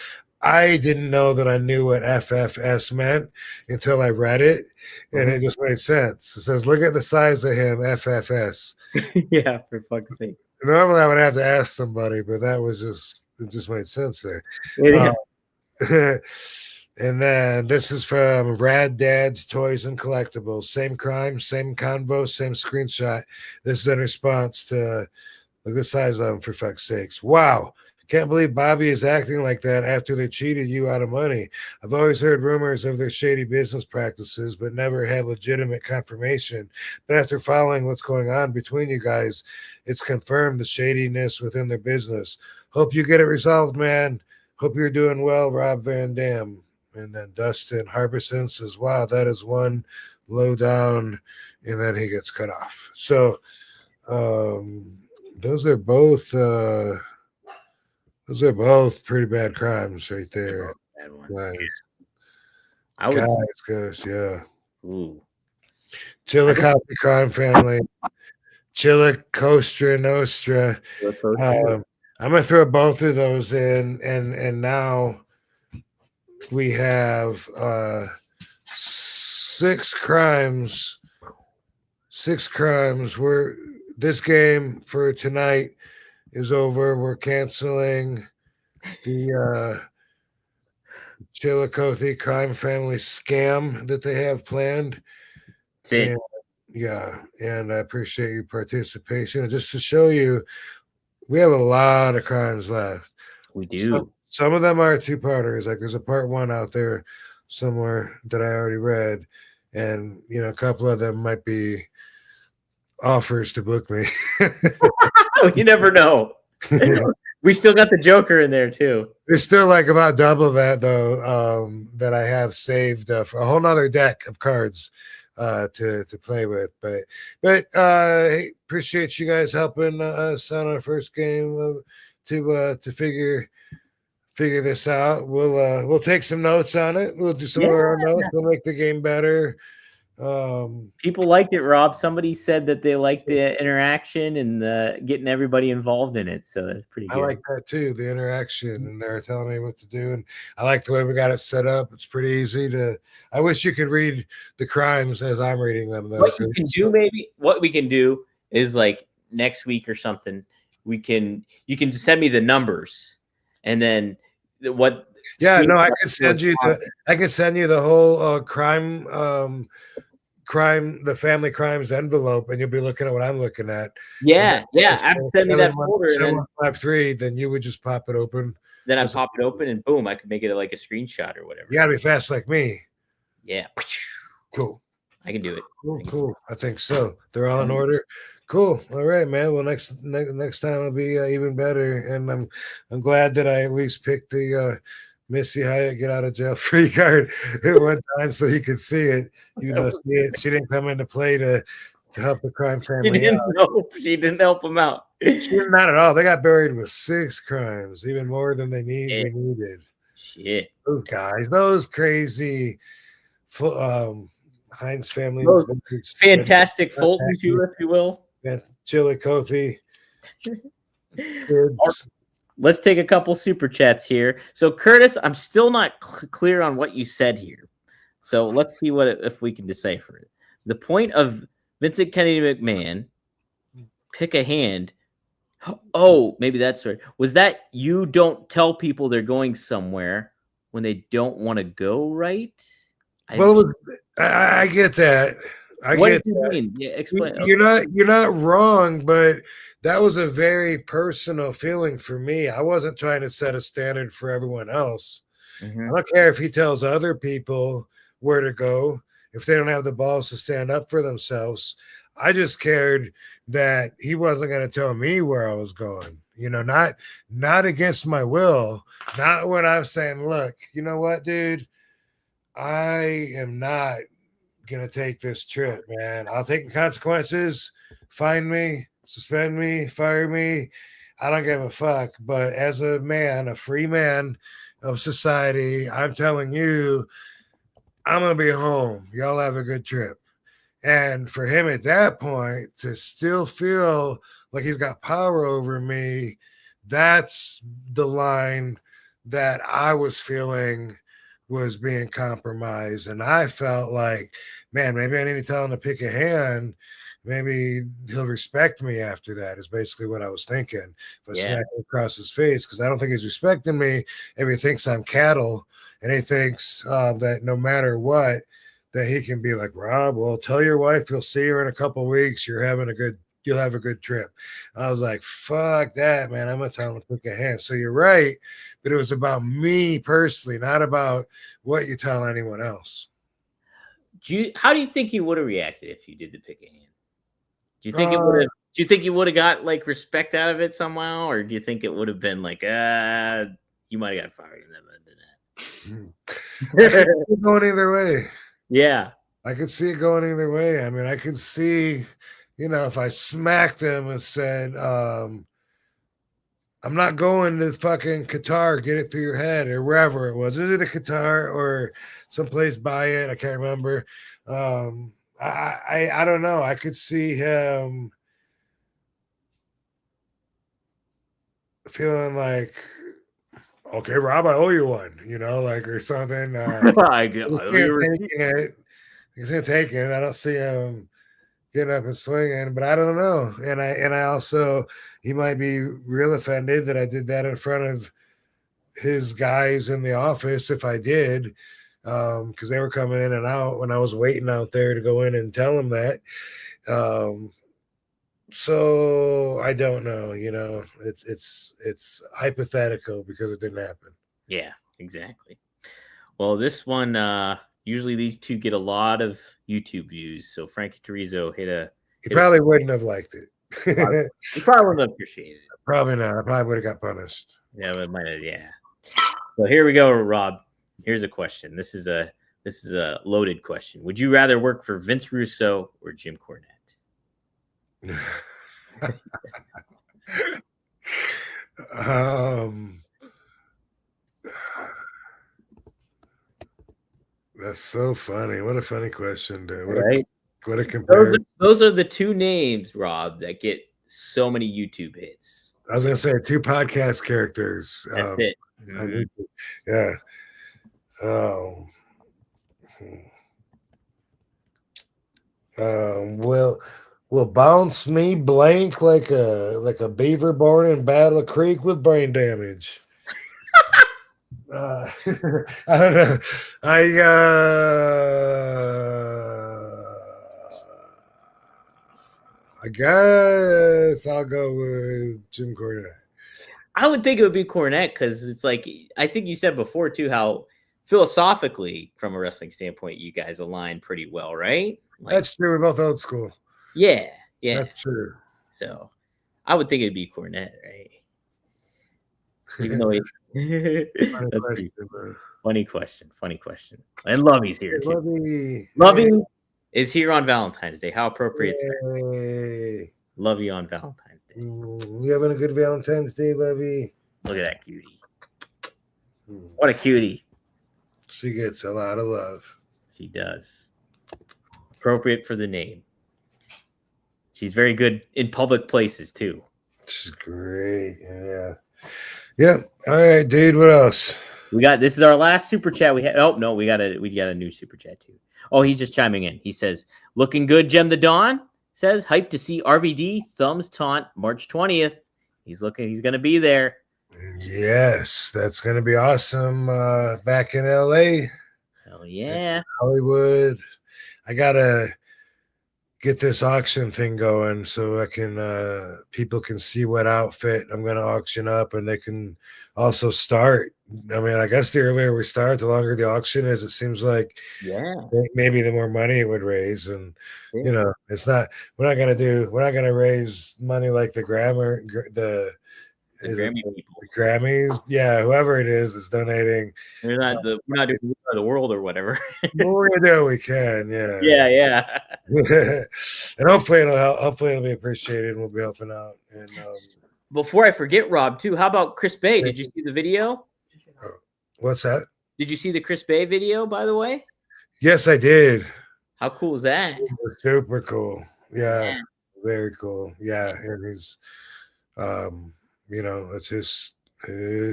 I didn't know that I knew what FFS meant until I read it, and it just made sense. It says, look at the size of him, FFS. Yeah, for fuck's sake. Normally I would have to ask somebody, but it just made sense there. And then this is from Rad Dad's Toys and Collectibles. Same crime, same convo, same screenshot. This is in response to look at the size of them, for fuck's sakes. Wow. Can't believe Bobby is acting like that after they cheated you out of money. I've always heard rumors of their shady business practices, but never had legitimate confirmation. But after following what's going on between you guys, it's confirmed the shadiness within their business. Hope you get it resolved, man. Hope you're doing well, Rob Van Dam. And then Dustin Harbison says, wow, that is one low down. And then he gets cut off. So those are both pretty bad crimes right there. Bad ones. Nice. I would Guys, yeah. Ooh. Chillicothe Crime Family. Chillicostra Nostra. I'm gonna throw both of those in, and now we have 6 crimes. 6 crimes. This game for tonight is over. We're canceling the Chillicothe Crime Family scam that they have planned. And I appreciate your participation. And just to show you, we have a lot of crimes left. We do. Some of them are two-parters. Like there's a part 1 out there somewhere that I already read, and a couple of them might be offers to book me. You never know. We still got the Joker in there too. There's still like about double that though, that I have saved for a whole nother deck of cards to play with. But hey, appreciate you guys helping us on our first game to figure this out. We'll take some notes on it. We'll do some more notes. We'll make the game better. People liked it, Rob. Somebody said that they liked the interaction and getting everybody involved in it, so that's pretty good. I like that too, the interaction, and they're telling me what to do, and I like the way we got it set up. It's pretty easy to. I wish you could read the crimes as I'm reading them, though. What we can do is like next week or something. You can send me the numbers, and then what. Yeah, no, I can send you the whole crime, the family crimes envelope, and you'll be looking at what I'm looking at. Yeah. After send me that folder, and 753, then you would just pop it open. Then I pop it open, and boom, I could make it like a screenshot or whatever. You gotta be fast like me. Yeah. Cool. I can do it. Cool. I think so. They're all in order. Cool. All right, man. Well, next time will be even better, and I'm glad that I at least picked the Missy Hyatt get out of jail free card at one time so he could see it. Even though she didn't come into play to help the crime family out. She didn't help him out. Not at all. They got buried with 6 crimes, even more than we needed. Shit. Those guys, those crazy Heinz family. Those fantastic Fulton, too, if you will. Chillicothe. Let's take a couple super chats here. So, Curtis, I'm still not clear on what you said here. So let's see if we can decipher it. The point of Vincent Kennedy McMahon, pick a hand. Oh, maybe that's right. Was that you don't tell people they're going somewhere when they don't want to go, right? I get that. What do you mean? Yeah, explain. You're not wrong, but that was a very personal feeling for me. I wasn't trying to set a standard for everyone else. Mm-hmm. I don't care if he tells other people where to go if they don't have the balls to stand up for themselves. I just cared that he wasn't going to tell me where I was going. Not against my will. Not when I'm saying, look, you know what, dude? I am not gonna take this trip, man. I'll take the consequences. Find me, suspend me, fire me. I don't give a fuck. But as a man, a free man of society, I'm telling you, I'm gonna be home. Y'all have a good trip. And for him at that point to still feel like he's got power over me, that's the line that I was feeling was being compromised. And I felt like, man, maybe I need to tell him to pick a hand. Maybe he'll respect me after that, is basically what I was thinking. If I smack him across his face, because I don't think he's respecting me. Maybe he thinks I'm cattle, and he thinks that no matter what, that he can be like, Rob, well, tell your wife you'll see her in a couple of weeks. You'll have a good trip. I was like, fuck that, man. I'm going to tell him to pick a hand. So you're right. But it was about me personally, not about what you tell anyone else. How do you think he would have reacted if you did the pick a hand? Do you think it would have? Do you think you would have got like respect out of it somehow, or do you think it would have been like, you might have got fired and then going either way. Yeah, I could see it going either way. I mean, I could see, if I smacked him and said, I'm not going to fucking Qatar, get it through your head, or wherever it was. Was it Qatar or someplace by it? I can't remember. I don't know. I could see him feeling like, okay, Rob, I owe you one, or something. I can take it. I don't see him getting up and swinging, but I don't know. And I also, he might be real offended that I did that in front of his guys in the office if I did, because they were coming in and out when I was waiting out there to go in and tell him that. So I don't know, it's hypothetical because it didn't happen. Yeah, exactly. Well, this one, usually these two get a lot of YouTube views. So Frankie Turizo he probably wouldn't have liked it. He probably wouldn't have appreciated it. Probably not. I probably would have got punished. Yeah, but might have. Yeah. So here we go, Rob. Here's a question. This is a loaded question. Would you rather work for Vince Russo or Jim Cornette? That's so funny. What a funny question, dude. What a comparison. Those are the two names, Rob, that get so many YouTube hits. I was gonna say 2 podcast characters. That's it. Mm-hmm. Yeah. Will bounce me blank like a beaver born in Battle Creek with brain damage. I don't know. I guess I'll go with Jim Cornette. I would think it would be Cornette because it's like, I think you said before too, how philosophically from a wrestling standpoint, you guys align pretty well, right? Like, that's true. We're both old school. Yeah. That's true. So I would think it'd be Cornette, right? Even though Funny that's question, pretty bro. funny question. Funny question. And Lovey's here too. Lovey. Lovey is here on Valentine's Day. How appropriate is that? Hey. Lovey on Valentine's Day. You having a good Valentine's Day, Lovey? Look at that cutie. Mm. What a cutie. She gets a lot of love. She does. Appropriate for the name. She's very good in public places too. She's great. Yeah. Yep. All right, dude. What else? This is our last super chat we had. Oh no, we got a new super chat too. Oh, he's just chiming in. He says, "Looking good, Gem the Dawn." Says, "Hyped to see RVD Thumbs Taunt March 20th." He's gonna be there. Yes, that's gonna be awesome. Back in LA, Hell yeah. Hollywood. I gotta get this auction thing going so I can people can see what outfit I'm gonna auction up, and they can also start. I mean, I guess the earlier we start, the longer the auction is. It seems like Yeah. maybe the more money it would raise, and you know, it's not. We're not gonna raise money like the Grammy people. the Grammys. Yeah, whoever it is that's donating. We're not doing the world or whatever. We're gonna do what we can. Yeah. yeah. And hopefully it'll help. Hopefully it'll be appreciated, and we'll be helping out. And Before I forget, Rob, too, how about Chris Bay? Did you see the video? what's that? Did you see the Chris Bay video, by the way? Yes, I did. How cool is that? Super cool. Yeah, very cool. Yeah, and he's, you know, it's his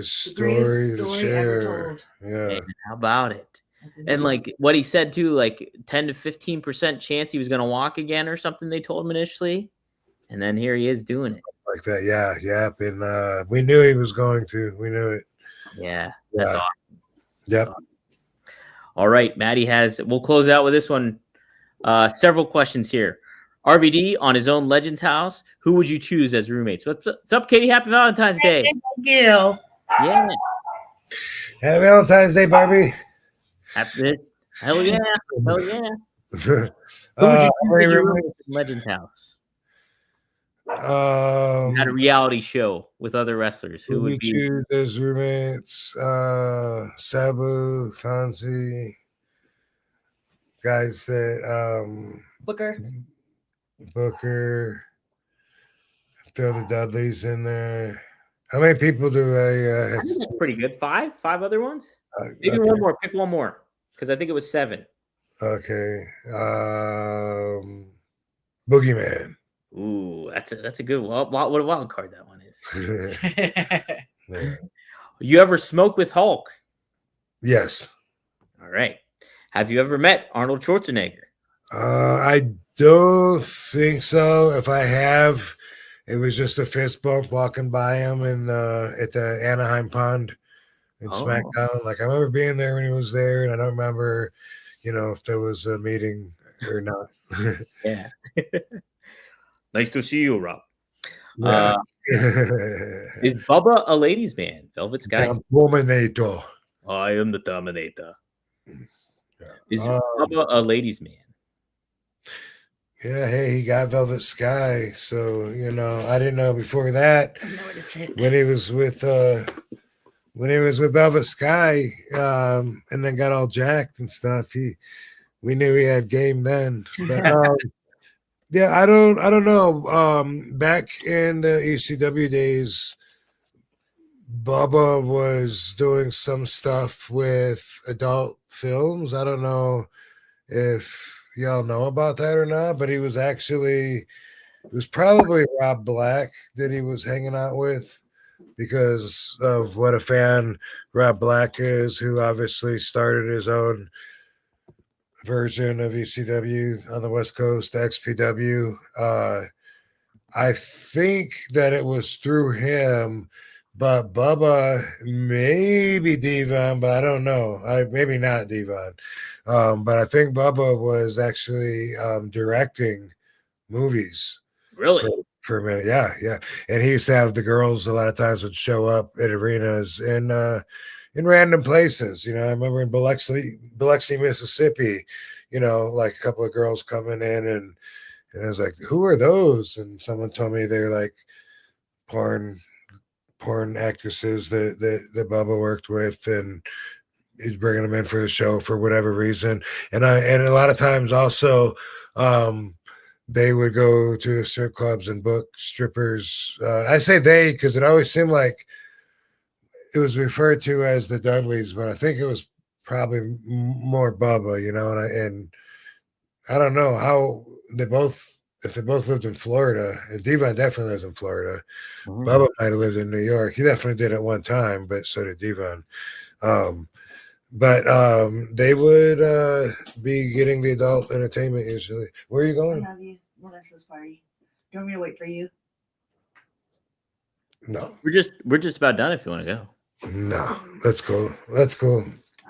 story to share. Yeah. Man, how about it? And like what he said too, like 10 to 15% chance he was going to walk again or something. They told him initially, and then here he is doing it like that. Yeah, yeah. And we knew he was going to. We knew it. Yeah, that's awesome. Yep. Awesome. All right, Maddie we'll close out with this one. Several questions here. RVD on his own Legends house. Who would you choose as roommates? What's up, Katie? Happy Valentine's Day. Thank you. Yeah. Happy Valentine's Day, Barbie. Hell yeah. Hell yeah. Who would you choose as Legends house? Had a reality show with other wrestlers. Who would be? Choose as roommates? Sabu, Fonzie, guys that Booker, throw the Dudleys in there. How many people do I think that's pretty good. Five other ones? Maybe okay. one more. Pick one more. Because I think it was 7. Okay. Boogeyman. Ooh, that's a good what a wild card that one is. Yeah. You ever smoke with Hulk? Yes. All right. Have you ever met Arnold Schwarzenegger? I don't think so. If I have, it was just a fist bump walking by him at the Anaheim Pond in SmackDown. Like I remember being there when he was there, and I don't remember, if there was a meeting or not. Yeah. Nice to see you, Rob. Yeah. Is Bubba a ladies' man? Velvet Sky. Dominator. I am the Dominator. Yeah. Is Bubba a ladies' man? Yeah, hey, he got Velvet Sky. So, I didn't know before that when he was with Velvet Sky, and then got all jacked and stuff. We knew he had game then. But yeah, I don't know. Back in the ECW days, Bubba was doing some stuff with adult films. I don't know if y'all know about that or not, but it was probably Rob Black that he was hanging out with because of what a fan Rob Black is, who obviously started his own version of ECW on the West Coast, XPW. I think that it was through him, but Bubba, maybe Devon, but I don't know. Maybe not Devon. But I think Bubba was actually directing movies. Really? For a minute. Yeah. And he used to have the girls a lot of times would show up at arenas in random places. I remember in Biloxi, Mississippi, like a couple of girls coming in and I was like, who are those? And someone told me they're like porn porn actresses that Bubba worked with, and he's bringing them in for the show for whatever reason. And a lot of times also, they would go to the strip clubs and book strippers. I say they because it always seemed like it was referred to as the Dudleys, but I think it was probably more Bubba, you know. And I don't know how they both, if they both lived in Florida. And Devon definitely lives in Florida. Bubba might have lived in New York. He definitely did at one time, but so did Devon. But they would be getting the adult entertainment usually. Where are you I going? love you. Melissa's party. Do you want me to wait for you? No, We're just about done. If you want to go. no. Let's go. Let's go.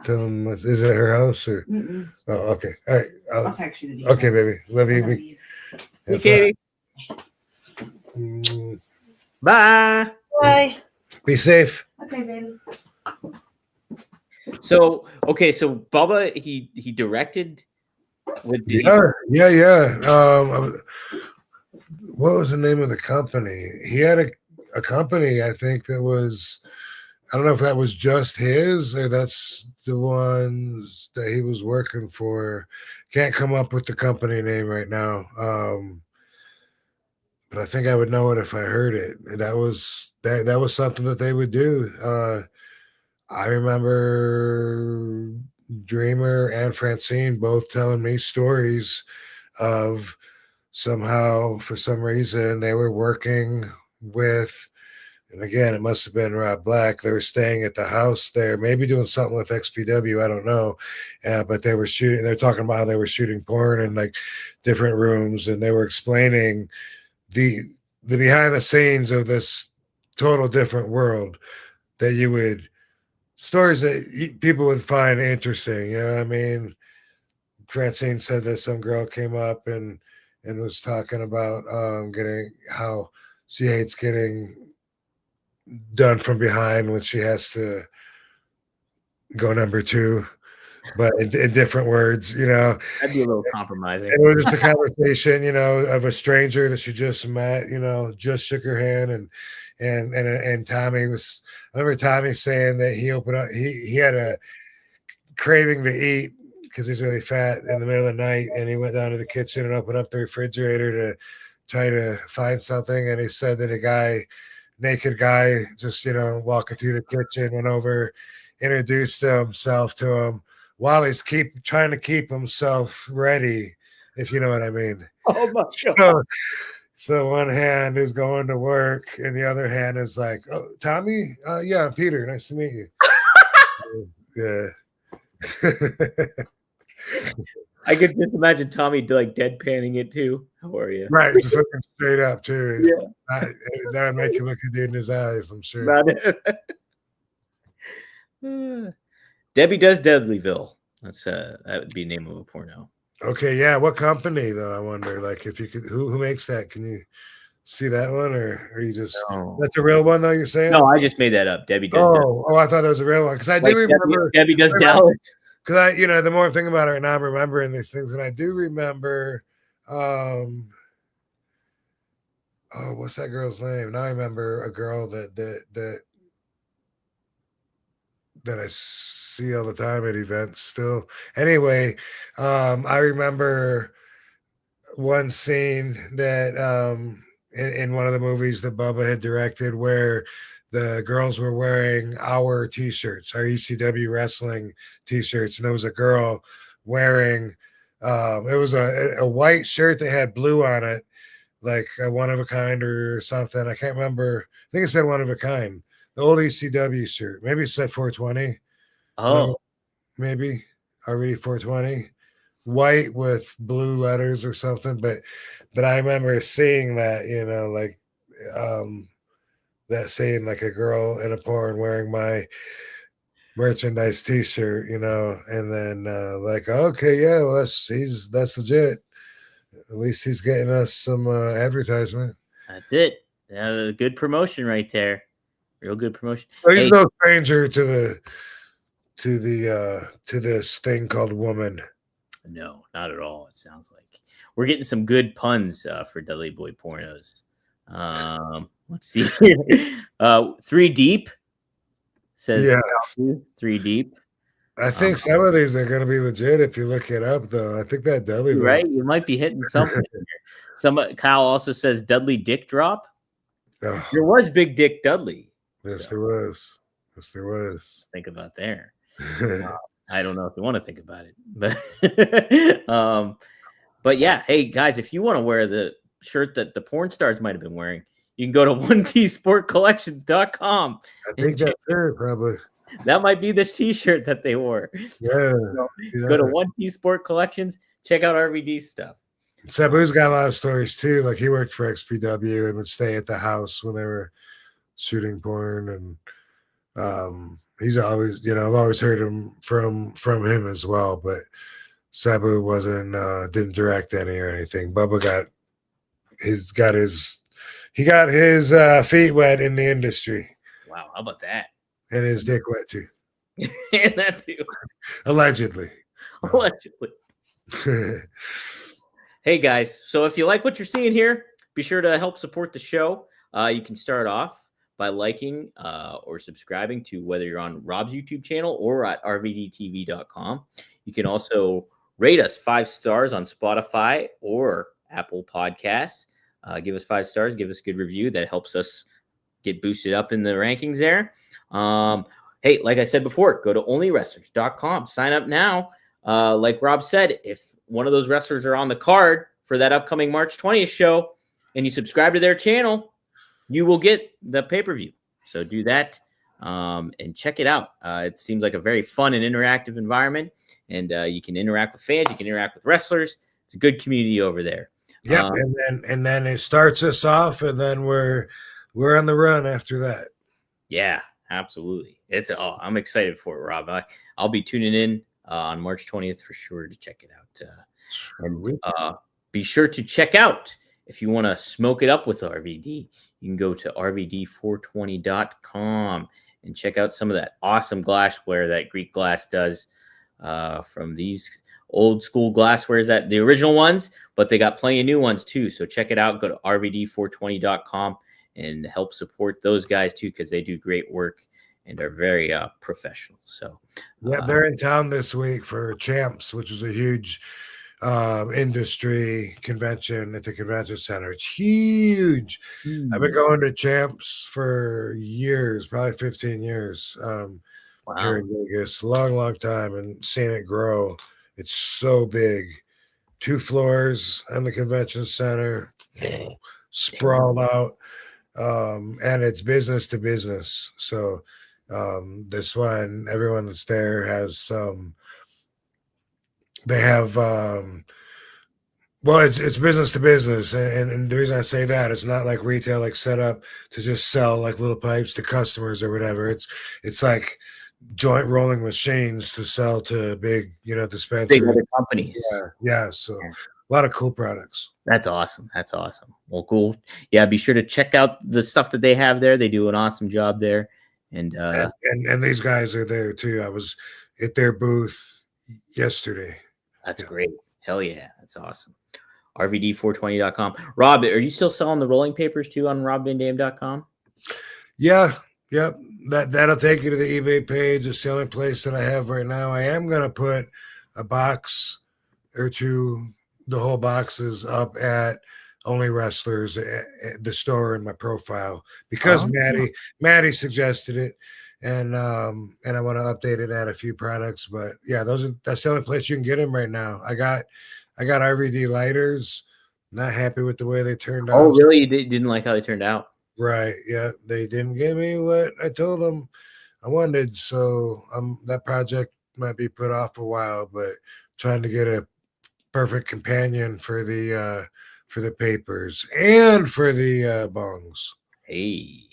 Tell them, is it at her house or? Mm-mm. Oh, okay. All right. I'll text you the details. Okay, baby. Love I you. love you. Hey, Katie. Bye. Bye. Be safe. Okay, baby. So Bubba he directed with the Yeah. What was the name of the company? He had a company, I think, that was, I don't know if that was just his or that's the ones that he was working for. Can't come up with the company name right now. But I think I would know it if I heard it. That was something that they would do. I remember Dreamer and Francine both telling me stories of somehow, for some reason, they were working with, and again, it must have been Rob Black. They were staying at the house there, maybe doing something with XPW. I don't know. But they were shooting, they're talking about how they were shooting porn in like different rooms, and they were explaining the behind the scenes of this total different world that you would, stories that people would find interesting. You know what I mean? Francine said that some girl came up and was talking about getting, how she hates getting done from behind when she has to go number two, but in different words, you know. That'd be a little compromising. And it was just a conversation, you know, of a stranger that she just met, you know, just shook her hand, and Tommy was, I remember Tommy saying that he opened up, he had a craving to eat because he's really fat in the middle of the night, and he went down to the kitchen and opened up the refrigerator to try to find something, and he said that a naked guy just, you know, walking through the kitchen, went over, introduced himself to him while he's trying to keep himself ready, if you know what I mean. Oh my god. So one hand is going to work and the other hand is like, oh, Tommy? Yeah, I'm Peter. Nice to meet you. Yeah. I could just imagine Tommy like deadpanning it too. How are you? Right, just looking straight up too. Yeah. That would make you look a dude in his eyes, I'm sure. About it. Debbie Does Deadlyville. That's that would be the name of a porno. Okay, yeah. What company though? I wonder. Like, if you could, who makes that? Can you see that one, or are you just? No. That's a real one though. You're saying? No, I just made that up. Debbie Does. Oh, I thought it was a real one because I like do remember Debbie Does Dallas. Because you know, the more I'm thinking about it right now, I'm remembering these things, and I do remember. Oh, what's that girl's name? Now I remember a girl that I see all the time at events still. Anyway, I remember one scene that in one of the movies that Bubba had directed where the girls were wearing our t-shirts, our ECW wrestling t-shirts, and there was a girl wearing it was a white shirt that had blue on it, like a one of a kind or something. I can't remember. I think it said one of a kind. The old ECW shirt. Maybe it said 420. Oh, maybe RVD 420. White with blue letters or something. But I remember seeing that, you know, like that scene, like a girl in a porn wearing my merchandise t-shirt, you know, and then like, okay, yeah, well, that's legit. At least he's getting us some advertisement. that's it. Good promotion right there. Real good promotion. So he's no stranger to this thing called woman. No, not at all. It sounds like we're getting some good puns for Dudley Boy pornos. Let's see here. 3 Deep says Yeah. 3 Deep. I think some of these are going to be legit if you look it up, though. I think that deli, You're right, you might be hitting something. Kyle also says Dudley Dick Drop. Oh, There was Big Dick Dudley. yes, So, there was. Yes, there was. think about there. I don't know if you want to think about it, but yeah, hey guys, if you want to wear the shirt that the porn stars might have been wearing, you can go to 1tsportcollections.com. I think that's it, probably. That might be this t-shirt that they wore. Yeah. Go to 1T Sport Collections, check out RVD stuff. Sabu's got a lot of stories too. Like he worked for XPW and would stay at the house when they were shooting porn, and he's always, I've always heard him from him as well. But Sabu didn't direct any or anything. Bubba got his feet wet in the industry. Wow, how about that? And his dick wet too. And that too. Allegedly. Allegedly. Hey guys, so if you like what you're seeing here, be sure to help support the show. You can start off by liking or subscribing to whether you're on Rob's YouTube channel or at rvdtv.com. You can also rate us 5 stars on Spotify or Apple Podcasts. Give us 5 stars, give us a good review. That helps us get boosted up in the rankings there. Hey, like I said before, go to onlywrestlers.com. Sign up now. Like Rob said, if one of those wrestlers are on the card for that upcoming March 20th show and you subscribe to their channel, you will get the pay-per-view. So do that and check it out. It seems like a very fun and interactive environment, and you can interact with fans, you can interact with wrestlers. It's a good community over there. Yep, and then it starts us off, and then we're on the run after that. Yeah, absolutely. I'm excited for it, Rob. I'll be tuning in on March 20th for sure to check it out. And be sure to check out, if you want to smoke it up with RVD, you can go to rvd420.com and check out some of that awesome glassware that Greek Glass does from these old school glasswares, that the original ones, but they got plenty of new ones too. So check it out. Go to rvd420.com and help support those guys too, because they do great work and are very professional. So yeah, they're in town this week for Champs, which is a huge industry convention at the convention center. It's huge. I've been going to Champs for years, probably 15 years here in Vegas. Long time, and seeing it grow. It's so big. 2 floors on the convention center, sprawled out, and it's business to business. So this one, everyone that's there has they have it's business to business, and the reason I say that, it's not like retail, like set up to just sell like little pipes to customers or whatever. It's like joint rolling machines to sell to big, dispensaries, big other companies. Yeah. So a lot of cool products. That's awesome. Well, cool. Yeah, be sure to check out the stuff that they have there. They do an awesome job there. And these guys are there too. I was at their booth yesterday. That's great. Hell yeah, that's awesome. rvd420.com. Rob, are you still selling the rolling papers too on robvandam.com? Yeah. Yep. That'll take you to the eBay page. It's the only place that I have right now. I am going to put a box or two, the whole boxes, up at Only Wrestlers, the store, in my profile, because Maddie suggested it, and I want to update it, add a few products. But yeah, that's the only place you can get them right now. I got RVD lighters. Not happy with the way they turned out. Oh, really? You didn't like how they turned out? Right. Yeah, they didn't give me what I told them I wanted. So that project might be put off a while, but trying to get a perfect companion for the papers and for the bongs. Hey,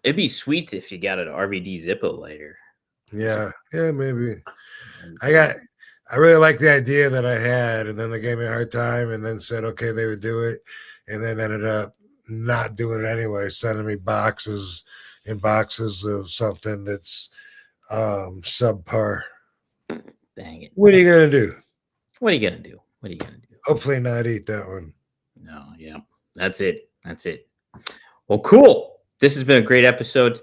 it'd be sweet if you got an RVD Zippo lighter. Yeah, maybe. I really like the idea that I had, and then they gave me a hard time, and then said okay they would do it, and then ended up not doing it anyway, sending me boxes and boxes of something that's subpar. Dang it. What are you gonna do? Hopefully not eat that one. No, yeah. That's it. Well, cool. This has been a great episode.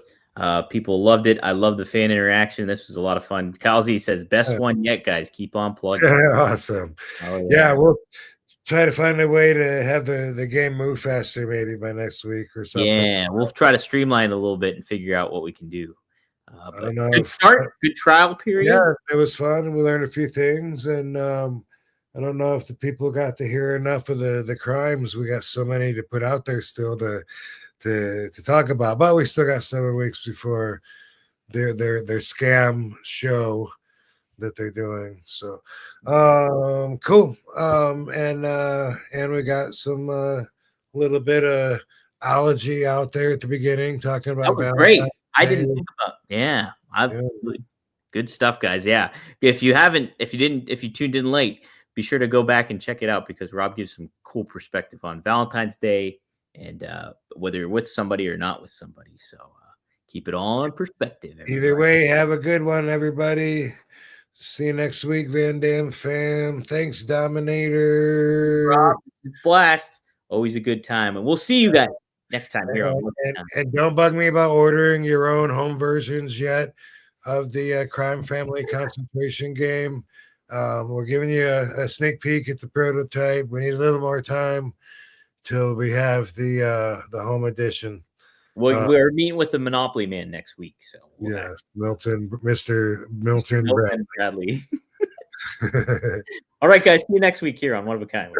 People loved it. I love the fan interaction. This was a lot of fun. Calzy says, best one yet, guys. Keep on plugging. Awesome. Oh, Yeah, we'll try to find a way to have the game move faster maybe by next week or something. Yeah, we'll try to streamline a little bit and figure out what we can do. I don't know. Good start, good trial period. Yeah, it was fun. We learned a few things, and I don't know if the people got to hear enough of the crimes. We got so many to put out there still to talk about, but we still got several weeks before their scam show that they're doing. So cool. And we got some little bit of ology out there at the beginning talking about That was great. Valentine I didn't Day. think about good stuff, guys. Yeah. If you tuned in late, be sure to go back and check it out because Rob gives some cool perspective on Valentine's Day and whether you're with somebody or not with somebody. So keep it all in perspective. Everybody. Either way, have a good one, everybody. See you next week, Van Dam fam. Thanks, Dominator. Rob, blast. Always a good time. And we'll see you guys next time here on and don't bug me about ordering your own home versions yet of the Crime Family concentration game. We're giving you a sneak peek at the prototype. We need a little more time till we have the home edition. We're meeting with the Monopoly Man next week. So yes, Mr. Milton Bradley. All right, guys. See you next week here on One of a Kind.